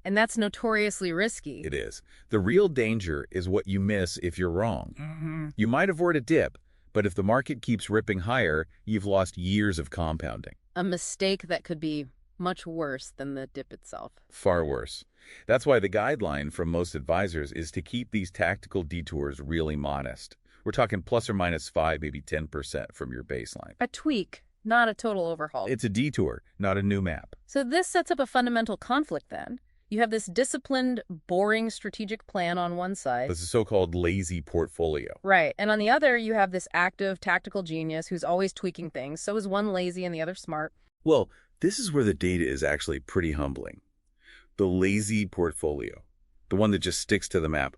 And that's notoriously risky. It is. The real danger is what you miss if you're wrong. You might avoid a dip, but if the market keeps ripping higher, you've lost years of compounding. A mistake that could be much worse than the dip itself. Far worse. That's why the guideline from most advisors is to keep these tactical detours really modest. We're talking plus or minus 5, maybe 10% from your baseline. A tweak, not a total overhaul. It's a detour, not a new map. So this sets up a fundamental conflict then. You have this disciplined, boring strategic plan on one side. This is so-called lazy portfolio. Right. And on the other, you have this active, tactical genius who's always tweaking things. So is one lazy and the other smart. Well, this is where the data is actually pretty humbling. The lazy portfolio, the one that just sticks to the map,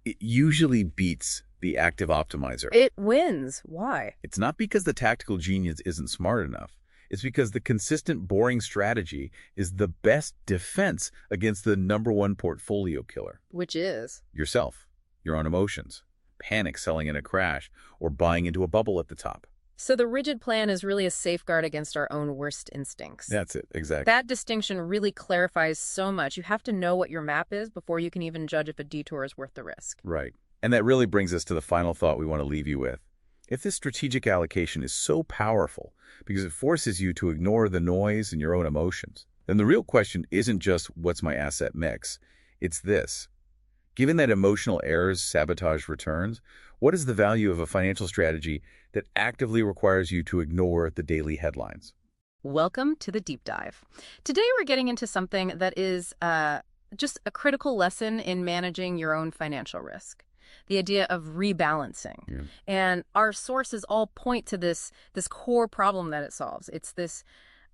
it usually beats the active optimizer. It wins. Why? It's not because the tactical genius isn't smart enough. It's because the consistent, boring strategy is the best defense against the #1 portfolio killer. Which is? Yourself, your own emotions, panic selling in a crash, or buying into a bubble at the top. So the rigid plan is really a safeguard against our own worst instincts. That's it, exactly. That distinction really clarifies so much. You have to know what your map is before you can even judge if a detour is worth the risk. Right. And that really brings us to the final thought we want to leave you with. If this strategic allocation is so powerful because it forces you to ignore the noise and your own emotions, then the real question isn't just what's my asset mix, it's this. Given that emotional errors sabotage returns, what is the value of a financial strategy that actively requires you to ignore the daily headlines? Welcome to the deep dive. Today we're getting into something that is just a critical lesson in managing your own financial risk. The idea of rebalancing. Yeah. And our sources all point to this core problem that it solves. It's this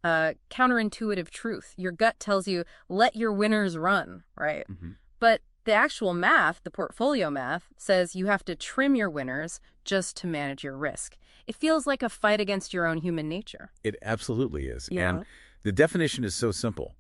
counterintuitive truth. Your gut tells you, let your winners run, right? Mm-hmm. But the actual math, the portfolio math, says you have to trim your winners just to manage your risk. It feels like a fight against your own human nature. It absolutely is. Yeah. And the definition is so simple.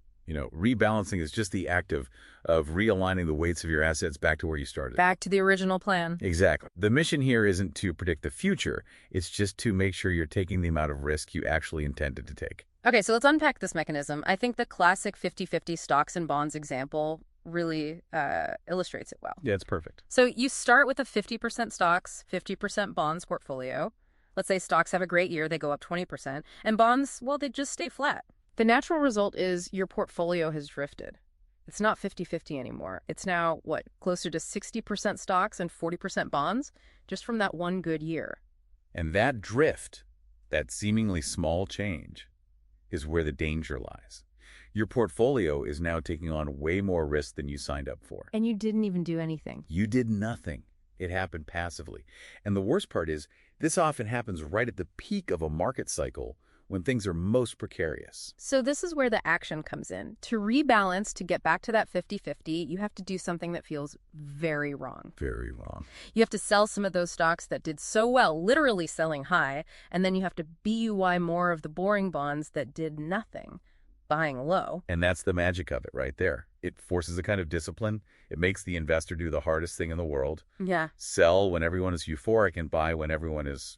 Rebalancing is just the act of realigning the weights of your assets back to where you started. Back to the original plan. Exactly. The mission here isn't to predict the future. It's just to make sure you're taking the amount of risk you actually intended to take. Okay, so let's unpack this mechanism. I think the classic 50-50 stocks and bonds example really illustrates it well. Yeah, it's perfect. So you start with a 50% stocks, 50% bonds portfolio. Let's say stocks have a great year, they go up 20%. And bonds, well, they just stay flat. The natural result is your portfolio has drifted. It's not 50-50 anymore. It's now, closer to 60% stocks and 40% bonds, just from that one good year. And that drift, that seemingly small change, is where the danger lies. Your portfolio is now taking on way more risk than you signed up for. And you didn't even do anything. You did nothing. It happened passively. And the worst part is, this often happens right at the peak of a market cycle when things are most precarious. So this is where the action comes in. To rebalance, to get back to that 50-50, you have to do something that feels very wrong. Very wrong. You have to sell some of those stocks that did so well, literally selling high, and then you have to buy more of the boring bonds that did nothing, buying low. And that's the magic of it right there. It forces a kind of discipline. It makes the investor do the hardest thing in the world. Yeah. Sell when everyone is euphoric and buy when everyone is,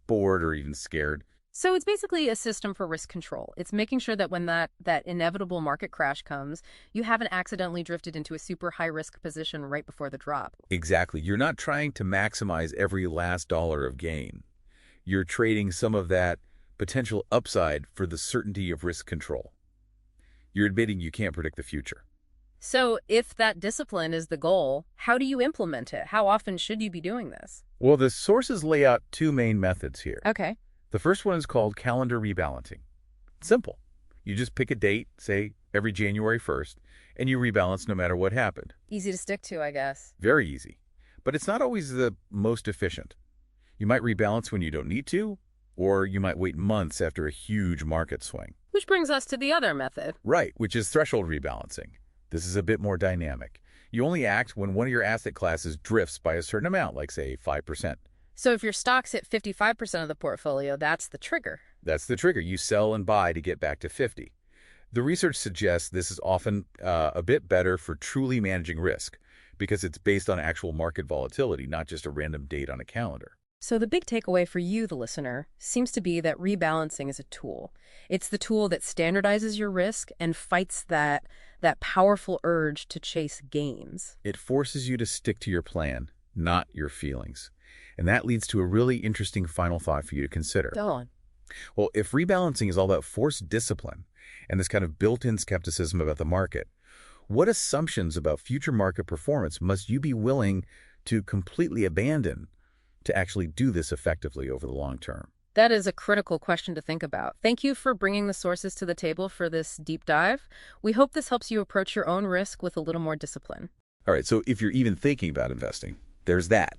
bored or even scared. So it's basically a system for risk control. It's making sure that when that inevitable market crash comes, you haven't accidentally drifted into a super high-risk position right before the drop. Exactly. You're not trying to maximize every last dollar of gain. You're trading some of that potential upside for the certainty of risk control. You're admitting you can't predict the future. So if that discipline is the goal, how do you implement it? How often should you be doing this? Well, the sources lay out two main methods here. Okay. The first one is called calendar rebalancing. Simple. You just pick a date, say every January 1st, and you rebalance no matter what happened. Easy to stick to, I guess. Very easy. But it's not always the most efficient. You might rebalance when you don't need to, or you might wait months after a huge market swing. Which brings us to the other method. Right, which is threshold rebalancing. This is a bit more dynamic. You only act when one of your asset classes drifts by a certain amount, like say 5%. So if your stock's hit 55% of the portfolio, that's the trigger. That's the trigger. You sell and buy to get back to 50. The research suggests this is often a bit better for truly managing risk because it's based on actual market volatility, not just a random date on a calendar. So the big takeaway for you, the listener, seems to be that rebalancing is a tool. It's the tool that standardizes your risk and fights that powerful urge to chase gains. It forces you to stick to your plan, not your feelings. And that leads to a really interesting final thought for you to consider. Go on. Well, if rebalancing is all about forced discipline and this kind of built-in skepticism about the market, what assumptions about future market performance must you be willing to completely abandon to actually do this effectively over the long term? That is a critical question to think about. Thank you for bringing the sources to the table for this deep dive. We hope this helps you approach your own risk with a little more discipline. All right, so if you're even thinking about investing, there's that.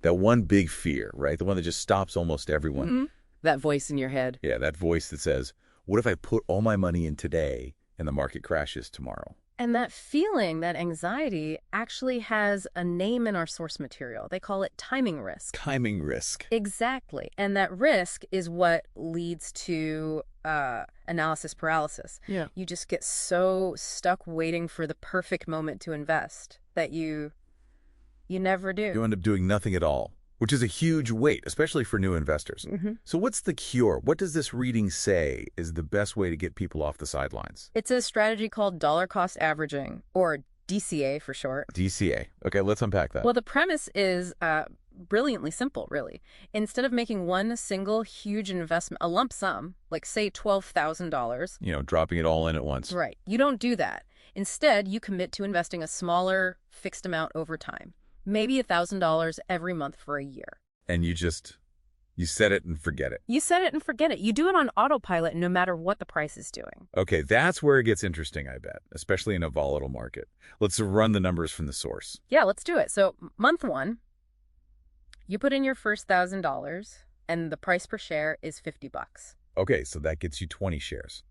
That one big fear, right? The one that just stops almost everyone. Mm-hmm. That voice in your head. Yeah, that voice that says, what if I put all my money in today and the market crashes tomorrow? And that feeling, that anxiety, actually has a name in our source material. They call it timing risk. Timing risk. Exactly. And that risk is what leads to analysis paralysis. Yeah. You just get so stuck waiting for the perfect moment to invest that you never do. You end up doing nothing at all, which is a huge weight, especially for new investors. Mm-hmm. So what's the cure? What does this reading say is the best way to get people off the sidelines? It's a strategy called dollar cost averaging, or DCA for short. DCA. Okay, let's unpack that. Well, the premise is brilliantly simple, really. Instead of making one single huge investment, a lump sum, like say $12,000. Dropping it all in at once. Right. You don't do that. Instead, you commit to investing a smaller fixed amount over time. Maybe $1,000 every month for a year. And you set it and forget it. You set it and forget it. You do it on autopilot no matter what the price is doing. Okay, that's where it gets interesting, I bet, especially in a volatile market. Let's run the numbers from the source. Yeah, let's do it. So month one, you put in your first $1,000 and the price per share is $50. Okay, so that gets you 20 shares.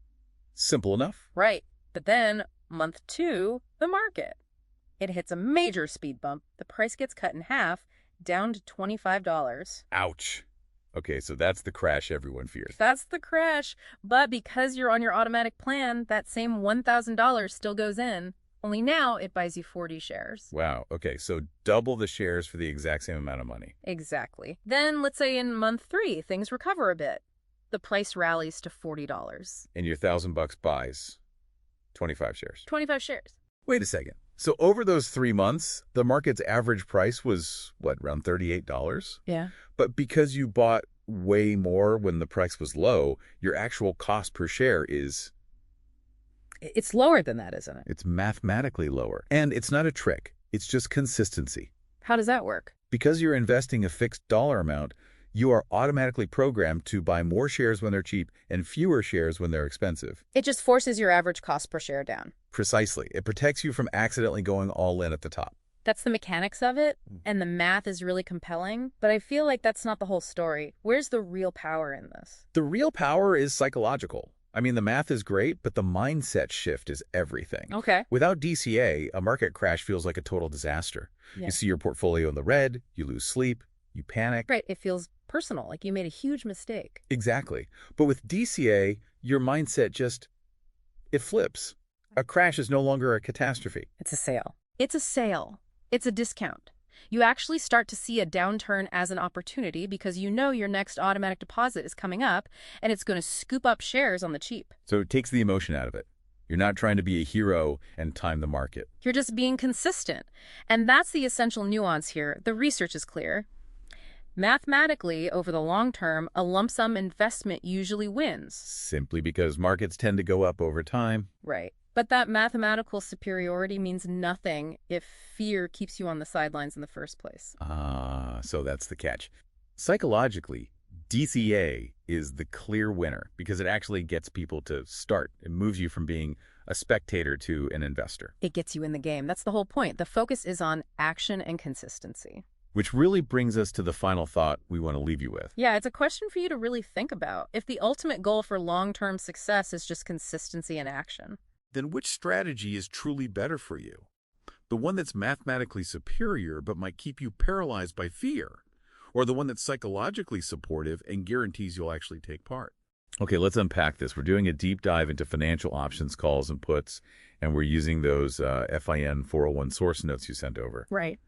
Simple enough? Right. But then month two, the market. It hits a major speed bump. The price gets cut in half, down to $25. Ouch. Okay, so that's the crash everyone fears. That's the crash. But because you're on your automatic plan, that same $1,000 still goes in. Only now it buys you 40 shares. Wow. Okay, so double the shares for the exact same amount of money. Exactly. Then let's say in month three, things recover a bit. The price rallies to $40. And your $1,000 buys 25 shares. 25 shares. Wait a second. So over those 3 months, the market's average price was, around $38? Yeah. But because you bought way more when the price was low, your actual cost per share is... It's lower than that, isn't it? It's mathematically lower. And it's not a trick. It's just consistency. How does that work? Because you're investing a fixed dollar amount, you are automatically programmed to buy more shares when they're cheap and fewer shares when they're expensive. It just forces your average cost per share down. Precisely. It protects you from accidentally going all in at the top. That's the mechanics of it, and the math is really compelling, but I feel like that's not the whole story. Where's the real power in this? The real power is psychological. I mean, the math is great, but the mindset shift is everything. Okay. Without DCA, a market crash feels like a total disaster. Yeah. You see your portfolio in the red, you lose sleep, you panic. Right. It feels personal, like you made a huge mistake. Exactly. But with DCA, your mindset it flips. A crash is no longer a catastrophe. It's a sale. It's a sale. It's a discount. You actually start to see a downturn as an opportunity because you know your next automatic deposit is coming up and it's going to scoop up shares on the cheap. So it takes the emotion out of it. You're not trying to be a hero and time the market. You're just being consistent. And that's the essential nuance here. The research is clear. Mathematically, over the long term, a lump sum investment usually wins. Simply because markets tend to go up over time. Right. But that mathematical superiority means nothing if fear keeps you on the sidelines in the first place. So that's the catch. Psychologically, DCA is the clear winner because it actually gets people to start. It moves you from being a spectator to an investor. It gets you in the game. That's the whole point. The focus is on action and consistency. Which really brings us to the final thought we want to leave you with. Yeah, it's a question for you to really think about. If the ultimate goal for long-term success is just consistency and action, then which strategy is truly better for you? The one that's mathematically superior but might keep you paralyzed by fear? Or the one that's psychologically supportive and guarantees you'll actually take part? Okay, let's unpack this. We're doing a deep dive into financial options, calls, and puts, and we're using those FIN 401 source notes you sent over. right?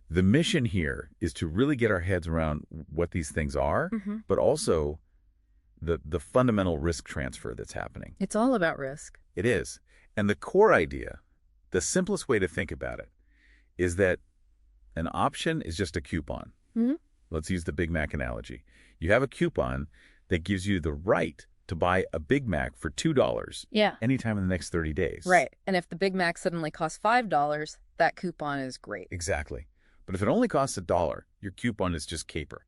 The mission here is to really get our heads around what these things are, but also the fundamental risk transfer that's happening. It's all about risk. It is. And the core idea, the simplest way to think about it, is that an option is just a coupon. Let's use the Big Mac analogy. You have a coupon that gives you the right to buy a Big Mac for $2 anytime in the next 30 days. Right. And if the Big Mac suddenly costs $5, that coupon is great. Exactly. But if it only costs $1, your coupon is just caper.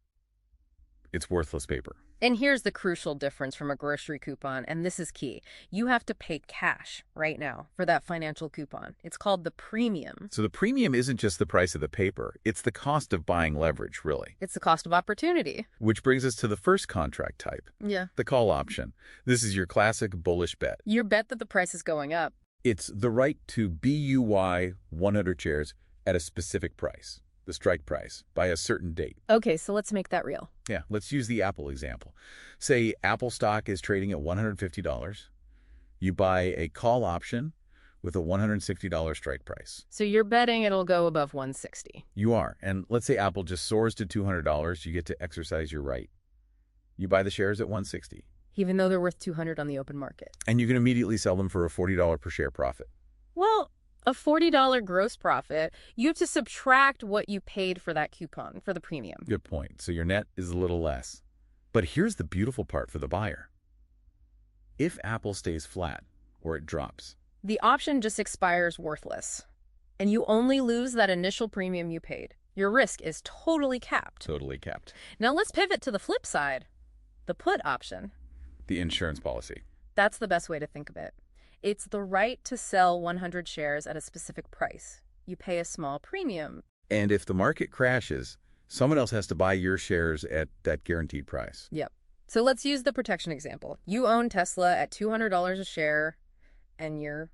It's worthless paper. And here's the crucial difference from a grocery coupon, and this is key. You have to pay cash right now for that financial coupon. It's called the premium. So the premium isn't just the price of the paper. It's the cost of buying leverage, really. It's the cost of opportunity. Which brings us to the first contract type. Yeah. The call option. This is your classic bullish bet. Your bet that the price is going up. It's the right to BUY 100 shares at a specific price, the strike price, by a certain date. Okay, so let's make that real. Yeah, let's use the Apple example. Say Apple stock is trading at $150. You buy a call option with a $160 strike price. So you're betting it'll go above 160. You are. And let's say Apple just soars to $200. You get to exercise your right. You buy the shares at $160. Even though they're worth 200 on the open market. And you can immediately sell them for a $40 per share profit. Well, a $40 gross profit, you have to subtract what you paid for that coupon, for the premium. Good point. So your net is a little less. But here's the beautiful part for the buyer. If Apple stays flat or it drops, the option just expires worthless. And you only lose that initial premium you paid. Your risk is totally capped. totally capped. Now let's pivot to the flip side. The put option. The insurance policy. That's the best way to think of it. It's the right to sell 100 shares at a specific price. You pay a small premium. And if the market crashes, someone else has to buy your shares at that guaranteed price. Yep. So let's use the protection example. You own Tesla at $200 a share, and you're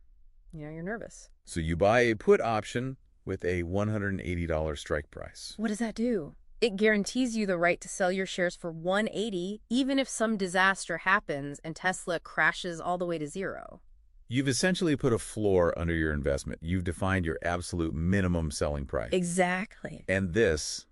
nervous. So you buy a put option with a $180 strike price. What does that do? It guarantees you the right to sell your shares for $180, even if some disaster happens and Tesla crashes all the way to zero. You've essentially put a floor under your investment. You've defined your absolute minimum selling price. Exactly. And this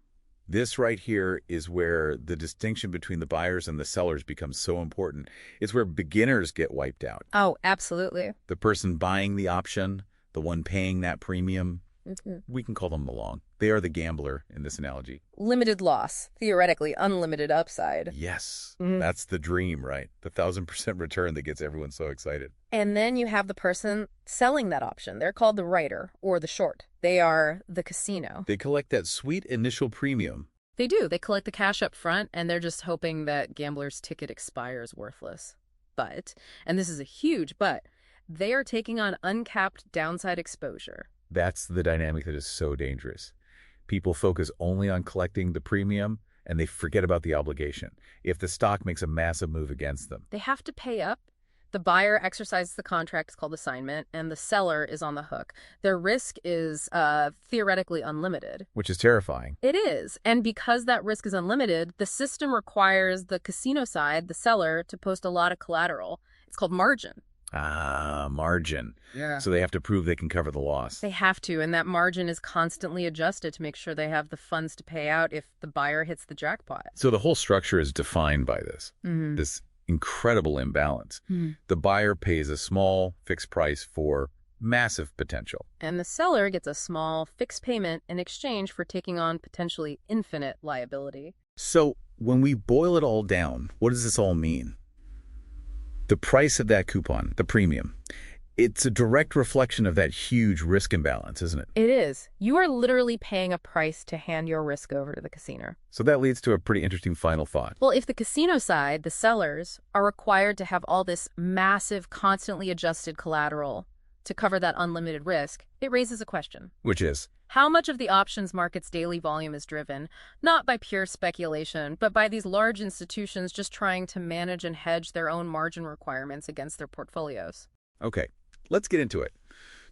right here is where the distinction between the buyers and the sellers becomes so important. It's where beginners get wiped out. Oh, absolutely. The person buying the option, the one paying that premium, Mm-hmm. we can call them the long. They are the gambler in this analogy. Limited loss, theoretically unlimited upside. Yes, that's the dream, right? The 1,000% return that gets everyone so excited. And then you have the person selling that option. They're called the writer or the short. They are the casino. They collect that sweet initial premium. They do. They collect the cash up front, and they're just hoping that gambler's ticket expires worthless. But, and this is a huge but, they are taking on uncapped downside exposure. That's the dynamic that is so dangerous. People focus only on collecting the premium, and they forget about the obligation. If the stock makes a massive move against them, they have to pay up. The buyer exercises the contract, it's called assignment, and the seller is on the hook. Their risk is theoretically unlimited. Which is terrifying. It is. And because that risk is unlimited, the system requires the casino side, the seller, to post a lot of collateral. It's called margin. Ah, margin. Yeah. So they have to prove they can cover the loss. They have to, and that margin is constantly adjusted to make sure they have the funds to pay out if the buyer hits the jackpot. So the whole structure is defined by this incredible imbalance. The buyer pays a small fixed price for massive potential. And the seller gets a small fixed payment in exchange for taking on potentially infinite liability. So when we boil it all down, what does this all mean? The price of that coupon, the premium, it's a direct reflection of that huge risk imbalance, isn't it? It is. You are literally paying a price to hand your risk over to the casino. So that leads to a pretty interesting final thought. Well, if the casino side, the sellers, are required to have all this massive, constantly adjusted collateral to cover that unlimited risk, it raises a question. Which is? How much of the options market's daily volume is driven, not by pure speculation, but by these large institutions just trying to manage and hedge their own margin requirements against their portfolios? Okay, let's get into it.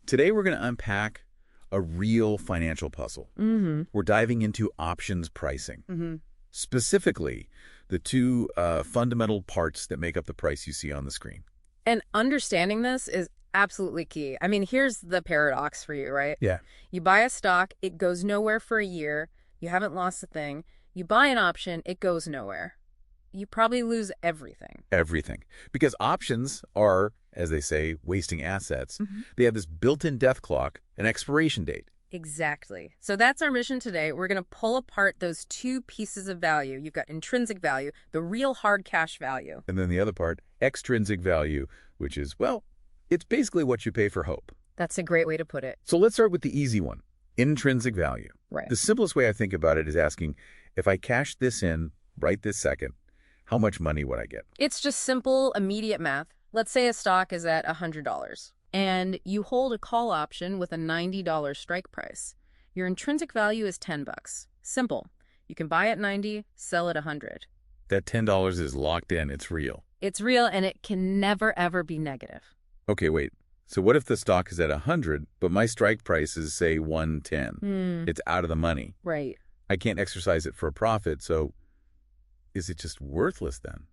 Today we're going to unpack a real financial puzzle. We're diving into options pricing. Specifically, the two fundamental parts that make up the price you see on the screen. And understanding this is absolutely key. I mean, here's the paradox for you, right? Yeah. You buy a stock, it goes nowhere for a year. You haven't lost a thing. You buy an option, it goes nowhere. You probably lose everything. Everything. Because options are, as they say, wasting assets. They have this built-in death clock, an expiration date. Exactly. So that's our mission today. We're going to pull apart those two pieces of value. You've got intrinsic value, the real hard cash value. And then the other part, extrinsic value, which is, well, it's basically what you pay for hope. That's a great way to put it. So let's start with the easy one, intrinsic value. Right. The simplest way I think about it is asking, if I cash this in, right this second, how much money would I get? It's just simple, immediate math. Let's say a stock is at $100, and you hold a call option with a $90 strike price. Your intrinsic value is $10. Simple. You can buy at 90, sell at 100. That $10 is locked in. It's real. It's real, and it can never, ever be negative. Okay, wait. So what if the stock is at 100, but my strike price is, say, 110? It's out of the money. Right. I can't exercise it for a profit, so is it just worthless then?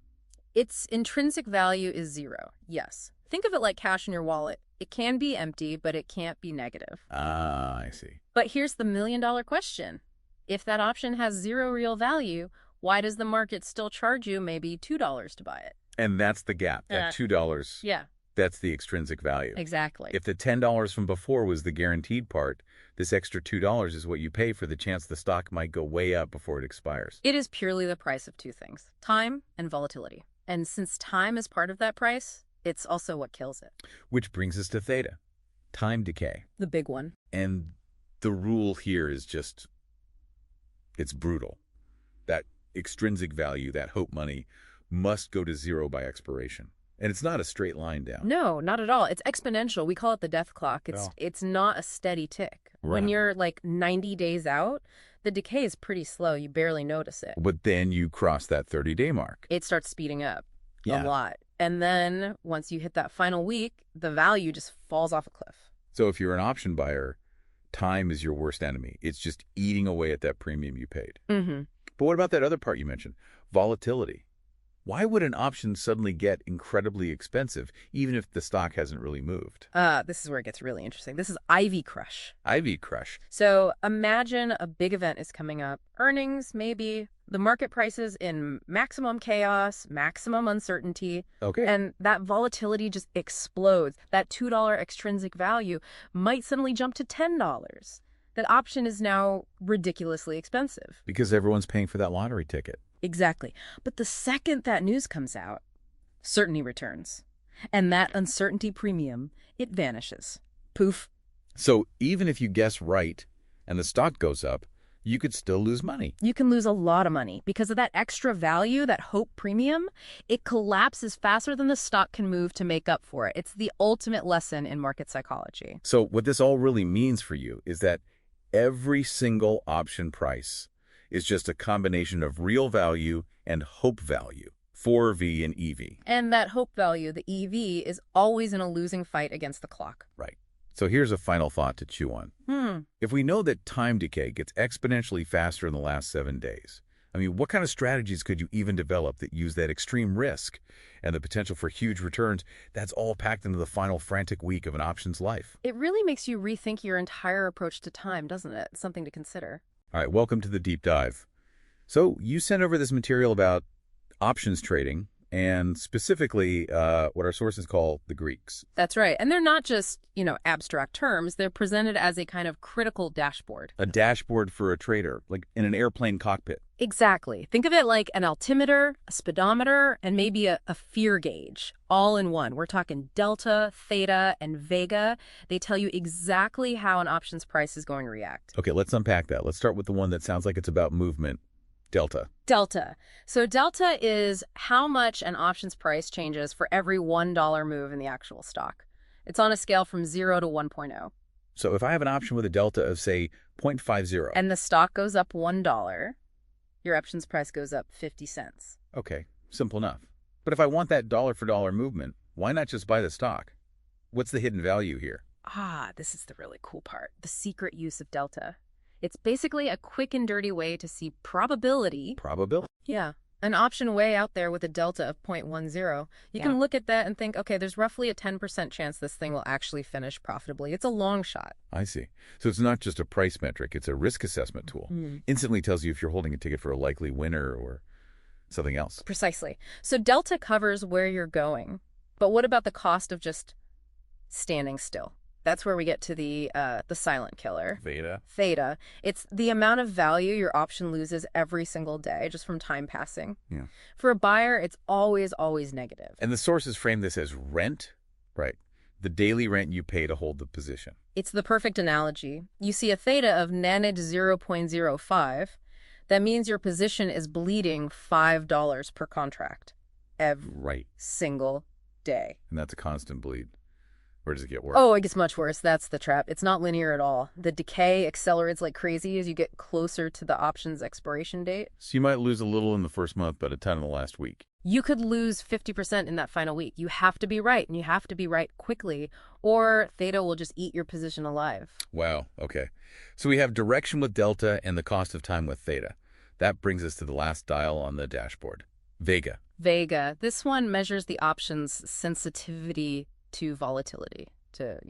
Its intrinsic value is 0, yes. Think of it like cash in your wallet. It can be empty, but it can't be negative. Ah, I see. But here's the million-dollar question. If that option has 0 real value, why does the market still charge you maybe $2 to buy it? And that's the gap, that $2. Yeah. That's the extrinsic value. Exactly. If the $10 from before was the guaranteed part, this extra $2 is what you pay for the chance the stock might go way up before it expires. It is purely the price of two things, time and volatility. And since time is part of that price, it's also what kills it. Which brings us to theta, time decay. The big one. And the rule here is just, it's brutal. That extrinsic value, that hope money, must go to 0 by expiration. And it's not a straight line down. No, not at all. It's exponential. We call it the death clock. It's not a steady tick. Right. When you're like 90 days out, the decay is pretty slow. You barely notice it. But then you cross that 30-day mark. It starts speeding up Yeah. a lot. And then once you hit that final week, the value just falls off a cliff. So if you're an option buyer, time is your worst enemy. It's just eating away at that premium you paid. Mm-hmm. But what about that other part you mentioned? Volatility. Why would an option suddenly get incredibly expensive, even if the stock hasn't really moved? This is where it gets really interesting. This is Ivy Crush. Ivy Crush. So imagine a big event is coming up. Earnings, maybe. The market price is in maximum chaos, maximum uncertainty. Okay. And that volatility just explodes. That $2 extrinsic value might suddenly jump to $10. That option is now ridiculously expensive. Because everyone's paying for that lottery ticket. Exactly. But the second that news comes out, certainty returns. And that uncertainty premium, it vanishes. Poof. So even if you guess right and the stock goes up, you could still lose money. You can lose a lot of money because of that extra value, that hope premium. It collapses faster than the stock can move to make up for it. It's the ultimate lesson in market psychology. So what this all really means for you is that every single option price is just a combination of real value and hope value, 4V and EV. And that hope value, the EV, is always in a losing fight against the clock. Right. So here's a final thought to chew on. If we know that time decay gets exponentially faster in the last 7 days, I mean, what kind of strategies could you even develop that use that extreme risk and the potential for huge returns that's all packed into the final frantic week of an option's life? It really makes you rethink your entire approach to time, doesn't it? Something to consider. All right, welcome to the deep dive. So you sent over this material about options trading and specifically what our sources call the Greeks. That's right. And they're not just, abstract terms. They're presented as a kind of critical dashboard. A dashboard for a trader, like in an airplane cockpit. Exactly. Think of it like an altimeter, a speedometer, and maybe a fear gauge, all in one. We're talking delta, theta, and vega. They tell you exactly how an options price is going to react. Okay, let's unpack that. Let's start with the one that sounds like it's about movement. Delta. Delta. So delta is how much an options price changes for every $1 move in the actual stock. It's on a scale from 0 to 1.0. So if I have an option with a delta of, say, 0.50. And the stock goes up $1, your options price goes up 50 cents. Okay, simple enough. But if I want that dollar for dollar movement, why not just buy the stock? What's the hidden value here? This is the really cool part. The secret use of delta. It's basically a quick and dirty way to see probability. Probability? Yeah. An option way out there with a delta of 0.10. You can look at that and think, okay, there's roughly a 10% chance this thing will actually finish profitably. It's a long shot. I see. So it's not just a price metric, it's a risk assessment tool. Instantly tells you if you're holding a ticket for a likely winner or something else. Precisely. So delta covers where you're going. But what about the cost of just standing still? That's where we get to the silent killer. Theta. It's the amount of value your option loses every single day just from time passing. Yeah. For a buyer, it's always, always negative. And the sources frame this as rent, right? The daily rent you pay to hold the position. It's the perfect analogy. You see a theta of nanid 0.05. That means your position is bleeding $5 per contract every Right. single day. And that's a constant bleed. Where does it get worse? Oh, it gets much worse. That's the trap. It's not linear at all. The decay accelerates like crazy as you get closer to the option's expiration date. So you might lose a little in the first month, but a ton in the last week. You could lose 50% in that final week. You have to be right, and you have to be right quickly, or theta will just eat your position alive. Wow. Okay. So we have direction with delta and the cost of time with theta. That brings us to the last dial on the dashboard. Vega. Vega. This one measures the option's sensitivity to volatility, to,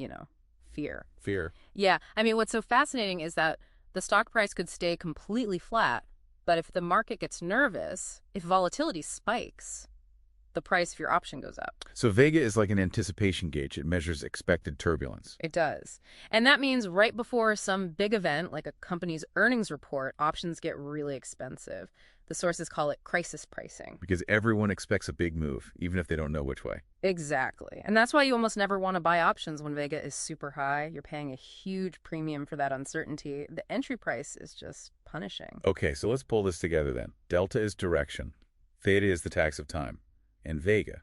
fear. Fear. Yeah. I mean, what's so fascinating is that the stock price could stay completely flat, but if the market gets nervous, if volatility spikes, the price of your option goes up. So Vega is like an anticipation gauge. It measures expected turbulence. It does. And that means right before some big event, like a company's earnings report, options get really expensive. The sources call it crisis pricing. Because everyone expects a big move, even if they don't know which way. Exactly. And that's why you almost never want to buy options when Vega is super high. You're paying a huge premium for that uncertainty. The entry price is just punishing. Okay, so let's pull this together then. Delta is direction. Theta is the tax of time. And Vega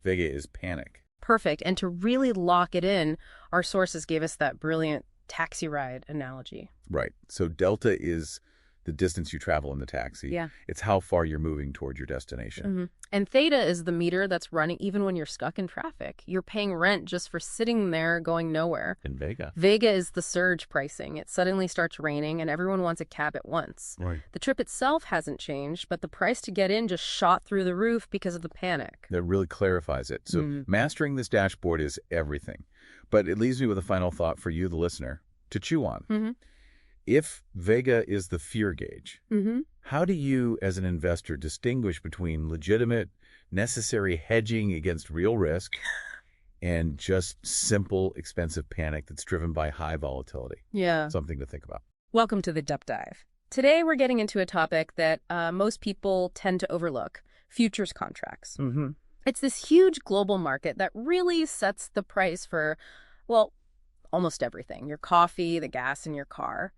is panic. Perfect. And to really lock it in, our sources gave us that brilliant taxi ride analogy. Right. So delta is the distance you travel in the taxi. Yeah. It's how far you're moving toward your destination. Mm-hmm. And theta is the meter that's running even when you're stuck in traffic. You're paying rent just for sitting there going nowhere. In Vega. Vega is the surge pricing. It suddenly starts raining and everyone wants a cab at once. Right. The trip itself hasn't changed, but the price to get in just shot through the roof because of the panic. That really clarifies it. So mastering this dashboard is everything. But it leaves me with a final thought for you, the listener, to chew on. Mm-hmm. If Vega is the fear gauge, Mm-hmm. how do you, as an investor, distinguish between legitimate, necessary hedging against real risk and just simple, expensive panic that's driven by high volatility? Yeah. Something to think about. Welcome to the Deep Dive. Today we're getting into a topic that most people tend to overlook, futures contracts. Mm-hmm. It's this huge global market that really sets the price for, well, almost everything, your coffee, the gas in your car.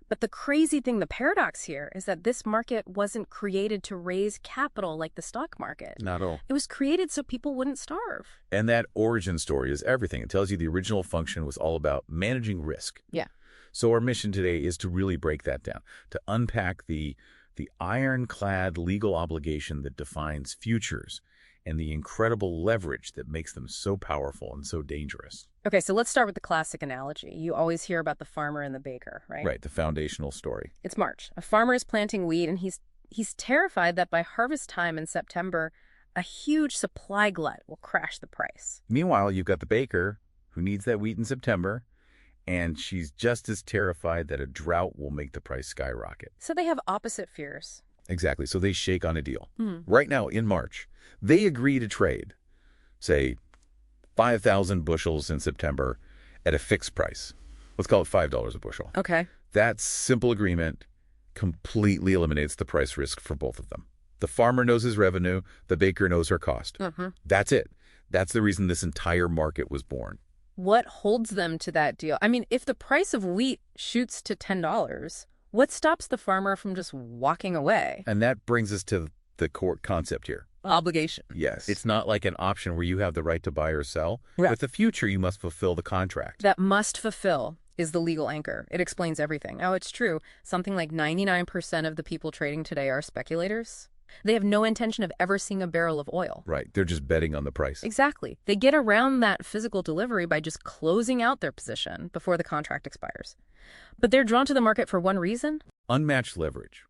But the crazy thing, the paradox here, is that this market wasn't created to raise capital like the stock market. Not at all. It was created so people wouldn't starve. And that origin story is everything. It tells you the original function was all about managing risk. Yeah. So our mission today is to really break that down, to unpack the ironclad legal obligation that defines futures and the incredible leverage that makes them so powerful and so dangerous. Okay, so let's start with the classic analogy. You always hear about the farmer and the baker, right? Right, the foundational story. It's March. A farmer is planting wheat, and he's terrified that by harvest time in September, a huge supply glut will crash the price. Meanwhile, you've got the baker who needs that wheat in September, and she's just as terrified that a drought will make the price skyrocket. So they have opposite fears. Exactly, so they shake on a deal. Hmm. Right now, in March, they agree to trade, say, 5,000 bushels in September at a fixed price. Let's call it $5 a bushel. Okay. That simple agreement completely eliminates the price risk for both of them. The farmer knows his revenue, the baker knows her cost. Mm-hmm. That's it. That's the reason this entire market was born. What holds them to that deal? I mean, if the price of wheat shoots to $10, what stops the farmer from just walking away? And that brings us to the core concept here. Obligation. Yes. It's not like an option where you have the right to buy or sell. Right. With the future, you must fulfill the contract. That must fulfill is the legal anchor. It explains everything. Oh, it's true. Something like 99% of the people trading today are speculators. They have no intention of ever seeing a barrel of oil. Right. They're just betting on the price. Exactly. They get around that physical delivery by just closing out their position before the contract expires. But they're drawn to the market for one reason. Unmatched leverage.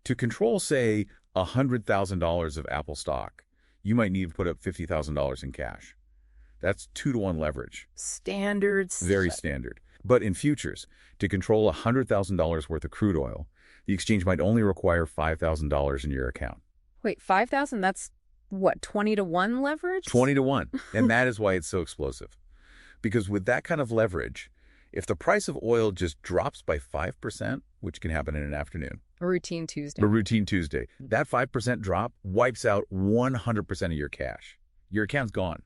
To control, say, $100,000 of Apple stock, you might need to put up $50,000 in cash. That's 2-to-1 leverage. Standards. Very standard. But in futures, to control $100,000 worth of crude oil, the exchange might only require $5,000 in your account. Wait, 5,000? That's what, 20-to-1 leverage? 20-to-1. And that is why it's so explosive. Because with that kind of leverage, if the price of oil just drops by 5%, which can happen in an afternoon. A routine Tuesday. That 5% drop wipes out 100% of your cash. Your account's gone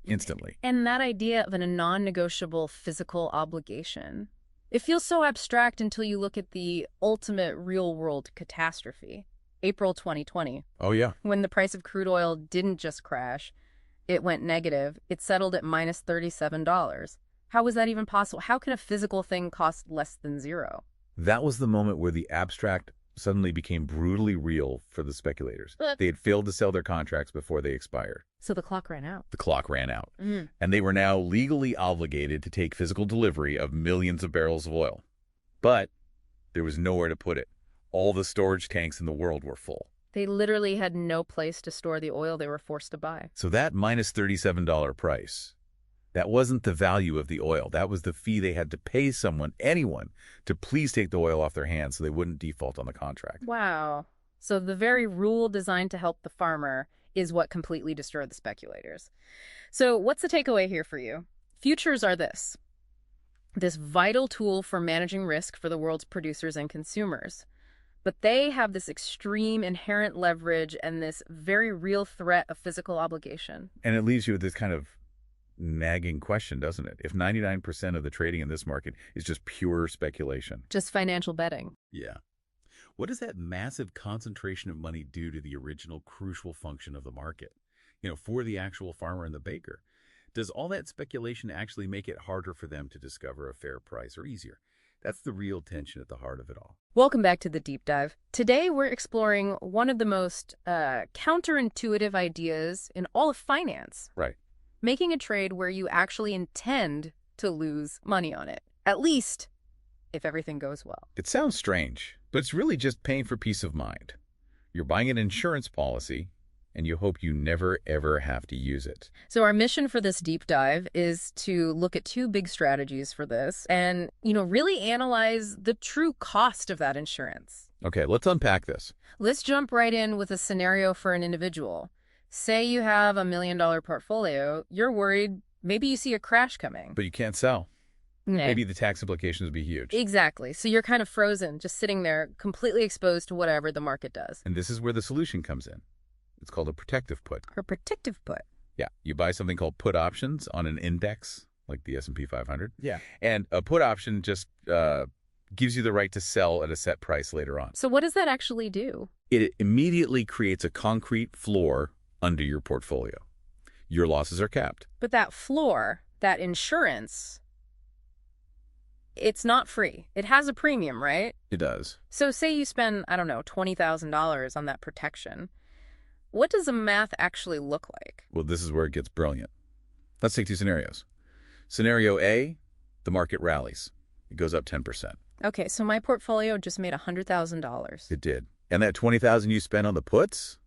instantly. And that idea of a non-negotiable physical obligation, It feels so abstract until you look at the ultimate real-world catastrophe, April 2020. Oh, yeah. When the price of crude oil didn't just crash, it went negative. It settled at minus $37. How was that even possible? How can a physical thing cost less than zero? That was the moment where the abstract suddenly became brutally real for the speculators. They had failed to sell their contracts before they expired. So the clock ran out. The clock ran out. And they were now legally obligated to take physical delivery of millions of barrels of oil. But there was nowhere to put it. All the storage tanks in the world were full. They literally had no place to store the oil they were forced to buy. So that minus $37 price, that wasn't the value of the oil. That was the fee they had to pay someone, anyone, to please take the oil off their hands so they wouldn't default on the contract. Wow. So the very rule designed to help the farmer is what completely destroyed the speculators. So what's the takeaway here for you? Futures are this vital tool for managing risk for the world's producers and consumers. But they have this extreme inherent leverage and this very real threat of physical obligation. And it leaves you with this kind of nagging question, doesn't it? If 99% of the trading in this market is just pure speculation. Just financial betting. Yeah. What does that massive concentration of money do to the original crucial function of the market? For the actual farmer and the baker. Does all that speculation actually make it harder for them to discover a fair price or easier? That's the real tension at the heart of it all. Welcome back to the Deep Dive. Today we're exploring one of the most counterintuitive ideas in all of finance. Right. Making a trade where you actually intend to lose money on it. At least if everything goes well. It sounds strange, but it's really just paying for peace of mind. You're buying an insurance policy, and you hope you never, ever have to use it. So our mission for this deep dive is to look at two big strategies for this and, really analyze the true cost of that insurance. Okay, let's unpack this. Let's jump right in with a scenario for an individual. Say you have $1 million portfolio, you're worried, maybe you see a crash coming. But you can't sell. Maybe the tax implications would be huge. Exactly. So you're kind of frozen, just sitting there, completely exposed to whatever the market does. And this is where the solution comes in. It's called a protective put. A protective put. Yeah. You buy something called put options on an index, like the S&P 500. Yeah. And a put option just gives you the right to sell at a set price later on. So what does that actually do? It immediately creates a concrete floor under your portfolio. Your losses are capped. But that floor, that insurance, it's not free. It has a premium, right? It does. So say you spend, $20,000 on that protection. What does the math actually look like? Well, this is where it gets brilliant. Let's take two scenarios. Scenario A, the market rallies. It goes up 10%. Okay, so my portfolio just made $100,000. It did. And that $20,000 you spent on the puts,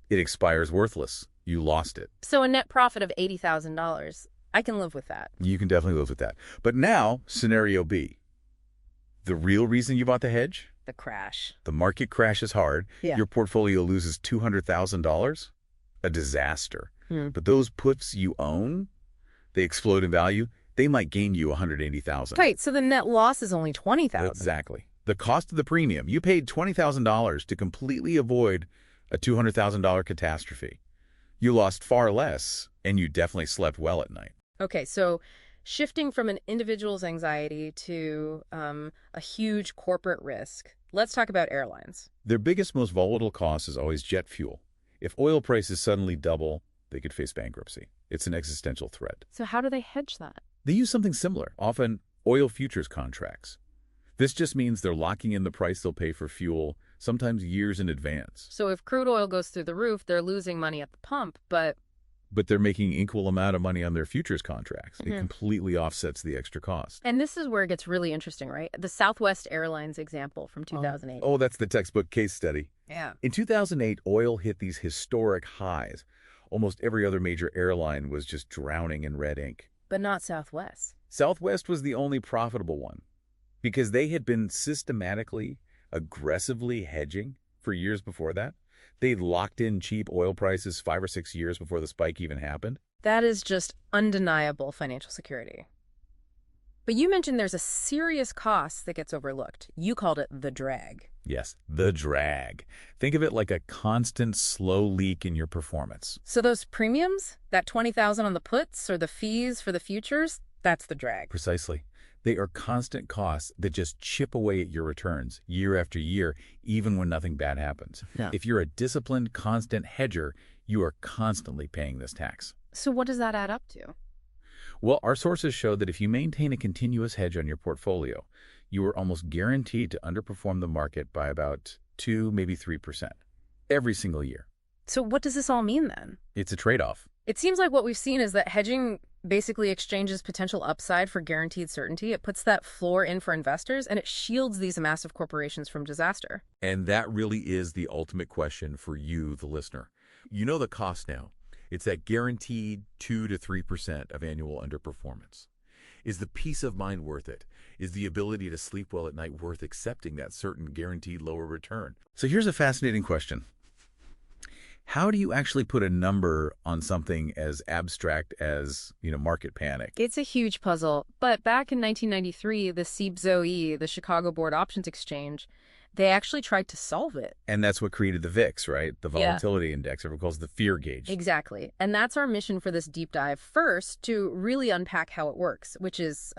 it expires worthless. You lost it. So a net profit of $80,000. I can live with that. You can definitely live with that. But now, scenario B. The real reason you bought the hedge? The crash. The market crashes hard. Yeah. Your portfolio loses $200,000. A disaster. But those puts you own, they explode in value. They might gain you $180,000. Right, so the net loss is only $20,000. Exactly. The cost of the premium. You paid $20,000 to completely avoid a $200,000 catastrophe. You lost far less, and you definitely slept well at night. Okay, so shifting from an individual's anxiety to a huge corporate risk, let's talk about airlines. Their biggest, most volatile cost is always jet fuel. If oil prices suddenly double, they could face bankruptcy. It's an existential threat. So how do they hedge that? They use something similar, often oil futures contracts. This just means they're locking in the price they'll pay for fuel, sometimes years in advance. So if crude oil goes through the roof, they're losing money at the pump, but they're making equal amount of money on their futures contracts. It completely offsets the extra cost. And this is where it gets really interesting, right? The Southwest Airlines example from 2008. Oh, that's the textbook case study. Yeah. In 2008, oil hit these historic highs. Almost every other major airline was just drowning in red ink. But not Southwest. Southwest was the only profitable one because they had been systematically, aggressively hedging for years before that. They'd locked in cheap oil prices 5 or 6 years before the spike even happened. That is just undeniable financial security. But you mentioned there's a serious cost that gets overlooked. You called it the drag. Yes, the drag. Think of it like a constant slow leak in your performance. So those premiums, that $20,000 on the puts or the fees for the futures, that's the drag. Precisely. They are constant costs that just chip away at your returns year after year, even when nothing bad happens. Yeah. If you're a disciplined, constant hedger, you are constantly paying this tax. So what does that add up to? Well, our sources show that if you maintain a continuous hedge on your portfolio, you are almost guaranteed to underperform the market by about 2, maybe 3% every single year. So what does this all mean then? It's a trade-off. It seems like what we've seen is that hedging basically exchanges potential upside for guaranteed certainty. It puts that floor in for investors, and it shields these massive corporations from disaster. And that really is the ultimate question for you, the listener. You know the cost now. It's that guaranteed 2 to 3% of annual underperformance. Is the peace of mind worth it? Is the ability to sleep well at night worth accepting that certain guaranteed lower return? So here's a fascinating question. How do you actually put a number on something as abstract as, market panic? It's a huge puzzle. But back in 1993, the CBOE, the Chicago Board Options Exchange, they actually tried to solve it. And that's what created the VIX, right? The volatility index, everyone calls the fear gauge. Exactly. And that's our mission for this deep dive. First, to really unpack how it works, which is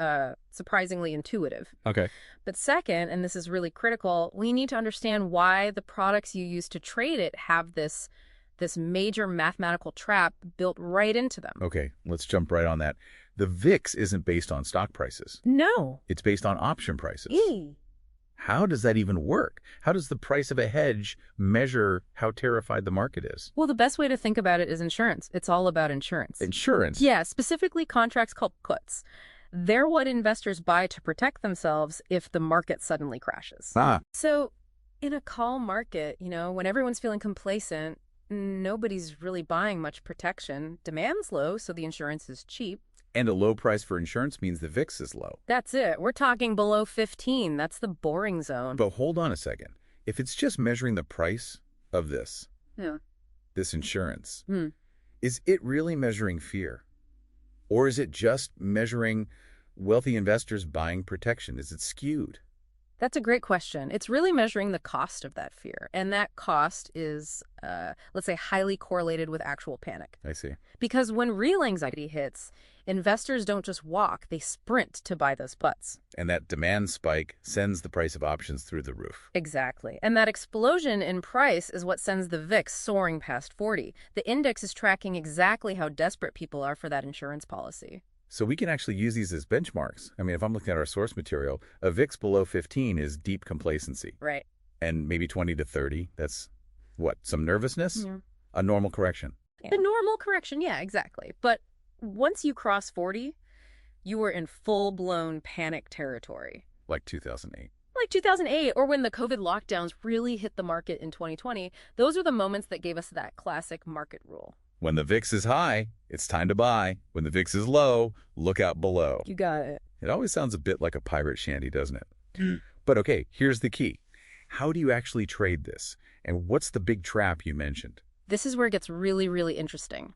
surprisingly intuitive. Okay. But second, and this is really critical, we need to understand why the products you use to trade it have this major mathematical trap built right into them. Okay, let's jump right on that. The VIX isn't based on stock prices. No. It's based on option prices. Eee. How does that even work? How does the price of a hedge measure how terrified the market is? Well, the best way to think about it is insurance. It's all about insurance. Insurance? Yeah, specifically contracts called puts. They're what investors buy to protect themselves if the market suddenly crashes. So in a calm market, when everyone's feeling complacent, nobody's really buying much protection. Demand's low, so the insurance is cheap. And a low price for insurance means the VIX is low. That's it. We're talking below 15. That's the boring zone. But hold on a second. If it's just measuring the price of this insurance, is it really measuring fear? Or is it just measuring wealthy investors buying protection? Is it skewed? That's a great question. It's really measuring the cost of that fear. And that cost is, let's say, highly correlated with actual panic. I see. Because when real anxiety hits, investors don't just walk, they sprint to buy those puts. And that demand spike sends the price of options through the roof. Exactly. And that explosion in price is what sends the VIX soaring past 40. The index is tracking exactly how desperate people are for that insurance policy. So we can actually use these as benchmarks. I mean, if I'm looking at our source material, a VIX below 15 is deep complacency. Right. And maybe 20 to 30, that's what, some nervousness? Yeah. A normal correction. Yeah. The normal correction, yeah, exactly. But once you cross 40, you are in full-blown panic territory. Like 2008. Like 2008, or when the COVID lockdowns really hit the market in 2020, those are the moments that gave us that classic market rule. When the VIX is high, it's time to buy. When the VIX is low, look out below. You got it. It always sounds a bit like a pirate shanty, doesn't it? But okay, here's the key. How do you actually trade this? And what's the big trap you mentioned? This is where it gets really, really interesting.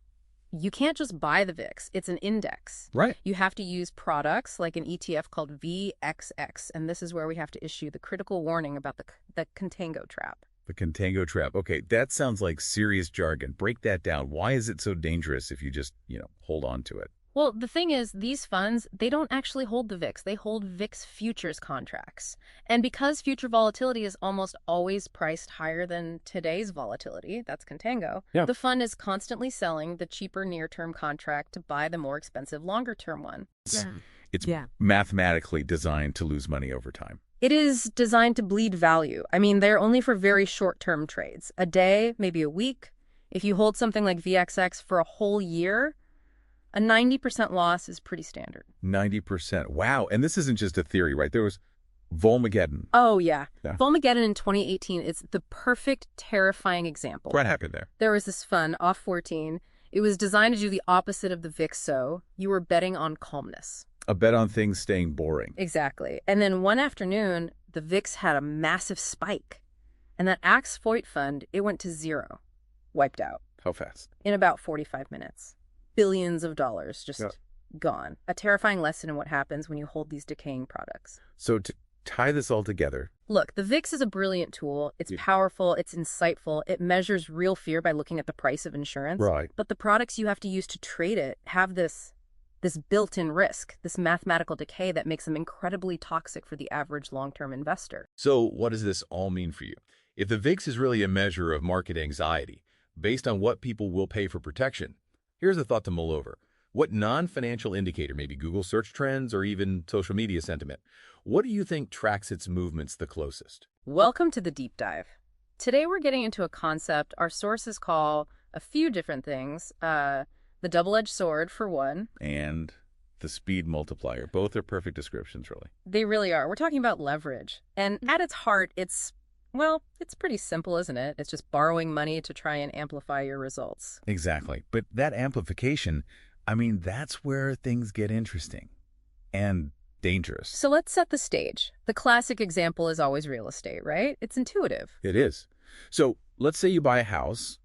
You can't just buy the VIX. It's an index. Right. You have to use products like an ETF called VXX. And this is where we have to issue the critical warning about the contango trap. The contango trap. Okay, that sounds like serious jargon. Break that down. Why is it so dangerous if you just, hold on to it? Well, the thing is, these funds, they don't actually hold the VIX. They hold VIX futures contracts. And because future volatility is almost always priced higher than today's volatility, that's contango, the fund is constantly selling the cheaper near-term contract to buy the more expensive longer-term one. It's mathematically designed to lose money over time. It is designed to bleed value. I mean, they're only for very short-term trades. A day, maybe a week. If you hold something like VXX for a whole year, a 90% loss is pretty standard. 90%. Wow. And this isn't just a theory, right? There was Volmageddon. Oh, yeah. Volmageddon in 2018 is the perfect, terrifying example. What happened there? There was this fund, off 14. It was designed to do the opposite of the VIX, so you were betting on calmness. A bet on things staying boring. Exactly. And then one afternoon, the VIX had a massive spike. And that Axe Foyt fund, it went to zero. Wiped out. How fast? In about 45 minutes. Billions of dollars just gone. A terrifying lesson in what happens when you hold these decaying products. So to tie this all together. Look, the VIX is a brilliant tool. It's powerful. It's insightful. It measures real fear by looking at the price of insurance. Right. But the products you have to use to trade it have this this built-in risk, this mathematical decay that makes them incredibly toxic for the average long-term investor. So what does this all mean for you? If the VIX is really a measure of market anxiety, based on what people will pay for protection, here's a thought to mull over. What non-financial indicator, maybe Google search trends or even social media sentiment, what do you think tracks its movements the closest? Welcome to the deep dive. Today we're getting into a concept our sources call a few different things. The double-edged sword, for one. And the speed multiplier. Both are perfect descriptions, really. They really are. We're talking about leverage. And at its heart, it's pretty simple, isn't it? It's just borrowing money to try and amplify your results. Exactly. But that amplification, I mean, that's where things get interesting and dangerous. So let's set the stage. The classic example is always real estate, right? It's intuitive. It is. So let's say you buy a house,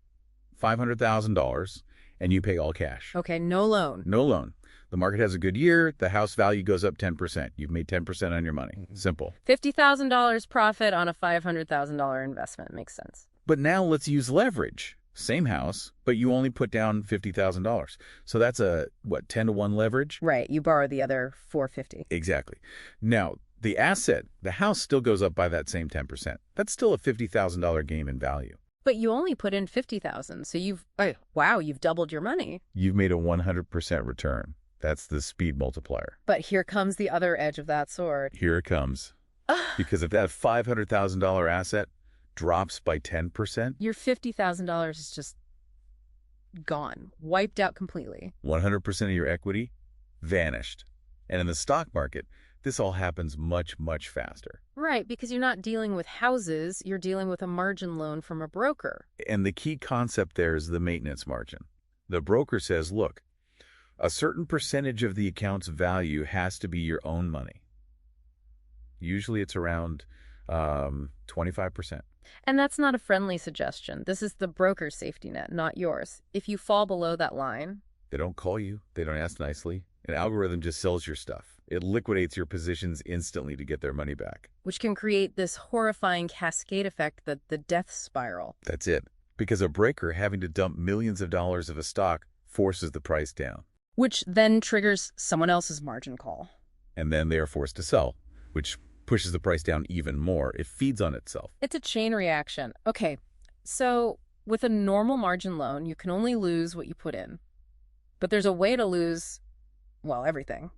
$500,000, and you pay all cash. Okay, no loan. No loan. The market has a good year. The house value goes up 10%. You've made 10% on your money. Simple. $50,000 profit on a $500,000 investment. Makes sense. But now let's use leverage. Same house, but you only put down $50,000. So that's a, 10-to-1 leverage? Right. You borrow the other $450,000. Exactly. Now, the asset, the house still goes up by that same 10%. That's still a $50,000 gain in value. But you only put in $50,000, so you've doubled your money. You've made a 100% return. That's the speed multiplier. But here comes the other edge of that sword. Here it comes. Because if that $500,000 asset drops by 10%, your $50,000 is just gone, wiped out completely. 100% of your equity vanished. And in the stock market, this all happens much, much faster. Right, because you're not dealing with houses, you're dealing with a margin loan from a broker. And the key concept there is the maintenance margin. The broker says, look, a certain percentage of the account's value has to be your own money. Usually it's around 25%. And that's not a friendly suggestion. This is the broker's safety net, not yours. If you fall below that line... They don't call you. They don't ask nicely. An algorithm just sells your stuff. It liquidates your positions instantly to get their money back. Which can create this horrifying cascade effect, the death spiral. That's it. Because a breaker having to dump millions of dollars of a stock forces the price down. Which then triggers someone else's margin call. And then they are forced to sell, which pushes the price down even more. It feeds on itself. It's a chain reaction. Okay, so with a normal margin loan, you can only lose what you put in. But there's a way to lose, well, everything.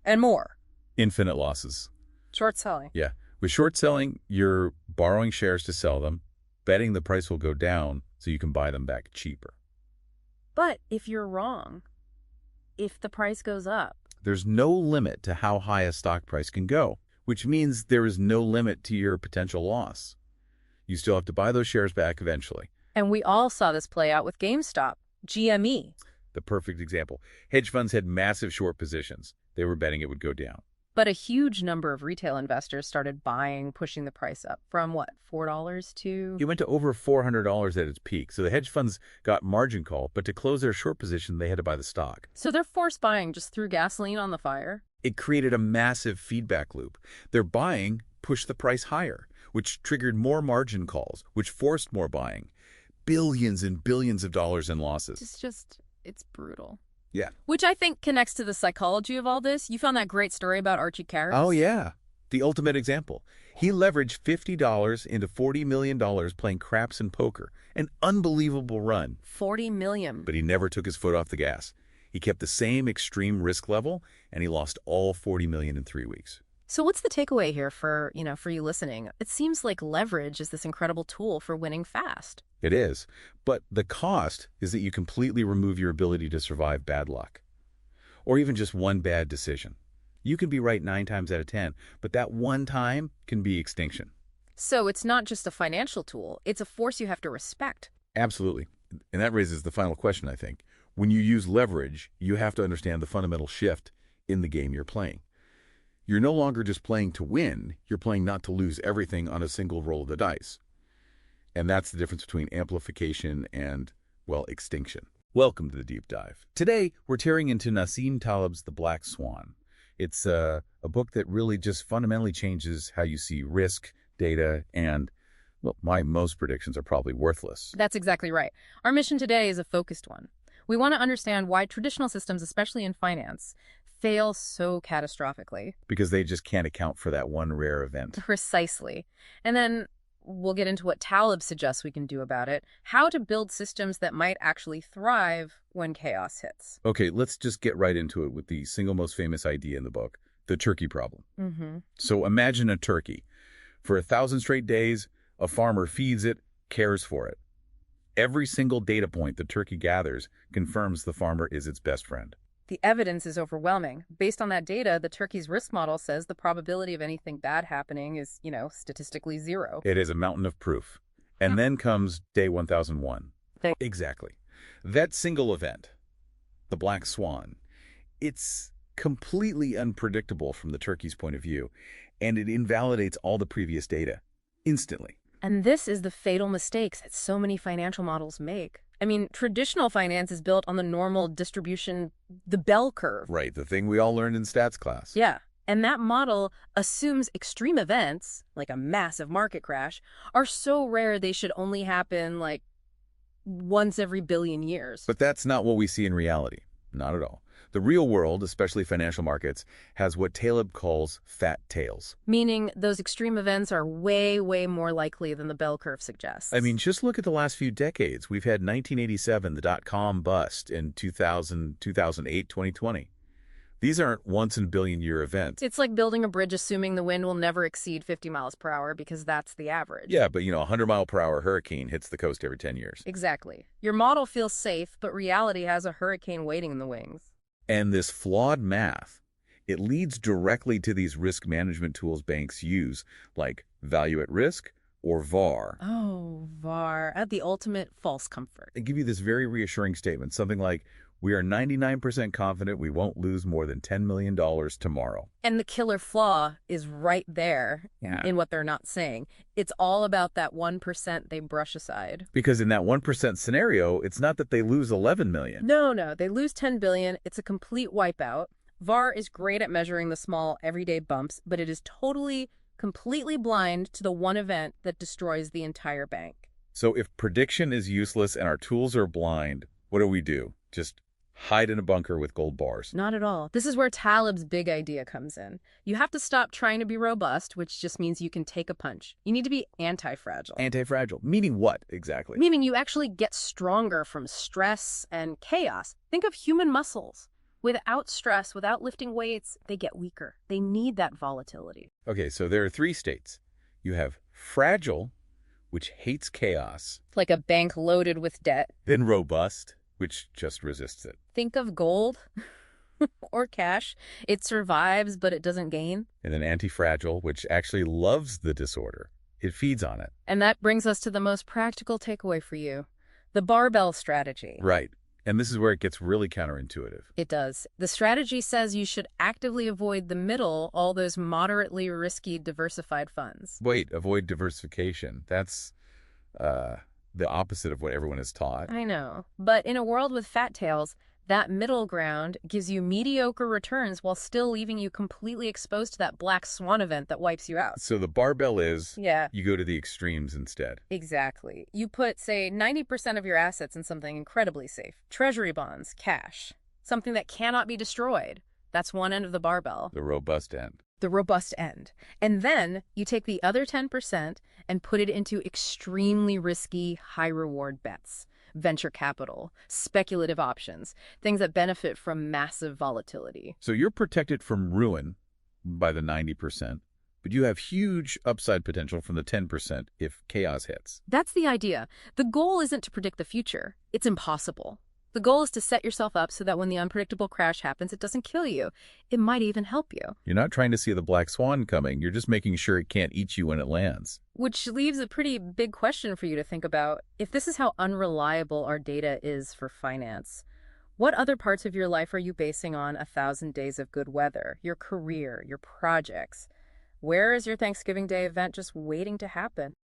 And more. Infinite losses. Short selling. Yeah. With short selling, you're borrowing shares to sell them, betting the price will go down so you can buy them back cheaper. But if you're wrong, if the price goes up... There's no limit to how high a stock price can go, which means there is no limit to your potential loss. You still have to buy those shares back eventually. And we all saw this play out with GameStop, GME. The perfect example. Hedge funds had massive short positions. They were betting it would go down. But a huge number of retail investors started buying, pushing the price up from what, $4 to... It went to over $400 at its peak. So the hedge funds got margin call, but to close their short position, they had to buy the stock. So their forced buying just threw gasoline on the fire? It created a massive feedback loop. Their buying pushed the price higher, which triggered more margin calls, which forced more buying. Billions and billions of dollars in losses. It's brutal. Yeah. Which I think connects to the psychology of all this. You found that great story about Archie Carris? Oh, yeah. The ultimate example. He leveraged $50 into $40 million playing craps and poker. An unbelievable run. $40 million. But he never took his foot off the gas. He kept the same extreme risk level, and he lost all $40 million in 3 weeks. So what's the takeaway here for you listening? It seems like leverage is this incredible tool for winning fast. It is. But the cost is that you completely remove your ability to survive bad luck. Or even just one bad decision. You can be right 9 times out of 10, but that one time can be extinction. So it's not just a financial tool. It's a force you have to respect. Absolutely. And that raises the final question, I think. When you use leverage, you have to understand the fundamental shift in the game you're playing. You're no longer just playing to win. You're playing not to lose everything on a single roll of the dice. And that's the difference between amplification and, well, extinction. Welcome to the Deep Dive. Today, we're tearing into Nassim Taleb's The Black Swan. It's a book that really just fundamentally changes how you see risk, data, and, well, most predictions are probably worthless. That's exactly right. Our mission today is a focused one. We want to understand why traditional systems, especially in finance, fail so catastrophically. Because they just can't account for that one rare event. Precisely. And then we'll get into what Taleb suggests we can do about it, how to build systems that might actually thrive when chaos hits. Okay, let's just get right into it with the single most famous idea in the book, the turkey problem. So imagine a turkey. For 1,000 straight days, a farmer feeds it, cares for it. Every single data point the turkey gathers confirms the farmer is its best friend. The evidence is overwhelming. Based on that data, the turkey's risk model says the probability of anything bad happening is, statistically zero. It is a mountain of proof. And then comes day 1001. Exactly. That single event, the black swan, it's completely unpredictable from the turkey's point of view, and it invalidates all the previous data instantly. And this is the fatal mistakes that so many financial models make. I mean, traditional finance is built on the normal distribution, the bell curve. Right, the thing we all learned in stats class. Yeah, and that model assumes extreme events, like a massive market crash, are so rare they should only happen, like, once every billion years. But that's not what we see in reality. Not at all. The real world, especially financial markets, has what Taleb calls fat tails. Meaning those extreme events are way, way more likely than the bell curve suggests. I mean, just look at the last few decades. We've had 1987, the dot-com bust, in 2000, 2008, 2020. These aren't once-in-a-billion-year events. It's like building a bridge assuming the wind will never exceed 50 miles per hour because that's the average. Yeah, but, a 100-mile-per-hour hurricane hits the coast every 10 years. Exactly. Your model feels safe, but reality has a hurricane waiting in the wings. And this flawed math, it leads directly to these risk management tools banks use, like value at risk or VAR. Oh, VAR, at the ultimate false comfort. They give you this very reassuring statement, something like, we are 99% confident we won't lose more than $10 million tomorrow. And the killer flaw is right there in what they're not saying. It's all about that 1% they brush aside. Because in that 1% scenario, it's not that they lose 11 million. No, they lose 10 billion. It's a complete wipeout. VAR is great at measuring the small, everyday bumps, but it is completely blind to the one event that destroys the entire bank. So if prediction is useless and our tools are blind, what do? Just hide in a bunker with gold bars? Not at all. This is where Taleb's big idea comes in. You have to stop trying to be robust, which just means you can take a punch. You need to be anti-fragile. Anti-fragile? Meaning what, exactly? Meaning you actually get stronger from stress and chaos. Think of human muscles. Without stress, without lifting weights, they get weaker. They need that volatility. Okay, so there are three states. You have fragile, which hates chaos. Like a bank loaded with debt. Then robust, which just resists it. Think of gold or cash. It survives, but it doesn't gain. And then anti-fragile, which actually loves the disorder. It feeds on it. And that brings us to the most practical takeaway for you, the barbell strategy. Right. And this is where it gets really counterintuitive. It does. The strategy says you should actively avoid the middle, all those moderately risky diversified funds. Wait, avoid diversification. That's the opposite of what everyone is taught. I know. But in a world with fat tails, that middle ground gives you mediocre returns while still leaving you completely exposed to that black swan event that wipes you out. So the barbell is, yeah, you go to the extremes instead. Exactly. You put, say, 90% of your assets in something incredibly safe. Treasury bonds, cash, something that cannot be destroyed. That's one end of the barbell. The robust end. The robust end. And then you take the other 10% and put it into extremely risky, high-reward bets. Venture capital, speculative options, things that benefit from massive volatility. So you're protected from ruin by the 90%, but you have huge upside potential from the 10% if chaos hits. That's the idea. The goal isn't to predict the future. It's impossible. The goal is to set yourself up so that when the unpredictable crash happens, it doesn't kill you. It might even help you. You're not trying to see the black swan coming. You're just making sure it can't eat you when it lands. Which leaves a pretty big question for you to think about. If this is how unreliable our data is for finance, what other parts of your life are you basing on 1,000 days of good weather, your career, your projects? Where is your Thanksgiving Day event just waiting to happen?